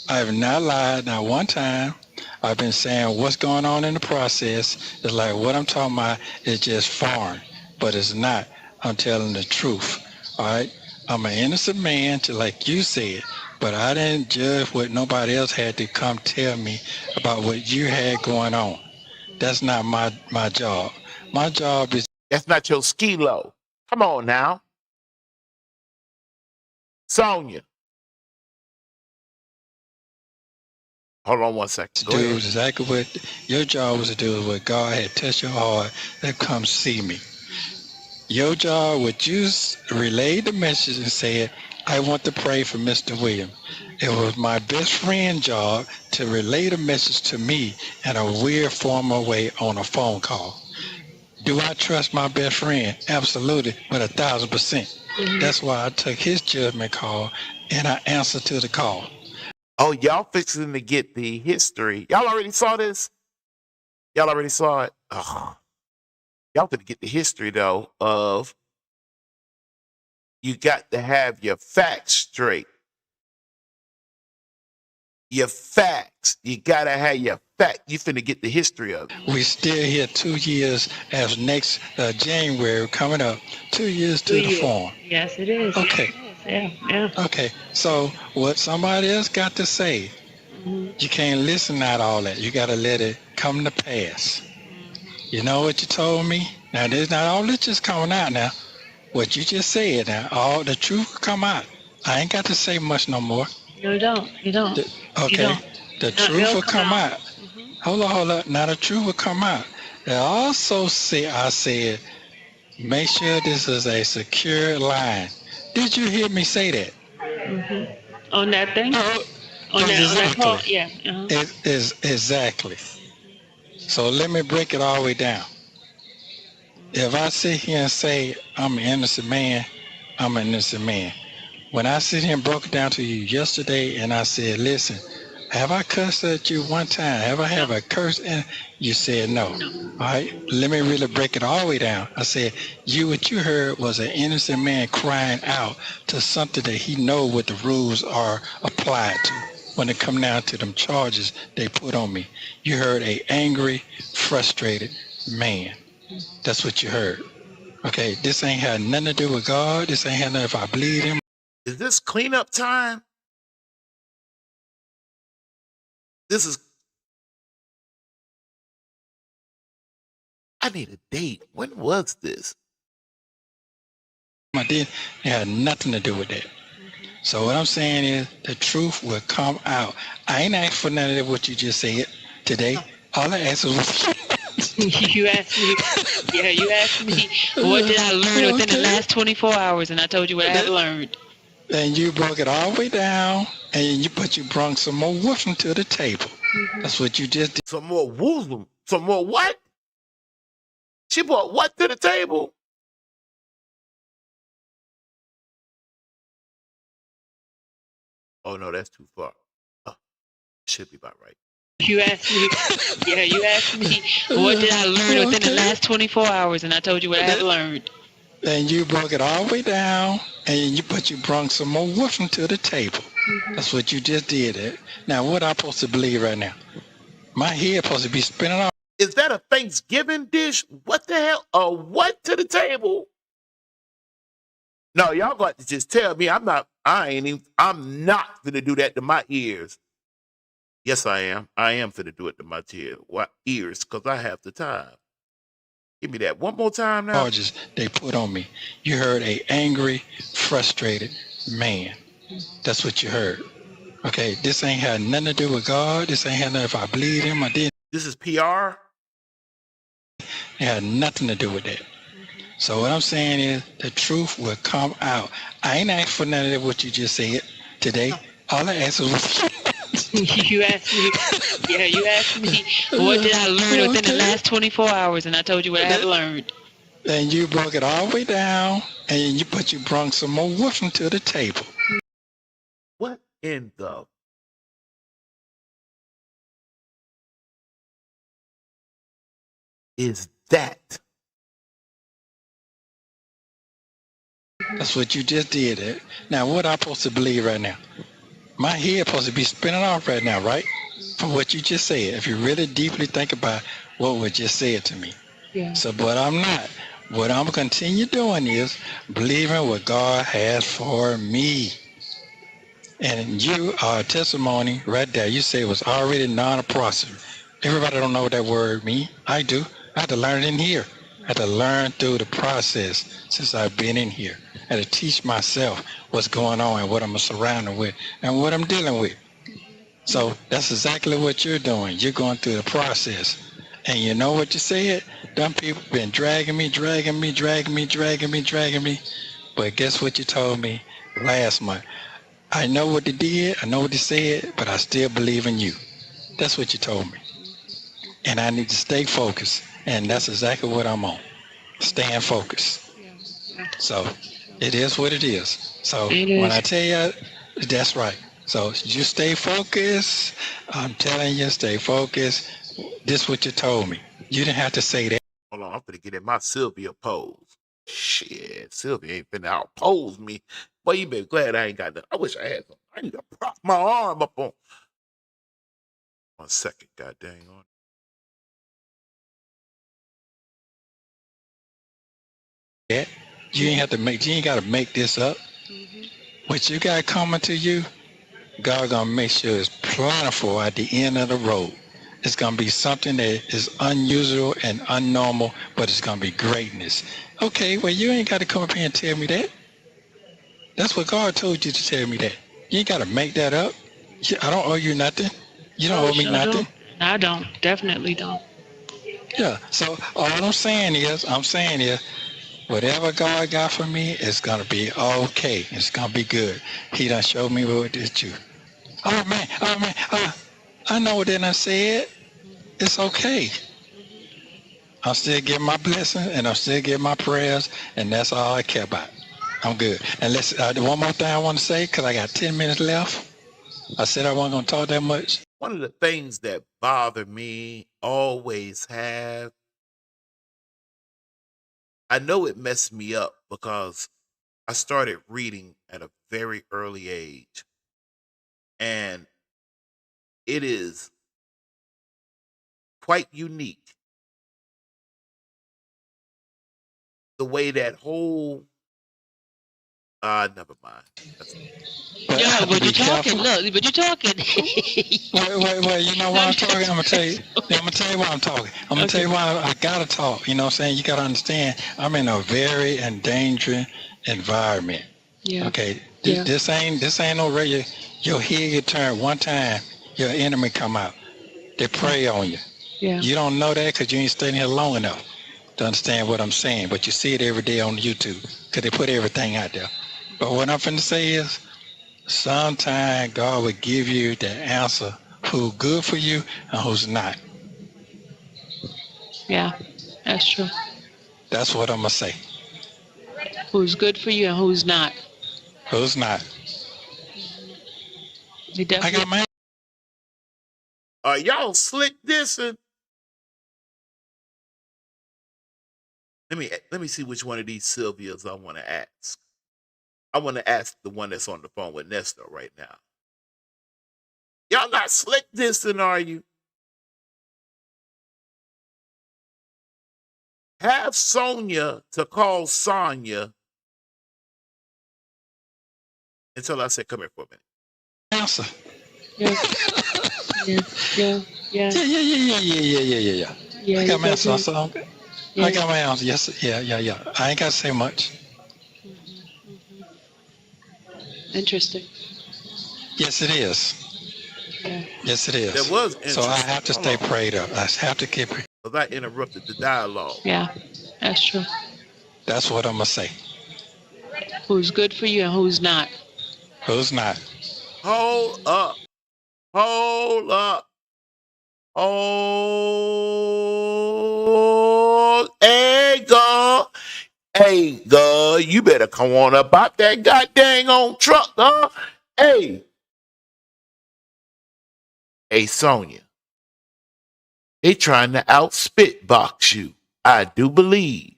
I have not lied not one time. I've been saying what's going on in the process. It's like what I'm talking about is just foreign, but it's not. I'm telling the truth. All right? I'm an innocent man, just like you said, but I didn't judge what nobody else had to come tell me about what you had going on. That's not my job. My job is... That's not your skilo. Come on now. Sonya. Hold on one second. Do exactly what your job was to do, is what God had touched your heart, that come see me. Your job was you relayed the message and said, I want to pray for Mr. Williams. It was my best friend's job to relay the message to me in a weird formal way on a phone call. Do I trust my best friend? Absolutely, but 1,000%. Mm-hmm. That's why I took his judgment call and I answered to the call. Oh, y'all fixing to get the history. Y'all already saw this? Y'all already saw it? Oh. Y'all going to get the history, though, of you got to have your facts straight. Your facts. You got to have your fact. You finna get the history of it. We still here 2 years as next January coming up. 2 years to the form. Yes, it is. Okay. Yeah. Okay. So what somebody else got to say, you can't listen to all that. You got to let it come to pass. You know what you told me? Now, there's not all this just coming out now. What you just said now, all the truth will come out. I ain't got to say much no more. No, you don't. Okay. The truth will come out. Mm-hmm. Hold up. Now the truth will come out. They also say, I said, make sure this is a secure line. Did you hear me say that? Mm-hmm. On that thing? On that call? Yeah. Uh-huh. It is exactly. So let me break it all the way down. If I sit here and say I'm an innocent man, I'm an innocent man. When I sit here and broke it down to you yesterday and I said, listen, have I cursed at you one time? Have I a curse? And you said no. All right, let me really break it all the way down. I said, what you heard was an innocent man crying out to something that he know what the rules are applied to. when it come down to them charges they put on me. You heard a angry, frustrated man. That's what you heard. Okay, this ain't had nothing to do with God. This ain't had nothing if I believe him. Is this cleanup time? This is. I need a date. When was this? I did. It had nothing to do with that. So what I'm saying is the truth will come out. I ain't asked for none of what you just said today. All I asked was You asked me, yeah, you asked me, what did I learn within the last 24 hours? And I told you what I had learned. And you broke it all the way down, and you brought some more woofing to the table. That's what you just did. Some more woozum. Some more what? She brought what to the table? Oh, no, that's too far. Oh, should be about right. You asked me, yeah, you asked me, what did I learn within the last 24 hours? And I told you what I had learned. And you broke it all the way down, and you brought some more woofing to the table. That's what you just did. Now, what am I supposed to believe right now? My head supposed to be spinning off. Is that a Thanksgiving dish? What the hell? What to the table? No, y'all got to just tell me I'm not gonna do that to my ears. Yes, I am. I am finna do it to my ears, because I have the time. Give me that one more time now. Charges they put on me. You heard a angry, frustrated man. That's what you heard. Okay, this ain't had nothing to do with God. This ain't had nothing if I believe him. I didn't. This is PR? It had nothing to do with that. So what I'm saying is the truth will come out. I ain't asked for none of what you just said today. All I asked was You asked me, yeah, you asked me, what did I learn within the last 24 hours? And I told you what I had learned. And you broke it all the way down, and you brought some more woofing to the table. What in the... is that? That's what you just did. Now, what am I supposed to believe right now? My head supposed to be spinning off right now, right? From what you just said. If you really deeply think about what was just said to me. Yeah. So, but I'm not. What I'm going to continue doing is believing what God has for me. And you are a testimony right there. You say it was already non-process. Everybody don't know what that word means. I do. I had to learn it in here. I had to learn through the process since I've been in here. I had to teach myself what's going on and what I'm surrounded with and what I'm dealing with. So that's exactly what you're doing. You're going through the process. And you know what you said? Them people been dragging me. But guess what you told me last month? I know what they did, I know what they said, but I still believe in you. That's what you told me. And I need to stay focused. And that's exactly what I'm on. Staying focused. So it is what it is. So when I tell you, that's right. So you stay focused. I'm telling you, stay focused. This is what you told me. You didn't have to say that. Hold on, I'm finna get in my Sylvia pose. Shit, Sylvia ain't finna outpose me. Boy, you been glad I ain't got that. I wish I had some. I need to prop my arm up on. 1 second, god dang on. That you ain't have to make. You ain't got to make this up. What you got coming to you, God gonna make sure it's plentiful at the end of the road. It's gonna be something that is unusual and unnormal, but it's gonna be greatness. Okay, well you ain't got to come up here and tell me that. That's what God told you to tell me that. You ain't got to make that up. I don't owe you nothing. You don't owe me nothing. I don't. Definitely don't. Yeah. So all I'm saying is, whatever God got for me is gonna be okay. It's gonna be good. He done showed me what it do. Oh man. I know what they done said. It's okay. I'm still getting my blessing and I'm still getting my prayers, and that's all I care about. I'm good. And let's one more thing I want to say, because I got 10 minutes left. I said I wasn't going to talk that much. One of the things that bother me, always have, I know it messed me up because I started reading at a very early age. And it is quite unique the way that whole never mind. But Yo, I have to but be you're talking. careful. Look, but you're talking. Wait. You know why I'm talking? I'm gonna tell you. I'm gonna tell you why I'm talking. I'm gonna tell you why I gotta talk. You know what I'm saying? You gotta understand. I'm in a very endangering environment. Yeah. Okay. Yeah. This ain't no regular. Your head get turned one time, your enemy come out. They prey on you. Yeah. You don't know that because you ain't staying here long enough to understand what I'm saying. But you see it every day on YouTube because they put everything out there. But what I'm finna say is, sometimes God will give you the answer who's good for you and who's not. Yeah. That's true. That's what I'm gonna say. Who's good for you and who's not? Who's not? He I definitely. got my Y'all slick this and let me see which one of these Sylvias I want to ask. I want to ask the one that's on the phone with Nesto right now. Y'all not slick dissing, are you? Have Sonya to call Sonya until I said, come here for a minute. answer. Yeah. Yeah. I got my answer. Yeah. I got my answer. Yes. Yeah. I ain't gotta say much. Interesting. Yes, it is. Yeah. Yes, it is. That was So I interesting. have to stay prayed up. I have to keep. Because I interrupted the dialogue. Yeah. That's true. That's what I'm gonna say. Who's good for you and who's not? Who's not? Hold up. Hold up. Oh, hey, girl. Hey, girl, you better come on up out that goddamn on truck, huh? Hey. Hey, Sonya. They trying to outspit box you. I do believe.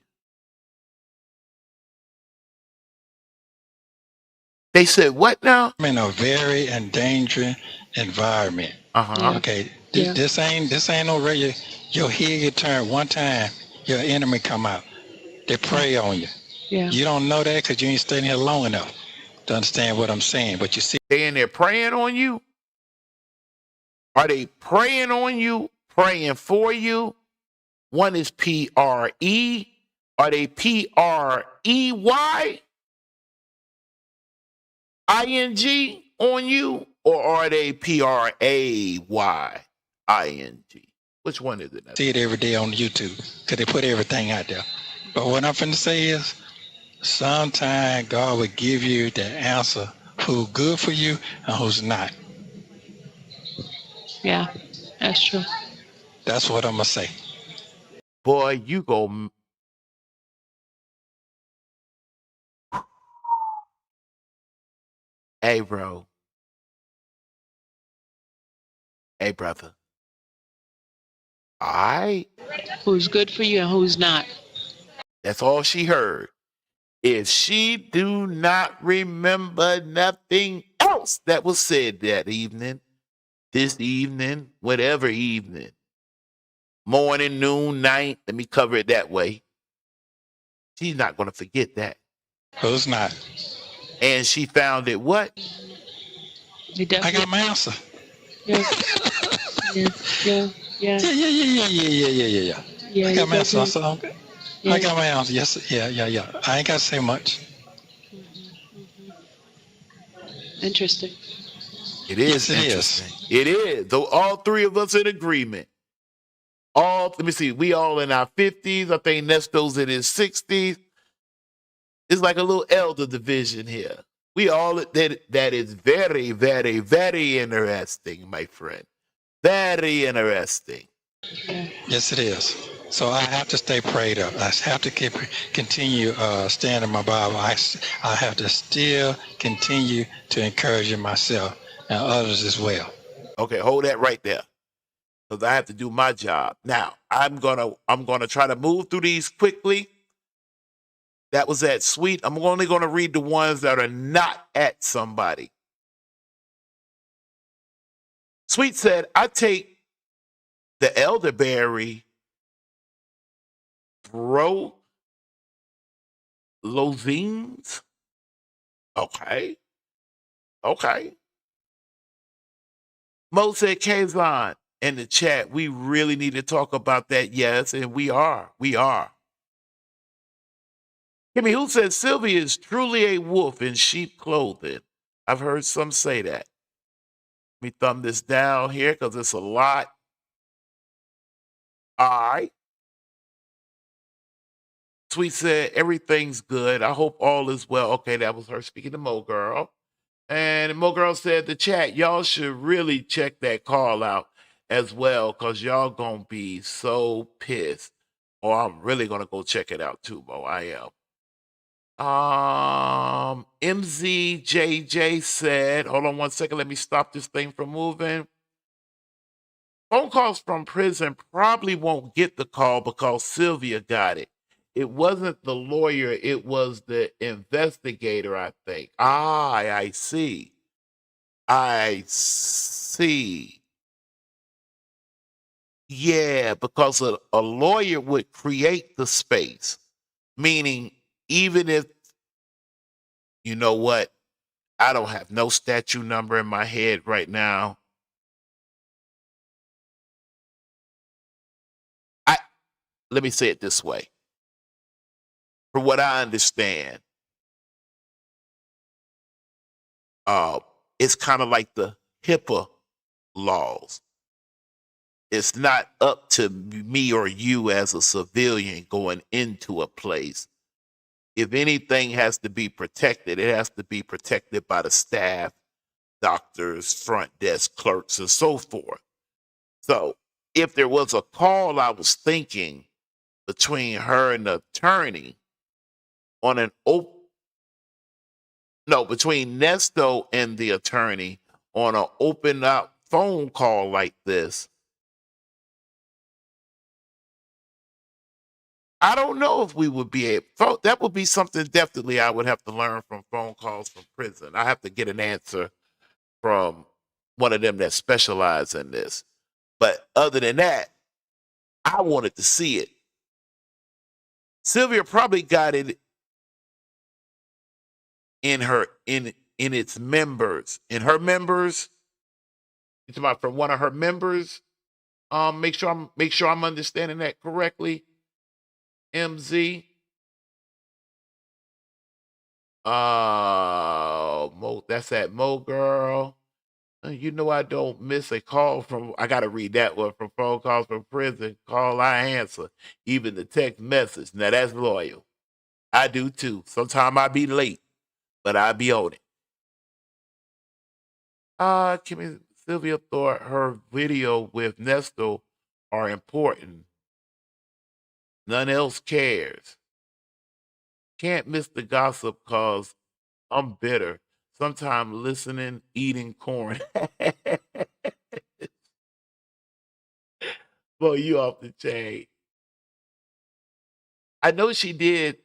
They said, what now? I'm in a very endangering environment. Uh-huh. Okay. This ain't no regular. Your head get turned one time, your enemy come out. They prey on you. Yeah. You don't know that because you ain't staying here long enough to understand what I'm saying. But you see, They in there praying on you? Are they praying on you, praying for you? One is P-R-E. Are they P-R-E-Y-I-N-G on you? Or are they P-R-A-Y-I-N-G? Which one is it? see it every day on YouTube because they put everything out there. But what I'm finna say is, sometimes God will give you the answer who's good for you and who's not. Yeah. That's true. That's what I'm gonna say. Boy, you go. Hey, bro. Hey, brother. All right. Who's good for you and who's not? That's all she heard. If she do not remember nothing else that was said that evening, this evening, whatever evening, morning, noon, night, let me cover it that way. She's not going to forget that. Who's not? And she found it what? I got my answer. Yeah. Yeah. I got my answer. I got my answer. Yes. Yeah. I ain't gotta say much. Interesting. It is interesting. It is. Though all three of us in agreement. Let me see, we all in our 50s. I think Nesto's in his 60s. It's like a little elder division here. We all, that is very, very, very interesting, my friend. Very interesting. Yes, it is. So I have to stay prayed up. I have to continue standing my Bible. I have to still continue to encourage myself and others as well. Okay, hold that right there, because I have to do my job. Now, I'm gonna try to move through these quickly. That was at sweet. I'm only gonna read the ones that are not at somebody. Sweet said, I take the elderberry bro lozines. Okay. Okay. Mo said, Kaazon in the chat, we really need to talk about that. Yes, and we are. We are. Kimmy, who said Sylvia is truly a wolf in sheep clothing? I've heard some say that. Let me thumb this down here because it's a lot. All right. Sweet said, everything's good. I hope all is well. Okay, that was her speaking to Mo Girl. And Mo Girl said, the chat, y'all should really check that call out as well because y'all going to be so pissed. Oh, I'm really going to go check it out too, Mo. I am. MZJJ said, hold on one second. Let me stop this thing from moving. Phone calls from prison probably won't get the call because Sylvia got it. It wasn't the lawyer, it was the investigator, I think. I see. I see. Yeah, because a lawyer would create the space, meaning even if, you know what, I don't have no statute number in my head right now. Let me say it this way. From what I understand, it's kind of like the HIPAA laws. It's not up to me or you as a civilian going into a place. If anything has to be protected, it has to be protected by the staff, doctors, front desk clerks, and so forth. So if there was a call, I was thinking between her and the attorney on an between Nesto and the attorney on an open up phone call like this. I don't know if we would be able. That would be something definitely I would have to learn from phone calls from prison. I have to get an answer from one of them that specialize in this. But other than that, I wanted to see it. Sylvia probably got it in its members. In her members, it's about from one of her members. Make sure I'm understanding that correctly. MZ. Mo, that's that Mo Girl. You know I don't miss a call from. I gotta read that one from phone calls from prison. Call I answer, even the text message. Now that's loyal. I do too. Sometimes I be late, but I be on it. Kimmy Sylvia thought her video with Nesto are important. None else cares. Can't miss the gossip cause I'm bitter. Sometimes listening, eating corn. Boy, you off the chain. I know she did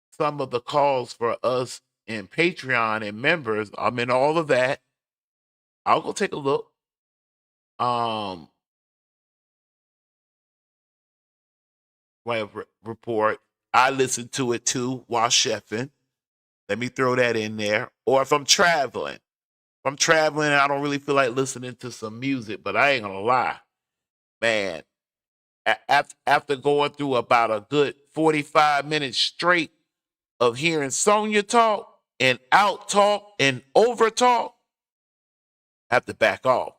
some of the calls for us in Patreon and members. I'm in all of that. I'll go take a look. Report. I listen to it too while chefing. Let me throw that in there. Or if I'm traveling. If I'm traveling, I don't really feel like listening to some music, but I ain't gonna lie. Man, after going through about a good 45 minutes straight of hearing Sonya talk and out talk and over talk, I have to back off.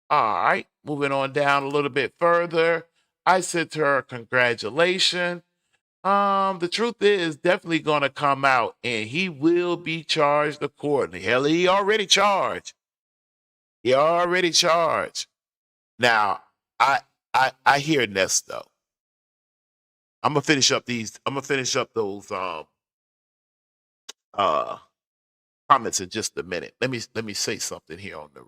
All right, moving on down a little bit further. I said to her, congratulations. The truth is definitely gonna come out and he will be charged accordingly. Hell, he already charged. He already charged. Now, I hear Nesto. I'm gonna finish up those comments in just a minute. Let me say something here on the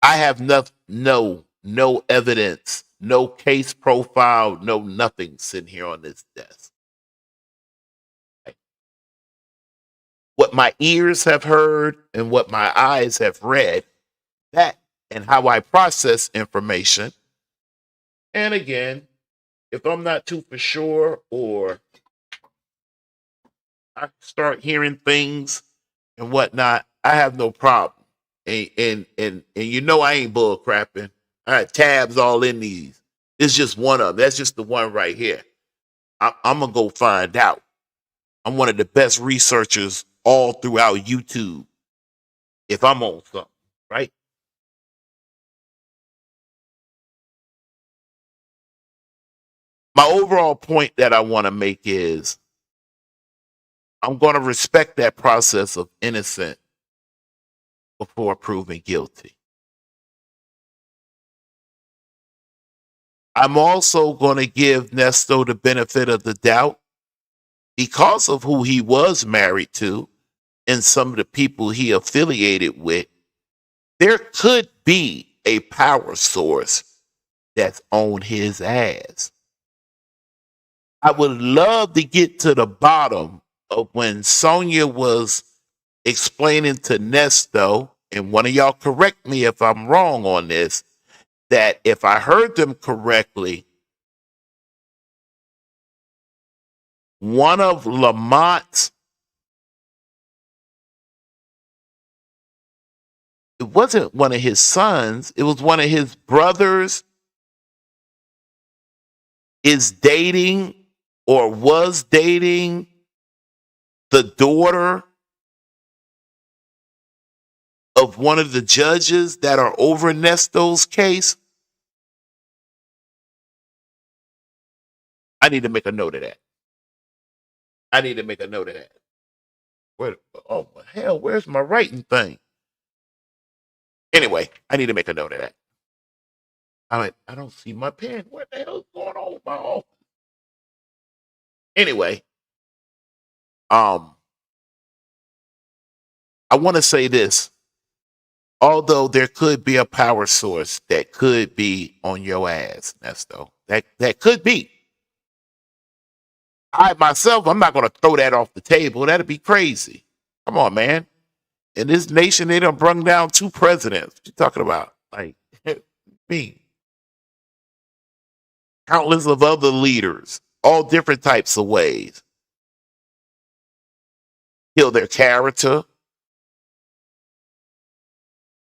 I have no evidence, no case profile, no nothing sitting here on this desk. what my ears have heard and what my eyes have read, that and how I process information. And again, if I'm not too for sure or I start hearing things and whatnot, I have no problem. And you know I ain't bull crapping. I got tabs all in these. It's just one of them. That's just the one right here. I'm gonna go find out. I'm one of the best researchers all throughout YouTube. If I'm on something, right? My overall point that I want to make is I'm going to respect that process of innocent before proving guilty. I'm also going to give Nesto the benefit of the doubt because of who he was married to and some of the people he affiliated with. There could be a power source that's on his ass. I would love to get to the bottom of when Sonya was explaining to Nesto, and one of y'all correct me if I'm wrong on this, that if I heard them correctly, one of Lamont's, it wasn't one of his sons, it was one of his brothers, is dating or was dating the daughter of one of the judges that are over Nesto's case. I need to make a note of that. I need to make a note of that. Where, oh, hell, where's my writing thing? Anyway, I need to make a note of that. I don't see my pen. What the hell is going on with my office? Anyway, I want to say this. Although there could be a power source that could be on your ass, Nesto. That could be. I myself, I'm not going to throw that off the table. That'd be crazy. Come on, man. In this nation, they done brung down 2 presidents. What you talking about? Like, me. Countless of other leaders, all different types of ways. Kill their character.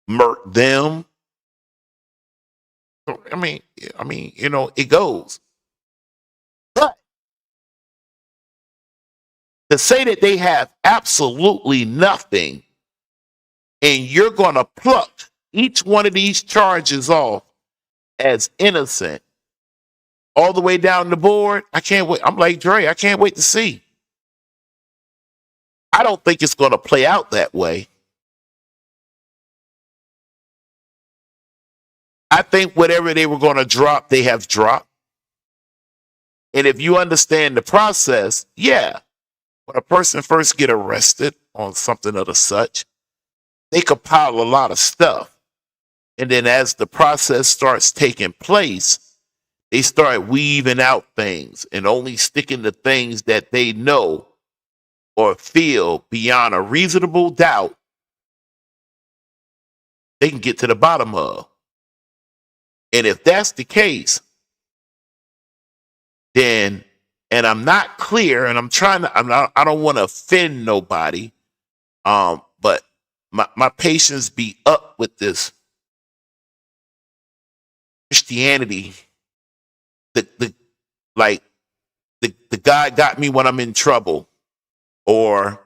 Murk them. I mean, you know, it goes. But to say that they have absolutely nothing and you're going to pluck each one of these charges off as innocent all the way down the board, I can't wait. I'm like Dre, I can't wait to see. I don't think it's going to play out that way. I think whatever they were going to drop, they have dropped. And if you understand the process, yeah, when a person first get arrested on something of the such, they compile a lot of stuff. And then as the process starts taking place, they start weaving out things and only sticking to things that they know or feel beyond a reasonable doubt they can get to the bottom of. And if that's the case, then, and I'm not clear, and I don't want to offend nobody, but my patience be up with this Christianity. The God got me when I'm in trouble, or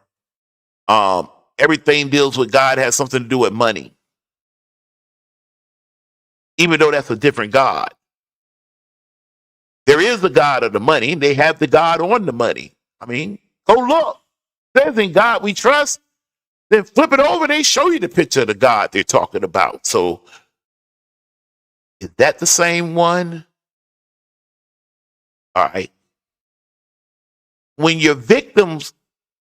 everything deals with God has something to do with money, even though that's a different God. There is the God of the money. They have the God on the money. I mean, go look. Says in God we trust. Then flip it over. They show you the picture of the God they're talking about. So is that the same one? All right. When your victims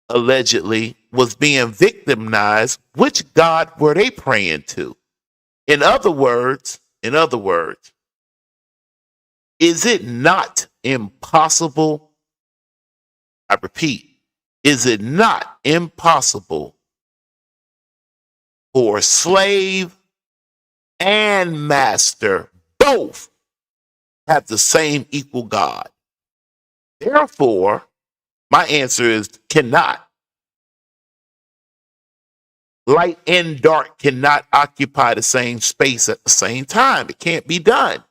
allegedly was being victimized, which God were they praying to? In other words, is it not impossible? I repeat, Is it not impossible for slave and master both have the same equal God? Therefore, my answer is cannot. Light and dark cannot occupy the same space at the same time. It can't be done.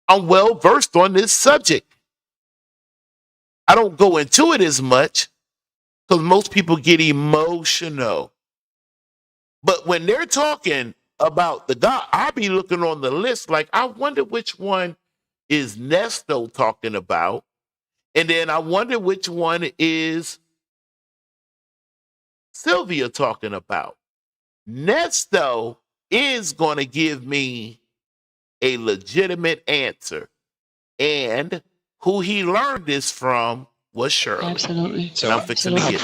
I'm well versed on this subject. I don't go into it as much because most people get emotional. But when they're talking about the God, I'll be looking on the list like, I wonder which one is Nesto talking about. And then I wonder which one is Sylvia talking about. Nesto is going to give me a legitimate answer. And who he learned this from was Shirley. Absolutely. So I'm fixing to I get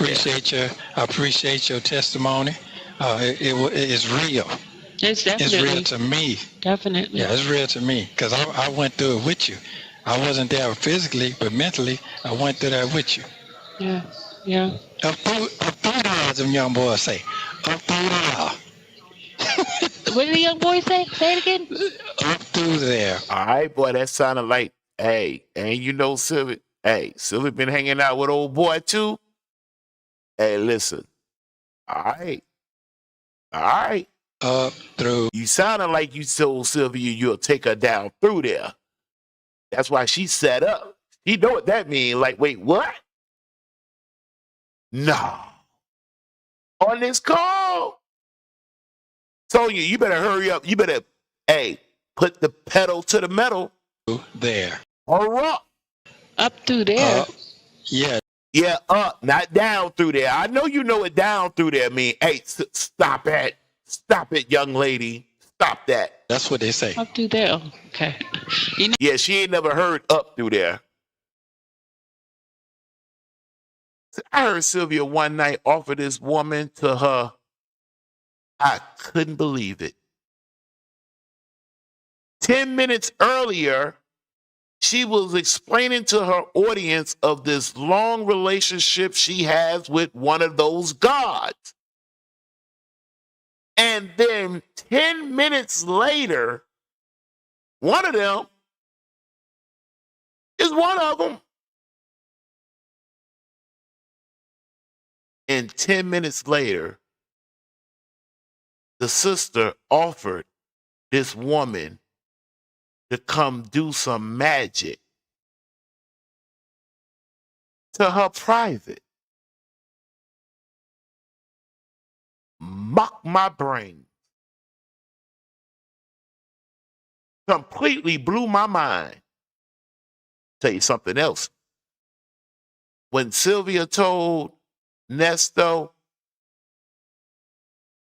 there. appreciate your testimony. It's real. It's It's definitely. real to me. Definitely. Yeah, it's real to me because I went through it with you. I wasn't there physically, but mentally, I went through that with you. Yeah. Yeah. Up through the aisle, them young boys say. Up through the aisle. What did the young boy say? Say it again. Up through there. All right, boy, that sounded like, hey, and you know Sylvia. Hey, Sylvia been hanging out with old boy too. Hey, listen. All right. All right. Up through. You sounded like you told Sylvia you'll take her down through there. That's why she set up. She know what that means. Like, wait, what? No. On this call. Sonya, you better hurry up. You better, hey, put the pedal to the metal. There. Hurry up. Up through there. Yeah. Yeah, up, not down through there. I know you know what down through there mean. Hey, stop it. Stop it, young lady. Stop that. That's what they say. Up through there. Okay. You know, Yeah, she ain't never heard up through there. I heard Sylvia one night offer this woman to her. I couldn't believe it. 10 minutes earlier, she was explaining to her audience of this long relationship she has with one of those gods. And then 10 minutes later, one of them is one of them. And 10 minutes later, the sister offered this woman to come do some magic to her private. Mock my brain. Completely blew my mind. Tell you something else. When Sylvia told Nesto,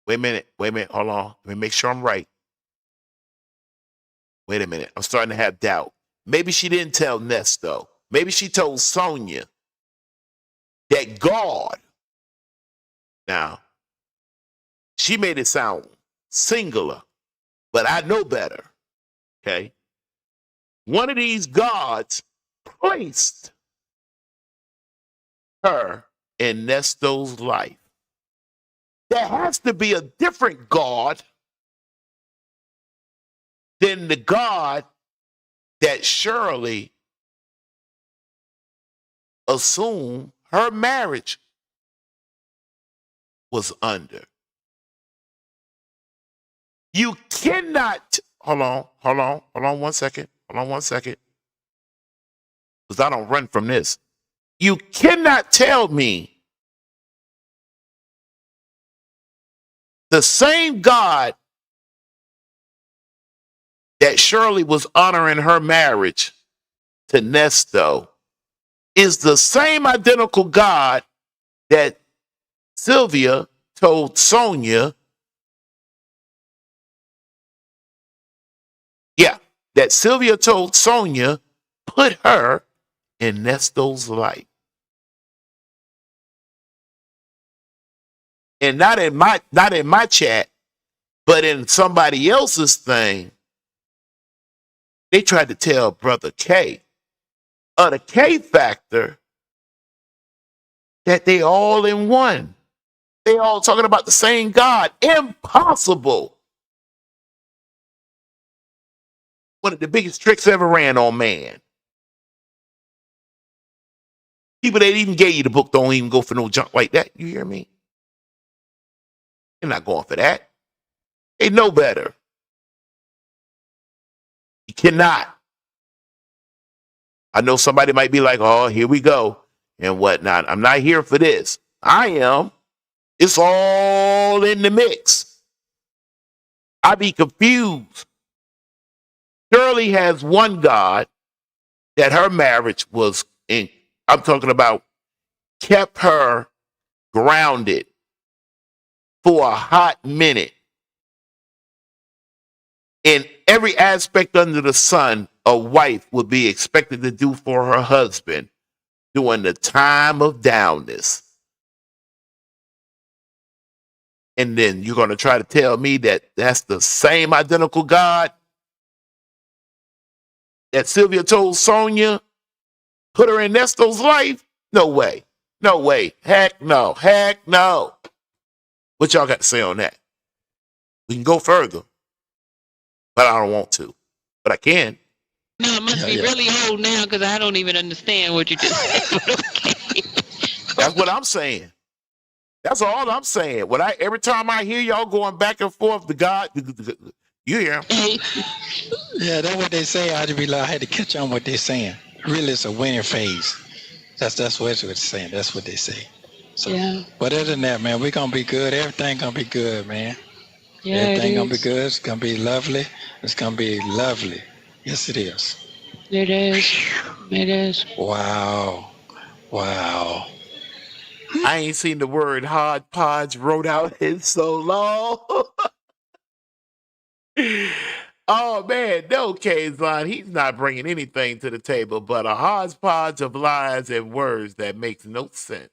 wait a minute, hold on. Let me make sure I'm right. Wait a minute, I'm starting to have doubt. Maybe she didn't tell Nesto. Maybe she told Sonya that God, now, she made it sound singular, but I know better, okay? One of these gods placed her in Nesto's life. There has to be a different God than the God that Shirley assumed her marriage was under. You cannot, hold on 1 second. Hold on 1 second. Because I don't run from this. You cannot tell me the same God that Shirley was honoring her marriage to Nesto is the same identical God that Sylvia told Sonya, that Sylvia told Sonya put her in Nesto's life. And not in my chat, but in somebody else's thing, they tried to tell Brother K of the K factor that they all in one. They all talking about the same God. Impossible. One of the biggest tricks ever ran on man. People that even gave you the book don't even go for no junk like that. You hear me? They're not going for that. They know better. You cannot. I know somebody might be like, oh, here we go and whatnot. I'm not here for this. I am. It's all in the mix. I be confused. Shirley has one God that her marriage was in. I'm talking about kept her grounded for a hot minute. In every aspect under the sun, a wife would be expected to do for her husband during the time of downness. And then you're going to try to tell me that that's the same identical God that Sylvia told Sonya put her in Nesto's life? No way. No way. Heck no. Heck no. What y'all got to say on that? We can go further, but I don't want to. But I can. No, it must be really old now because I don't even understand what you just said. But okay. That's what I'm saying. That's all I'm saying. Every time I hear y'all going back and forth, the God, you hear him. Yeah, that's what they say. I had to catch on what they're saying. Really, it's a winning phase. That's what they're saying. That's what they say. So, Yeah. But other than that, man, we're gonna be good. Everything gonna be good, man. Yeah, everything gonna be good. It's gonna be lovely. It's gonna be lovely. Yes, it is. It is. It is. Wow. Wow. I ain't seen the word hodgepodge wrote out in so long. Oh man, no, Kaazon, he's not bringing anything to the table but a hodgepodge of lies and words that makes no sense.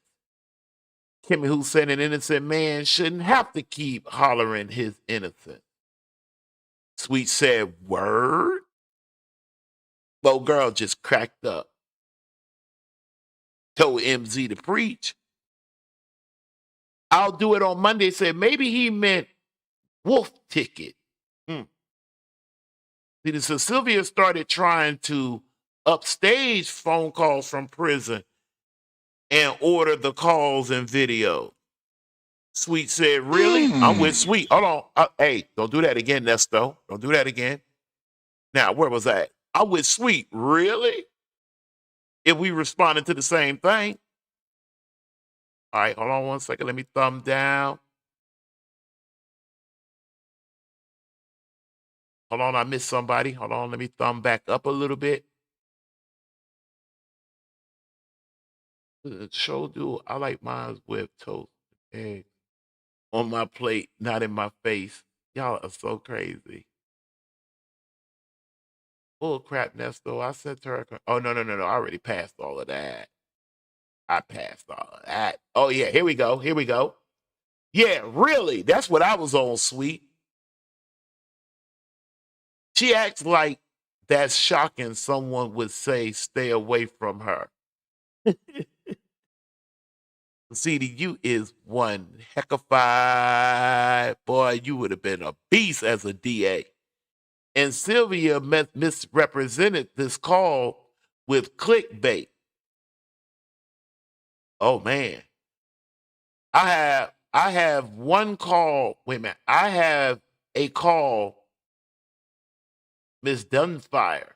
Kimmy, who said an innocent man shouldn't have to keep hollering his innocence. Sweet said, word? Well, girl just cracked up. Told MZ to preach. I'll do it on Monday. Said maybe he meant wolf ticket. See, so Sylvia started trying to upstage phone calls from prison and order the calls and video. Sweet said, really? I'm with Sweet. Hold on. Hey, don't do that again, Nesto. Don't do that again. Now, where was that? I'm with Sweet. Really? If we responded to the same thing. All right, hold on one second. Let me thumb down. Hold on, I missed somebody. Hold on, let me thumb back up a little bit. Show do I like mine with toast and eggs on my plate, not in my face. Y'all are so crazy. Bull crap, Nesto. I said to her, oh, no. I already passed all of that. I passed all of that. Oh, yeah, here we go. Here we go. Yeah, really. That's what I was on, Sweet. She acts like that's shocking someone would say stay away from her. CDU is one heck of a boy. You would have been a beast as a DA. And Sylvia misrepresented this call with clickbait. Oh man, I have one call. Wait a minute, I have a call. Miss Dunfire.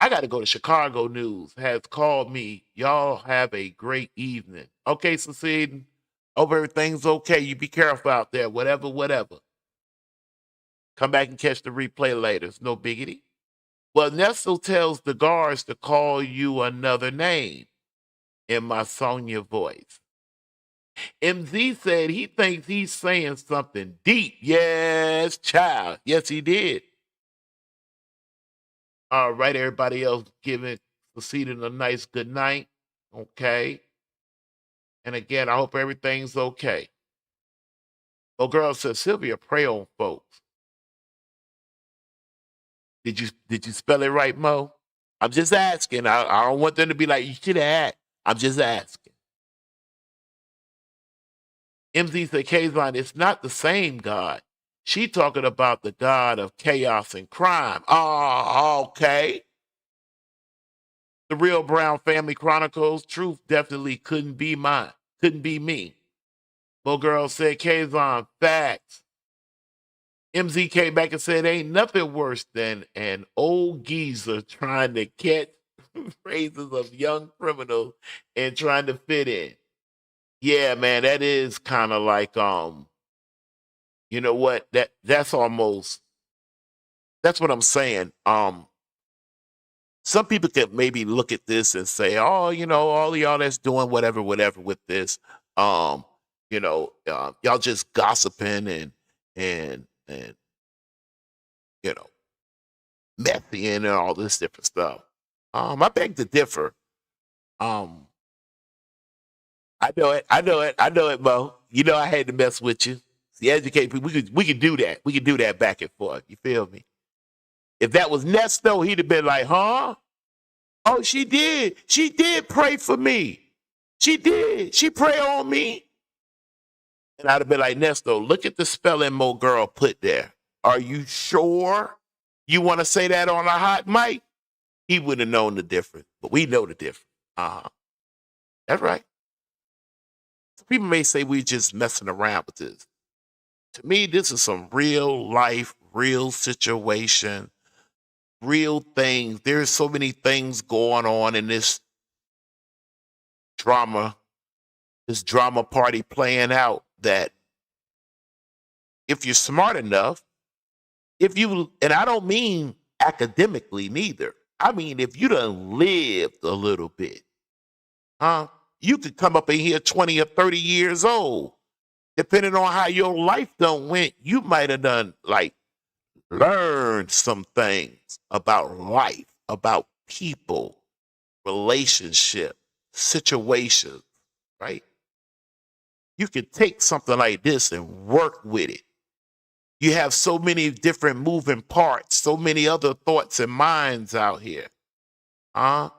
I got to go to Chicago News. Has called me. Y'all have a great evening. Okay, Secede. Hope everything's okay. You be careful out there. Whatever. Come back and catch the replay later. It's no biggity. Well, Nesto tells the guards to call you another name in my Sonya voice. MZ said he thinks he's saying something deep. Yes, child. Yes, he did. All right, everybody else giving Secede a nice good night. Okay. And again, I hope everything's okay. Oh, girl says, Sylvia, pray on folks. Did you spell it right, Mo? I'm just asking. I don't want them to be like, you should have asked. I'm just asking. MZ said, Kaazon, it's not the same God. She talking about the God of chaos and crime. Oh, okay. The Real Brown Family Chronicles. Truth definitely couldn't be mine. Couldn't be me. Bo Girl said, Kaazon, facts. MZ came back and said, ain't nothing worse than an old geezer trying to catch phrases of young criminals and trying to fit in. Yeah, man, that is kind of like, you know what? That's almost, that's what I'm saying. Some people could maybe look at this and say, oh, you know, all of y'all that's doing whatever with this, y'all just gossiping and you know, messy and all this different stuff. I beg to differ. I know it, Mo. You know I had to mess with you. See, educate people. We could do that. We could do that back and forth. You feel me? If that was Nesto, he'd have been like, huh? Oh, she did. She did pray for me. She did. She prayed on me. And I'd have been like, Nesto, look at the spelling Mo Girl put there. Are you sure you want to say that on a hot mic? He would have known the difference. But we know the difference. That's right. So people may say we just messing around with this. To me, this is some real life, real situation, real things. There's so many things going on in this drama party playing out that if you're smart enough, and I don't mean academically neither. I mean, if you done lived a little bit, you could come up in here 20 or 30 years old. Depending on how your life done went, you might have done like learned some things about life, about people, relationship, situations, right? You could take something like this and work with it. You have so many different moving parts, so many other thoughts and minds out here. And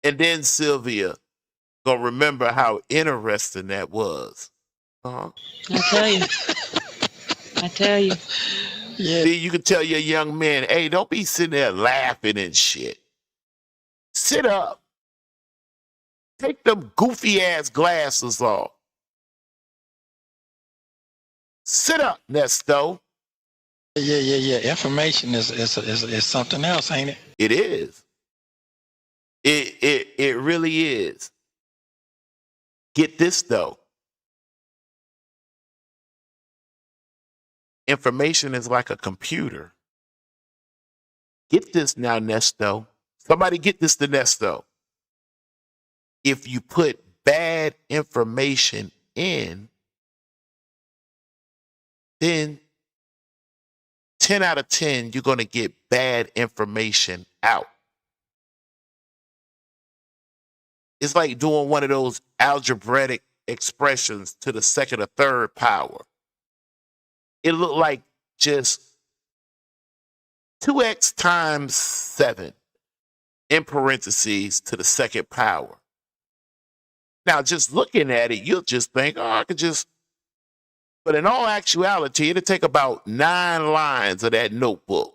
then Sylvia gonna remember how interesting that was. I tell you. Yeah. See, you can tell your young man, hey, don't be sitting there laughing and shit. Sit up. Take them goofy ass glasses off. Sit up, Nesto. Yeah. Information is something else, ain't it? It is. It really is. Get this though. Information is like a computer. Get this now, Nesto. Somebody get this to Nesto. If you put bad information in, then 10 out of 10, you're going to get bad information out. It's like doing one of those algebraic expressions to the second or third power. It looked like just 2x times 7 in parentheses to the second power. Now, just looking at it, you'll just think, oh, I could just, but in all actuality, it'll take about 9 lines of that notebook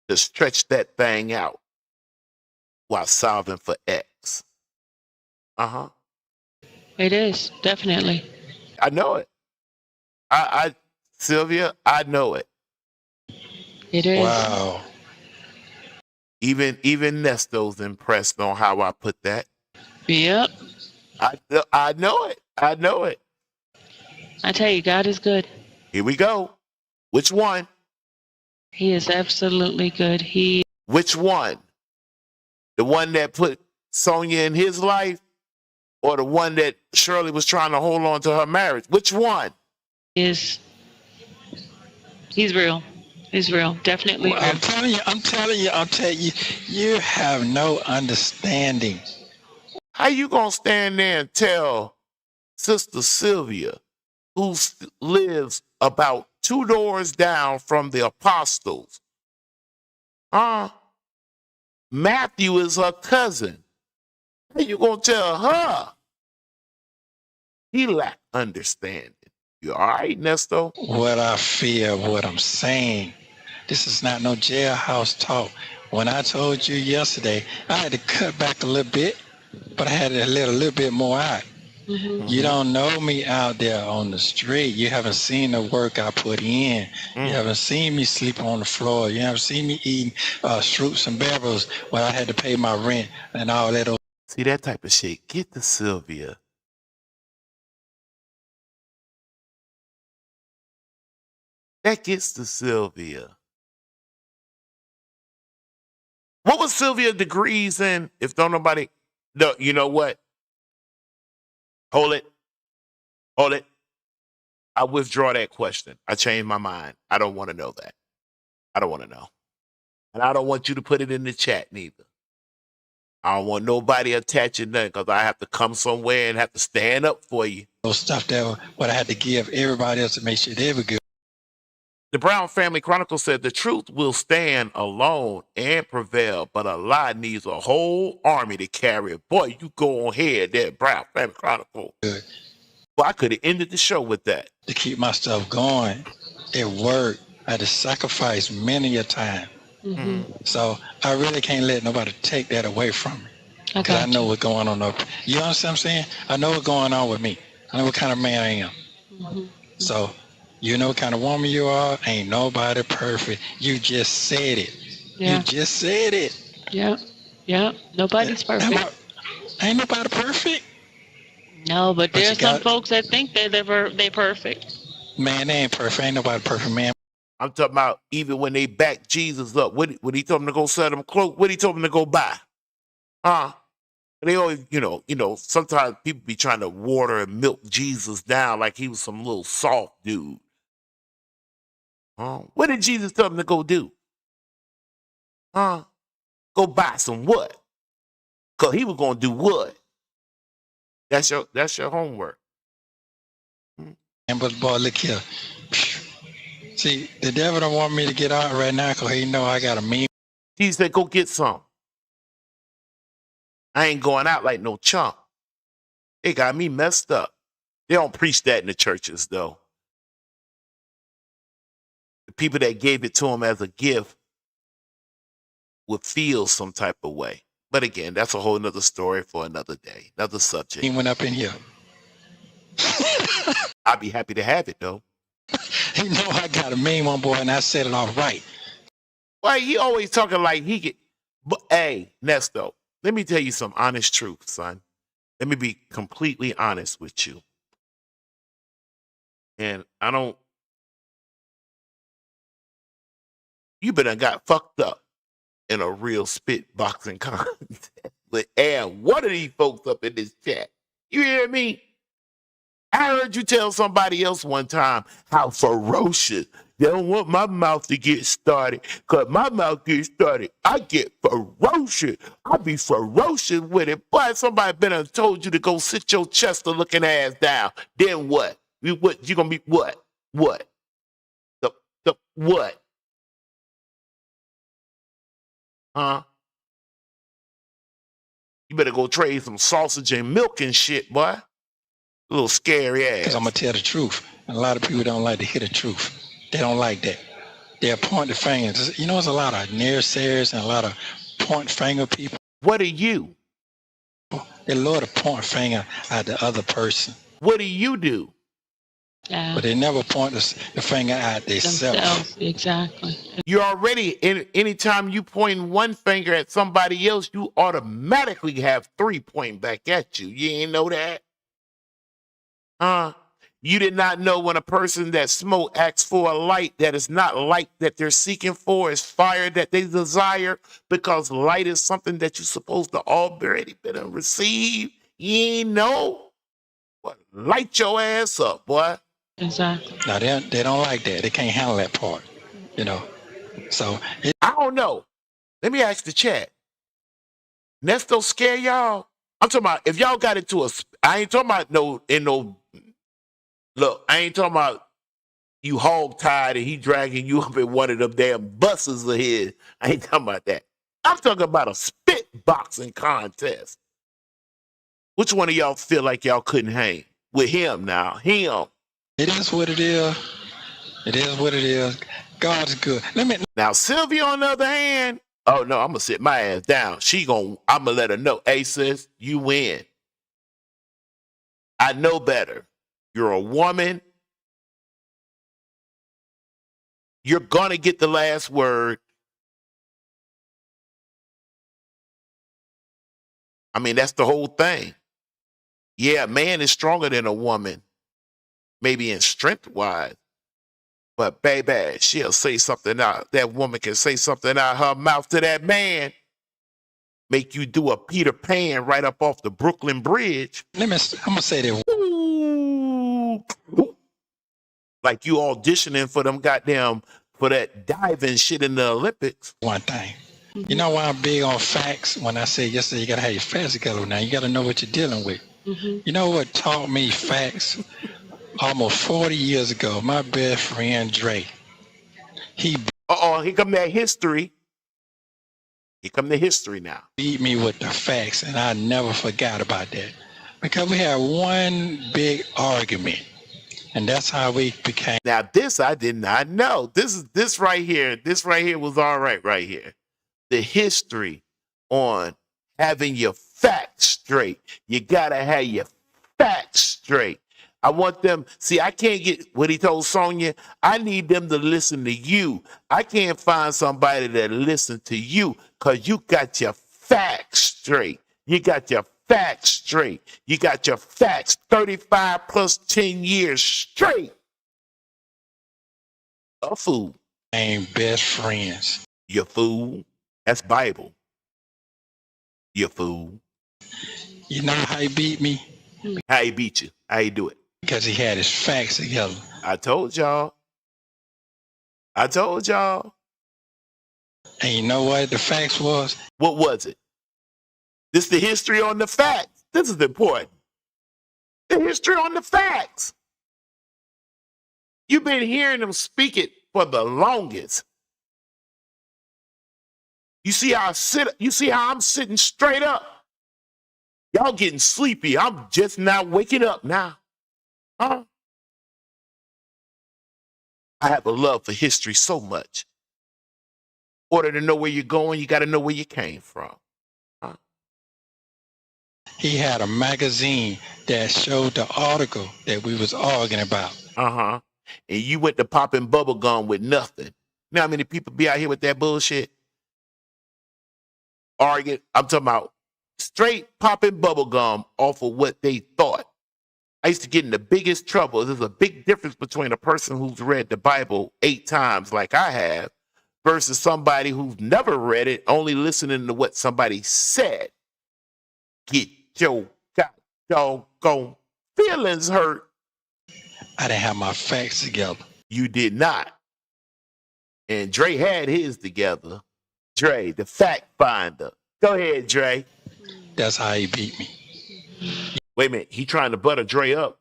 to stretch that thing out while solving for X. It is, definitely. I know it. Sylvia, I know it. It is. Wow. Even Nesto's impressed on how I put that. Yep. I know it. I know it. I tell you, God is good. Here we go. Which one? He is absolutely good. Which one? The one that put Sonya in his life, or the one that Shirley was trying to hold on to her marriage? Which one? He's real. He's real. Definitely Well, real. I'm telling you, you have no understanding. How you gonna stand there and tell Sister Sylvia, who lives about 2 doors down from the apostles, Matthew is her cousin. How you gonna tell her? He lack understanding. You all right, Nesto? What I feel, what I'm saying. This is not no jailhouse talk. When I told you yesterday, I had to cut back a little bit, but I had to let a little bit more out. You don't know me out there on the street. You haven't seen the work I put in. You haven't seen me sleep on the floor. You haven't seen me eating fruits and beverages when I had to pay my rent and all that. See that type of shit. Get to Sylvia. That gets to Sylvia. What was Sylvia degrees in? If don't nobody, no, you know what? Hold it. Hold it. I withdraw that question. I changed my mind. I don't want to know that. I don't want to know. And I don't want you to put it in the chat neither. I don't want nobody attaching nothing because I have to come somewhere and have to stand up for you. Those stuff that what I had to give everybody else to make sure they were good. The Brown Family Chronicle said the truth will stand alone and prevail, but a lie needs a whole army to carry it. Boy, you go on ahead there, Brown Family Chronicle. Good. Well, I could have ended the show with that. To keep my stuff going, it worked. I had to sacrifice many a time. So I really can't let nobody take that away from me. Because I know what's going on up. You understand what I'm saying? I know what's going on with me. I know what kind of man I am. So you know what kind of woman you are. Ain't nobody perfect. You just said it. Yeah. You just said it. Yeah. Yeah. Nobody's perfect. Ain't nobody perfect. No, but there's some folks that think that they're perfect. Man, they ain't perfect. Ain't nobody perfect, man. I'm talking about even when they back Jesus up. What he told them to go sell them cloak? What he told them to go buy? They always, you know, sometimes people be trying to water and milk Jesus down like he was some little soft dude. What did Jesus tell them to go do? Go buy some what? Because he was going to do what? That's your homework. And but boy, look here. See, the devil don't want me to get out right now because he know I got a mean. He said, go get some. I ain't going out like no chump. They got me messed up. They don't preach that in the churches, though. The people that gave it to him as a gift would feel some type of way. But again, that's a whole nother story for another day, another subject. He went up in here. I'd be happy to have it, though. He know I got a mean one, boy, and I said it all right. Why he always talking like he get? But hey, Nesto, let me tell you some honest truth, son. Let me be completely honest with you. And I don't. You better got fucked up in a real spit boxing contest. And one of these folks up in this chat, you hear me? I heard you tell somebody else one time how ferocious. They don't want my mouth to get started. Because my mouth gets started, I get ferocious. I be ferocious with it. Boy, somebody better have told you to go sit your Chester looking ass down. Then what? You going to be what? What? The what? Huh? You better go trade some sausage and milk and shit, boy. A little scary ass. Because I'm going to tell the truth. And a lot of people don't like to hear the truth. They don't like that. They'll point the fingers. You know, there's a lot of naysayers and a lot of point finger people. What are you? They love to point finger at the other person. What do you do? Yeah. But they never point the finger at themselves. Exactly. You already, anytime you point one finger at somebody else, you automatically have three pointing back at you. You ain't know that? You did not know when a person that smoke asks for a light that is not light that they're seeking for, is fire that they desire, because light is something that you're supposed to already been and receive. You ain't know? What? Light your ass up, boy. Exactly. Now, they don't like that. They can't handle that part, you know. So I don't know. Let me ask the chat. Nesto scare y'all? I'm talking about if y'all got into I ain't talking about look, I ain't talking about you hog tied and he dragging you up in one of them damn buses of his. I ain't talking about that. I'm talking about a spit boxing contest. Which one of y'all feel like y'all couldn't hang with him now? Him. It is what it is. It is what it is. God's good. Now Sylvia, on the other hand, oh no, I'm gonna sit my ass down. I'm gonna let her know, hey sis, you win. I know better. You're a woman. You're gonna get the last word. I mean, that's the whole thing. Yeah, a man is stronger than a woman, maybe in strength wise. But baby, she'll say something out. That woman can say something out her mouth to that man. Make you do a Peter Pan right up off the Brooklyn Bridge. I'm gonna say that. Ooh. Like you auditioning for them goddamn, for that diving shit in the Olympics. One thing. You know why I'm big on facts? When I say yesterday, you gotta have your facts together now. You gotta know what you're dealing with. You know what taught me facts? Almost 40 years ago, my best friend Dre. Here come that history. Here come the history now. Beat me with the facts, and I never forgot about that. Because we had one big argument, and that's how we became. Now this I did not know. This right here was all right here. The history on having your facts straight. You gotta have your facts straight. I want them, see, I can't get what he told Sonya. I need them to listen to you. I can't find somebody that listen to you because you got your facts straight. You got your facts straight. You got your facts 35 plus 10 years straight. A fool. Ain't best friends. You fool. That's Bible. You fool. You know how he beat me? How he beat you? How he do it? Because he had his facts together. I told y'all. And you know what the facts was? What was it? This the history on the facts. This is important. The history on the facts. You've been hearing them speak it for the longest. You see how I'm sitting straight up. Y'all getting sleepy. I'm just now waking up now. Huh? I have a love for history so much. In order to know where you're going, you got to know where you came from. Huh? He had a magazine that showed the article that we was arguing about. And you went to popping bubble gum with nothing. You know how many people be out here with that bullshit? Arguing. I'm talking about straight popping bubble gum off of what they thought. I used to get in the biggest trouble. There's a big difference between a person who's read the Bible 8 times like I have versus somebody who's never read it, only listening to what somebody said. Get your doggone feelings hurt. I didn't have my facts together. You did not. And Dre had his together. Dre, the fact finder. Go ahead, Dre. That's how he beat me. Wait a minute. He trying to butter Dre up.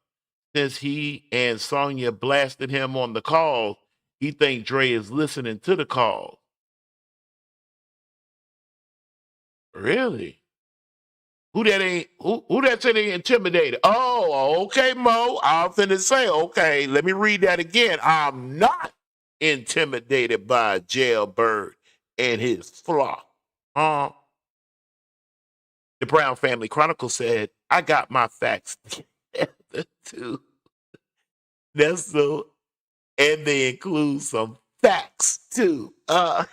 Since he and Sonya blasted him on the call, he think Dre is listening to the call. Really? Who that said they intimidated? Oh, okay, Mo. I'm finna say, okay, let me read that again. I'm not intimidated by a jailbird and his flock. The Brown Family Chronicle said, I got my facts together too. Nesto, and they include some facts too. I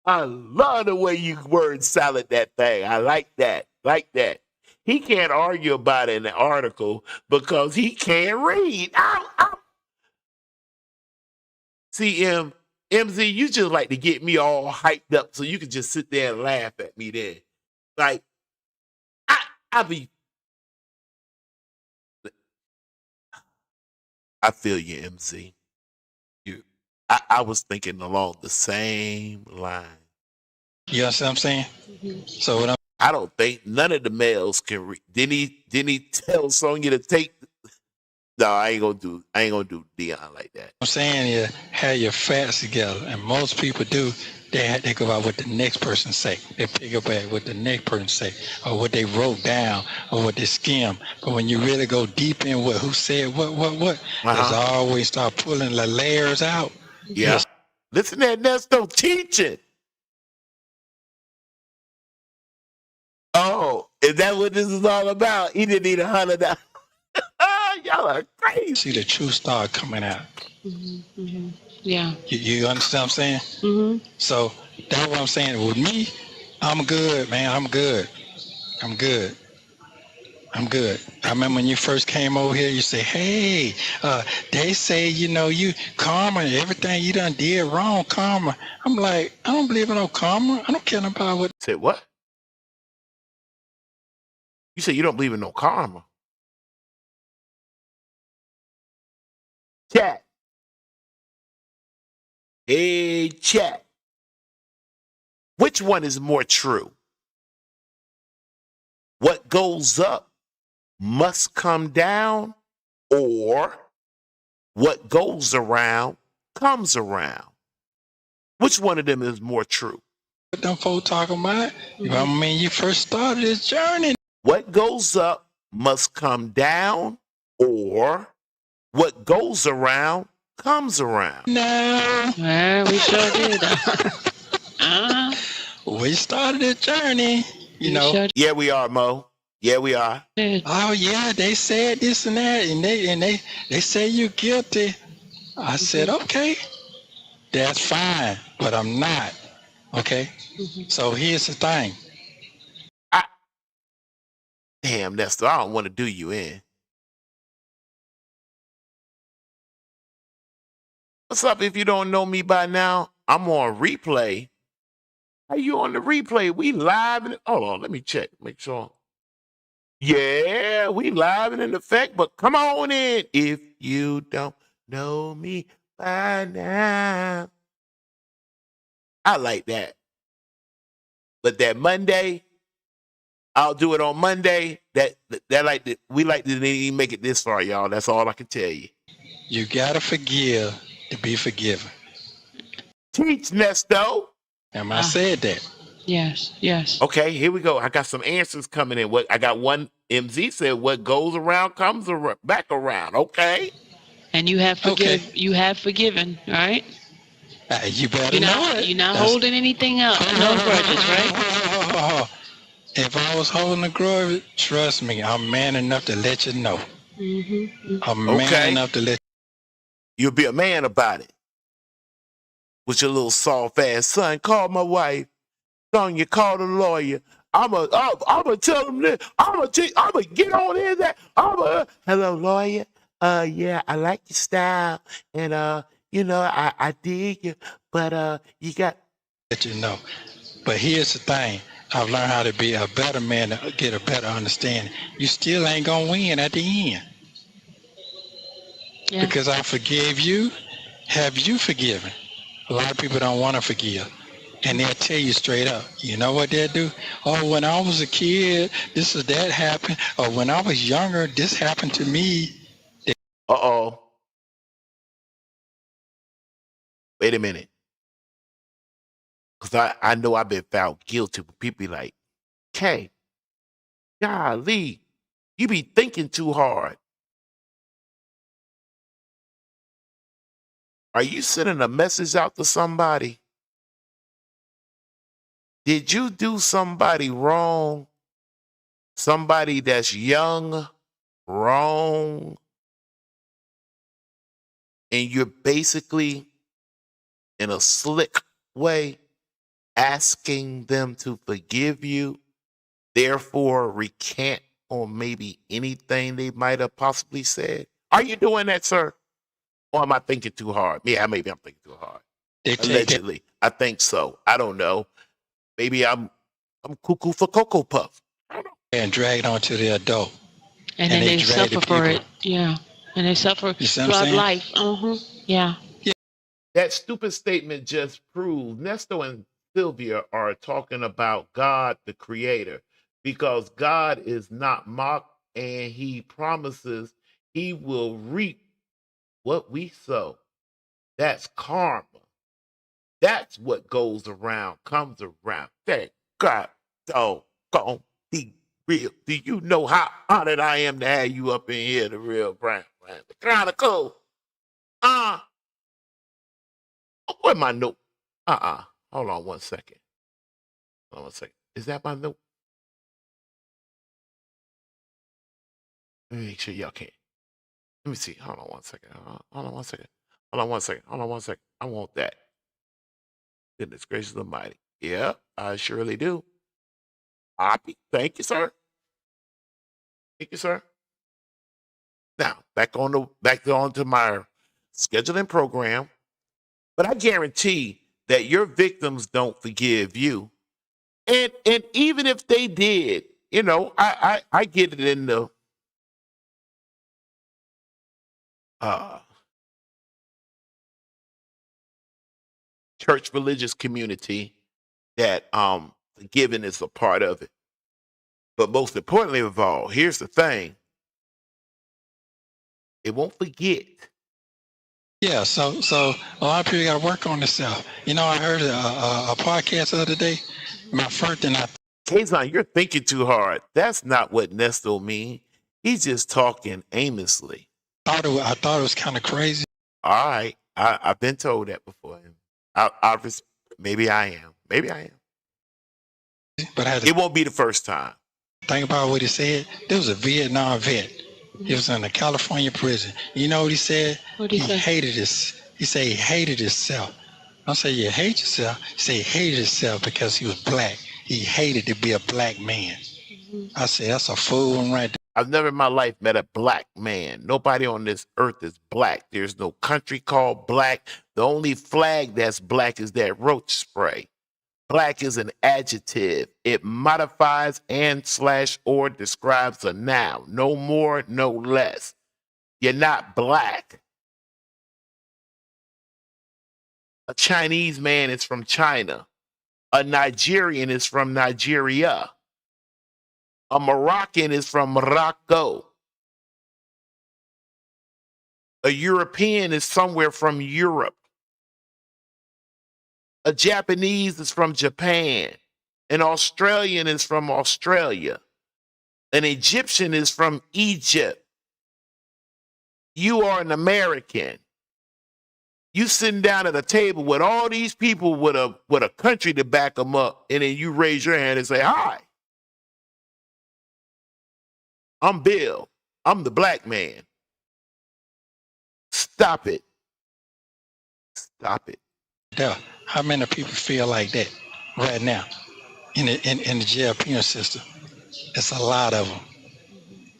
love the way you word salad that thing. I like that. He can't argue about it in the article because he can't read. See, MZ, you just like to get me all hyped up so you can just sit there and laugh at me then. Like, I feel you, MZ. I was thinking along the same line. You understand what I'm saying? So I don't think none of the males can read. Didn't he tell Sonya to take No, I ain't gonna do Deon like that. I'm saying is have your facts together, and most people do. They go by what the next person say. They pick up at what the next person say, or what they wrote down, or what they skim. But when you really go deep in what who said what, there's always start pulling the layers out. Yeah. Listen to that Nesto teaching. Oh, is that what this is all about? He didn't need $100. Y'all are crazy. See the truth start coming out. Yeah. You understand what I'm saying? So that's what I'm saying. With me, I'm good, man. I'm good. I remember when you first came over here, you say, hey, they say, you karma, everything you done did wrong, karma. I'm like, I don't believe in no karma. I don't care about what. Say what? You say you don't believe in no karma. Chat. Hey, chat. Which one is more true? What goes up must come down, or what goes around comes around? Which one of them is more true? What them folks talking about? I mean, you first started this journey. What goes up must come down, or what goes around comes around? No. Well, we sure did. We started this journey, Sure Yeah, we are, Mo. Yeah, we are. did. Oh yeah, they said this and that, and they say you're guilty. I said, okay, that's fine, but I'm not. Okay. So here's the thing. Damn, Nesto, I don't want to do you in. What's up? If you don't know me by now, I'm on replay. Are you on the replay? We live and hold on, let me check, make sure. Yeah, we live and in effect, but come on in if you don't know me by now. I like that. But that Monday, I'll do it on Monday. We like to even make it this far, y'all. That's all I can tell you. You gotta forgive to be forgiven. Teach, Nesto. And I said that. Yes. Okay, here we go. I got some answers coming in. I got one. MZ said, "What goes around comes back around." Okay. And you have forgiven, right? You better know it. You're not holding anything up. No grudges, right? If I was holding a grudge, trust me, I'm man enough to let you know. I'm man enough to let You'll be a man about it. With your little soft ass son, call my wife. Sonya, call the lawyer. I'ma tell him this. I'ma get on in that. Hello, lawyer. Yeah, I like your style, and I dig you, but you got. let you know. But here's the thing. I've learned how to be a better man to get a better understanding. You still ain't gonna win at the end. Yeah. Because I forgave you. Have you forgiven? A lot of people don't want to forgive. And they'll tell you straight up. You know what they'll do? Oh, when I was a kid, this or that happened. Or when I was younger, this happened to me. Uh-oh. Wait a minute. Because I know I've been found guilty. But people be like, "Kay, golly, you be thinking too hard." Are you sending a message out to somebody? Did you do somebody wrong? Somebody that's young, wrong, and you're basically in a slick way asking them to forgive you, therefore recant on maybe anything they might have possibly said? Are you doing that, sir? Or am I thinking too hard? Yeah, maybe I'm thinking too hard. Allegedly. I think so. I don't know. Maybe I'm cuckoo for Cocoa Puff. I don't know. And dragged on to the adult. And then they suffer for it. Yeah. And they suffer throughout life. Yeah. That stupid statement just proved Nesto and Sylvia are talking about God, the creator, because God is not mocked, and he promises he will reap what we sow. That's karma. That's what goes around, comes around. Thank God, doggone be real. Do you know how honored I am to have you up in here, the real Brown? Kind of cool. Where's my note? Hold on one second. Hold on one second. Is that my note? Let me make sure y'all can. Let me see. Hold on one second. Hold on one second. Hold on one second. Hold on one second. I want that. Goodness gracious almighty. Yeah, I surely do. Thank you, sir. Thank you, sir. Now, back on to my scheduling program. But I guarantee that your victims don't forgive you. And even if they did, you know, I get it in the church religious community that forgiving is a part of it. But most importantly of all, here's the thing. It won't forget. Yeah, so a lot of people got to work on themselves. You know, I heard a podcast the other day. My first and I. Kaazon, you're thinking too hard. That's not what Nesto mean. He's just talking aimlessly. I thought it was kind of crazy. All right, I've been told that before. Maybe I am. Maybe I am. But it won't be the first time. Think about what he said. There was a Vietnam vet. He was in a California prison. You know what he said? He hated this. He said he hated himself. I say, you hate yourself? He said he hated himself because he was black. He hated to be a black man. I said, that's a fool one right there. I've never in my life met a black man. Nobody on this earth is black. There's no country called black. The only flag that's black is that roach spray. Black is an adjective. It modifies and/or describes a noun. No more, no less. You're not black. A Chinese man is from China. A Nigerian is from Nigeria. A Moroccan is from Morocco. A European is somewhere from Europe. A Japanese is from Japan. An Australian is from Australia. An Egyptian is from Egypt. You are an American. You sitting down at a table with all these people with a country to back them up, and then you raise your hand and say, hi, I'm Bill. I'm the black man. Stop it. Stop it. Yeah. How many people feel like that right now in the jail penal system? It's a lot of them.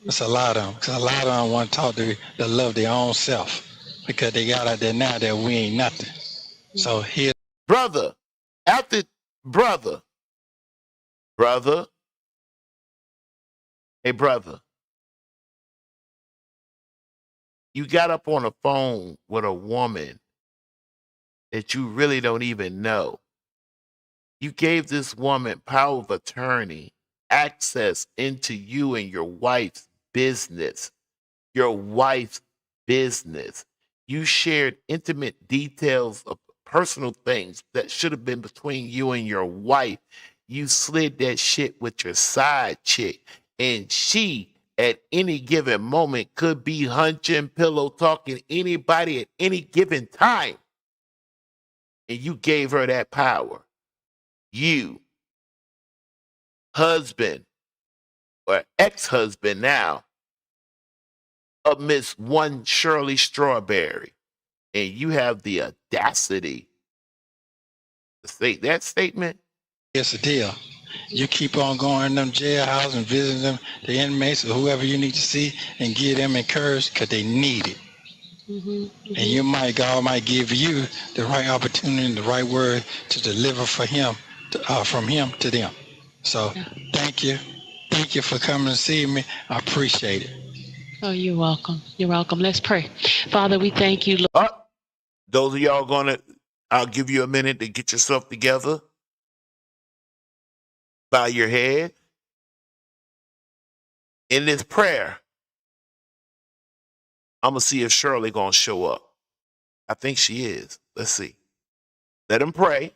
It's a lot of them. Because a lot of them want to talk to love their own self because they got out there now that we ain't nothing. So here. Brother, brother. Hey, brother. You got up on a phone with a woman that you really don't even know. You gave this woman power of attorney, access into you and your wife's business. Your wife's business. You shared intimate details of personal things that should have been between you and your wife. You slid that shit with your side chick, and she at any given moment could be hunching, pillow talking anybody at any given time. And you gave her that power. You, husband or ex-husband now, of Miss One Shirley Strawberry, and you have the audacity to say that statement? It's a deal. You keep on going in them jailhouses and visiting them, the inmates or whoever you need to see, and give them encouragement because they need it. And God might give you the right opportunity and the right word to deliver for him, from him to them. So thank you. Thank you for coming to see me. I appreciate it. Oh, you're welcome. You're welcome. Let's pray. Father, we thank you, Lord. Those of y'all I'll give you a minute to get yourself together. Bow your head. In this prayer, I'm gonna see if Shirley gonna show up. I think she is. Let's see. Let him pray.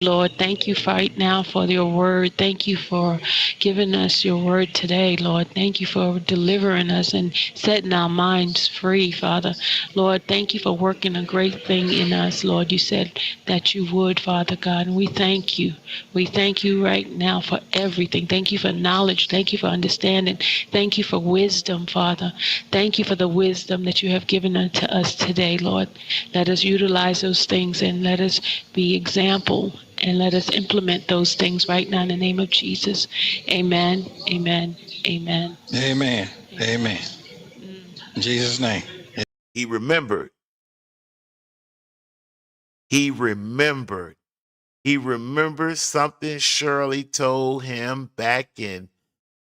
Lord, thank you right now for your word. Thank you for giving us your word today, Lord. Thank you for delivering us and setting our minds free, Father. Lord, thank you for working a great thing in us, Lord. You said that you would, Father God, and we thank you. We thank you right now for everything. Thank you for knowledge. Thank you for understanding. Thank you for wisdom, Father. Thank you for the wisdom that you have given unto us today, Lord. Let us utilize those things and let us be example and let us implement those things right now in the name of Jesus. Amen. Amen. Amen. Amen. Amen. In Jesus' name. He remembered. He remembered. He remembered something Shirley told him back in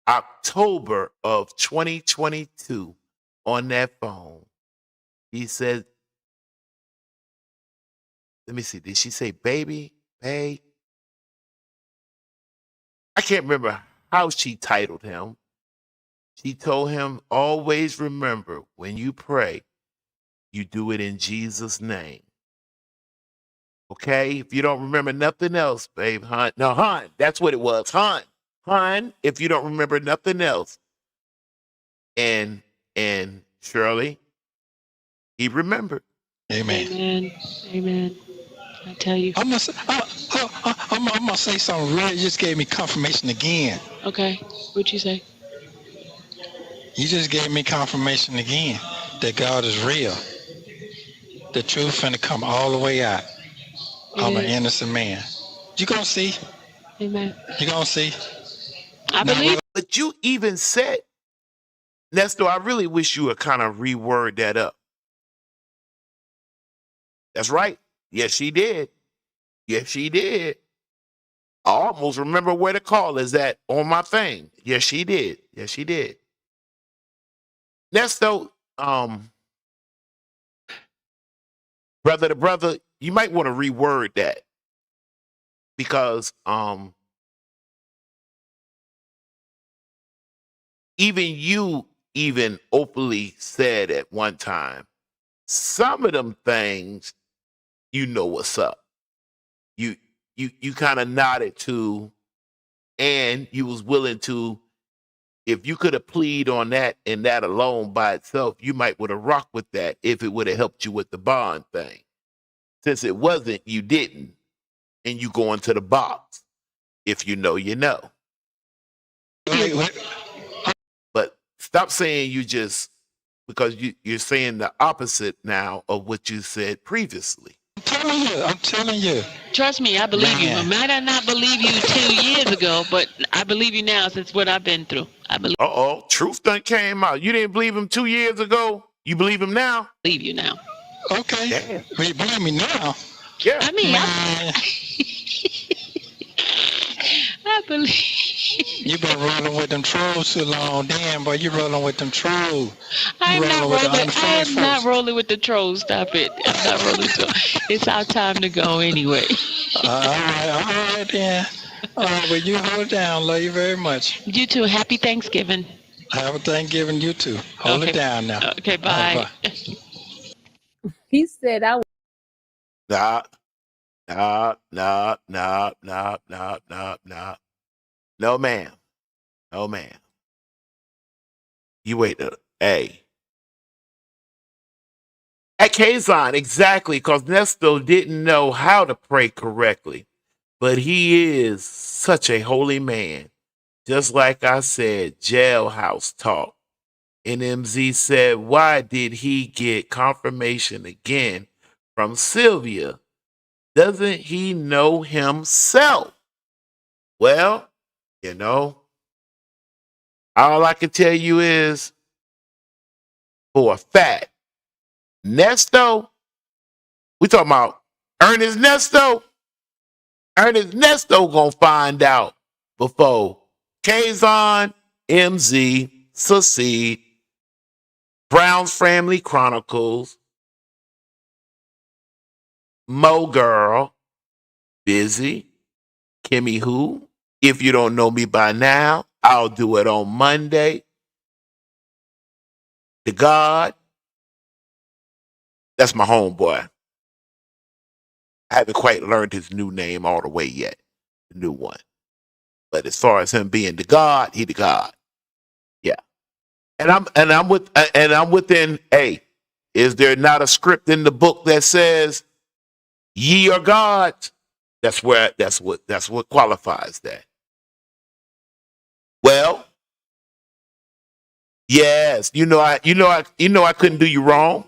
October of 2022 on that phone. He said, let me see, did she say baby, babe? I can't remember how she titled him. She told him, always remember when you pray, you do it in Jesus' name. Okay? If you don't remember nothing else, babe, hon. No, hon, that's what it was. Hon. Hon, if you don't remember nothing else. And Shirley, he remembered. Amen. Amen. Amen. I tell you. I'm gonna say something real. You just gave me confirmation again. Okay. What'd you say? You just gave me confirmation again that God is real. The truth finna come all the way out. I'm an innocent man. You gonna see? Amen. You gonna see? I believe. But you even said, Nesto, I really wish you would kind of reword that up. That's right. Yes, she did. Yes, she did. I almost remember where the call is at on my thing. Yes, she did. Yes, she did. Nesto, brother to brother, you might want to reword that because even you even openly said at one time, some of them things, you know what's up. You kind of nodded to, and you was willing to, if you could have plead on that and that alone by itself, you might would have rocked with that if it would have helped you with the bond thing. Since it wasn't, you didn't, and you go into the box. If you know, you know. But stop saying you just, because you're saying the opposite now of what you said previously. I'm telling you. Trust me, I believe you. I might not believe you 2 years ago, but I believe you now since what I've been through. I believe. Truth done came out. You didn't believe him 2 years ago. You believe him now? I believe you now. Okay. Damn. You believe me now? Yeah. I mean, I believe. You been rolling with them trolls too long, damn boy. You rolling with them trolls. I'm not rolling with the trolls. Stop it. I'm not rolling with them. It's our time to go anyway. All right then. All right, well, you hold it down. Love you very much. You too. Happy Thanksgiving. Have a Thanksgiving, you too. Hold it down now. Okay, bye. He said I was. Nah. No, ma'am. No, ma'am. You wait. Hey. At Kaazon, exactly, because Nesto didn't know how to pray correctly. But he is such a holy man. Just like I said, jailhouse talk. NMZ said, why did he get confirmation again from Sylvia? Doesn't he know himself? Well, you know, all I can tell you is, for a fact, Nesto, we talking about Ernest Nesto. Ernest Nesto gonna find out before Kaazon, MZ, Succeed, Brown's Family Chronicles, Mo Girl, Busy, Kimmy Who. If you don't know me by now, I'll do it on Monday. The God, That's my homeboy. I haven't quite learned his new name all the way yet, the new one. But as far as him being the God, he the God. Yeah. I'm within. Hey, is there not a script in the book that says ye are gods? That's what qualifies that. Well, yes, I couldn't do you wrong.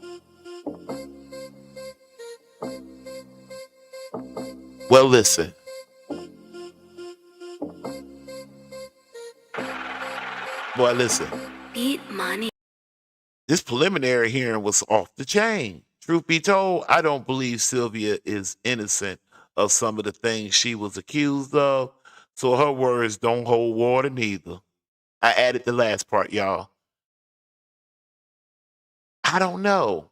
Well, listen. Boy, listen. Beat money. This preliminary hearing was off the chain. Truth be told, I don't believe Sylvia is innocent of some of the things she was accused of. So her words don't hold water neither. I added the last part, y'all. I don't know.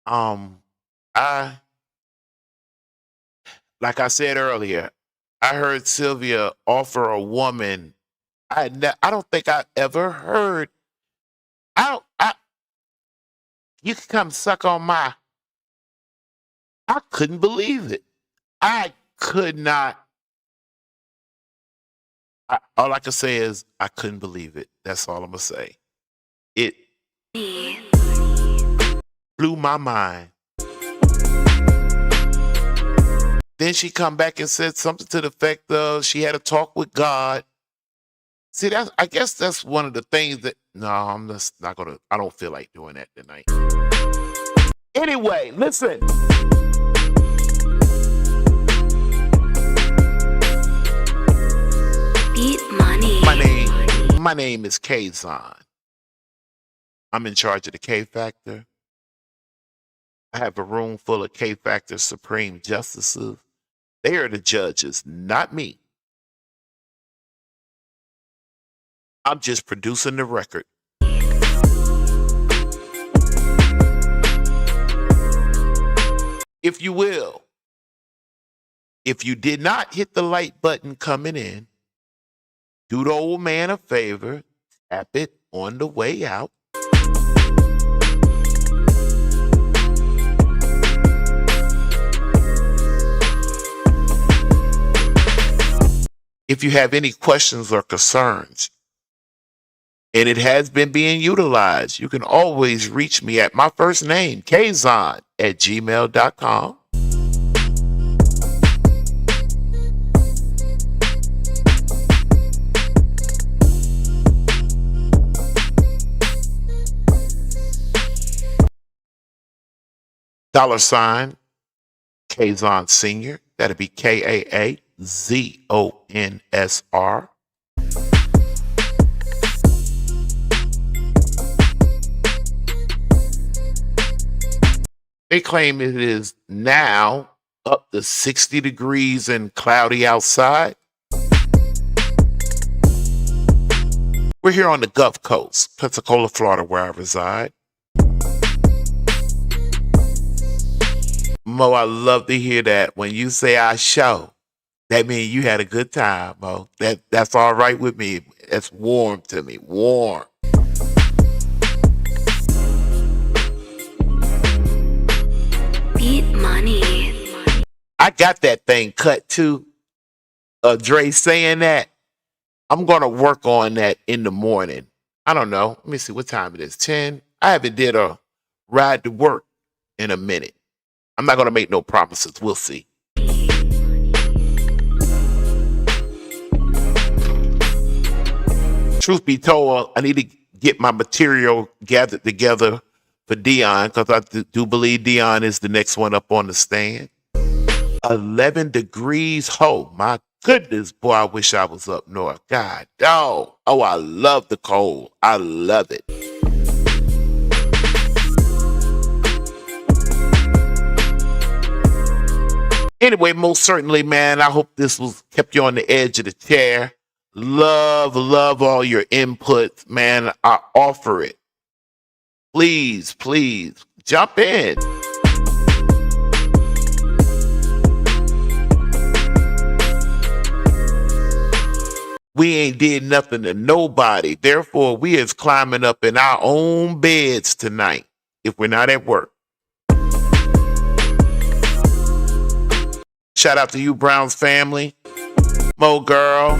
I like I said earlier, I heard Sylvia offer a woman. I don't think I ever heard. You can come suck on my. I couldn't believe it. I could not. All I can say is I couldn't believe it. That's all I'm gonna say. It blew my mind. Then she come back and said something to the effect of she had a talk with God. See, I guess that's one of the things that no, I'm just not gonna. I don't feel like doing that tonight. Anyway, listen. Beat money. My name is Kaazon. I'm in charge of the K Factor. I have a room full of K Factor Supreme Justices. They are the judges, not me. I'm just producing the record. If you will, if you did not hit the like button coming in, do the old man a favor, tap it on the way out. If you have any questions or concerns, and it has been being utilized, you can always reach me at my first name, Kaazon, at gmail.com. $ KaazonSr. That'll be KaazonSr. They claim it is now up to 60 degrees and cloudy outside. We're here on the Gulf Coast, Pensacola, Florida, where I reside. Mo, I love to hear that. When you say I show, that means you had a good time, Mo. That's all right with me. It's warm to me. Warm. Beat money. I got that thing cut too. Dre saying that. I'm gonna work on that in the morning. I don't know. Let me see what time it is. 10. I haven't did a ride to work in a minute. I'm not gonna make no promises. We'll see. Truth be told, I need to get my material gathered together for Deon, because I do believe Deon is the next one up on the stand. 11 degrees. Oh my goodness, boy, I wish I was up north. God, oh, I love the cold. I love it. Anyway, most certainly, man, I hope this was kept you on the edge of the chair. Love all your inputs, man. I offer it. Please, jump in. We ain't did nothing to nobody. Therefore, we is climbing up in our own beds tonight if we're not at work. Shout out to you, Brown's family. Mo girl.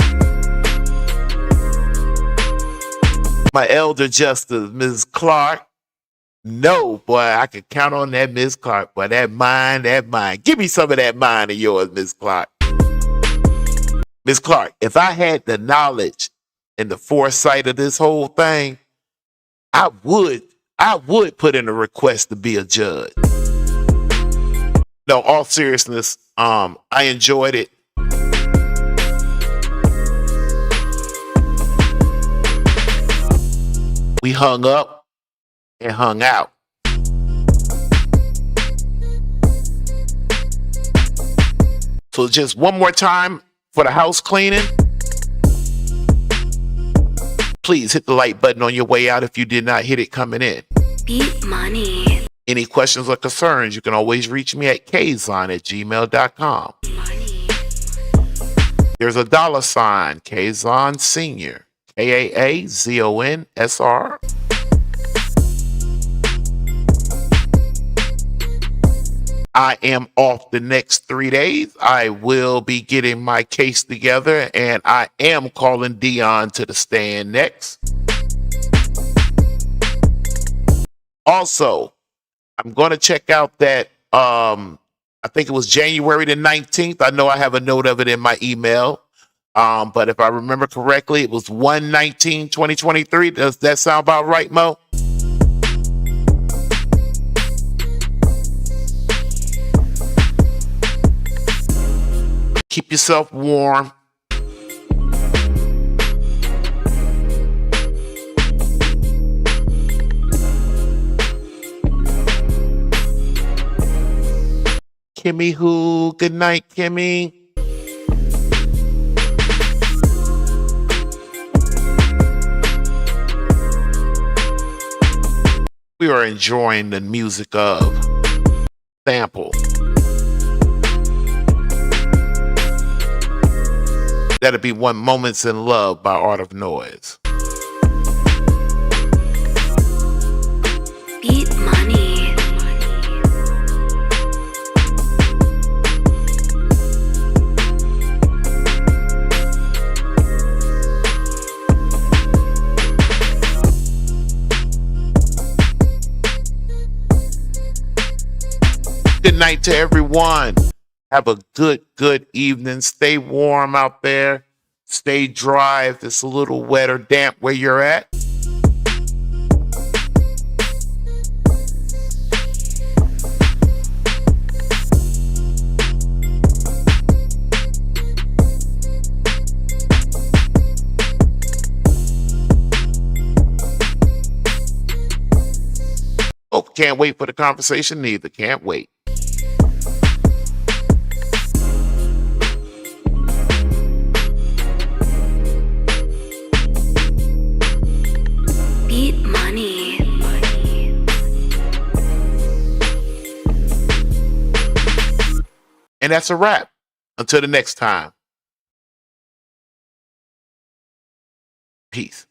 My elder justice, Ms. Clark. No, boy, I could count on that, Ms. Clark. Boy, that mind. Give me some of that mind of yours, Ms. Clark. Ms. Clark, if I had the knowledge and the foresight of this whole thing, I would put in a request to be a judge. No, all seriousness, I enjoyed it. We hung up and hung out. So just one more time for the house cleaning. Please hit the like button on your way out if you did not hit it coming in. Beat money. Any questions or concerns, you can always reach me at Kaazon@gmail.com. There's a $, KaazonSr. KaazonSr. I am off the next 3 days. I will be getting my case together, and I am calling Deon to the stand next. Also, I'm going to check out that, I think it was January the 19th. I know I have a note of it in my email. But if I remember correctly, it was 1/19/2023. Does that sound about right, Mo? Keep yourself warm. Kimmy who? Good night, Kimmy. We are enjoying the music of Sample. That'll be One Moments in Love by Art of Noise. Beat money. Good night to everyone. Have a good evening. Stay warm out there. Stay dry if it's a little wet or damp where you're at. Oh, can't wait for the conversation neither. Can't wait. Beat money. And that's a wrap. Until the next time. Peace.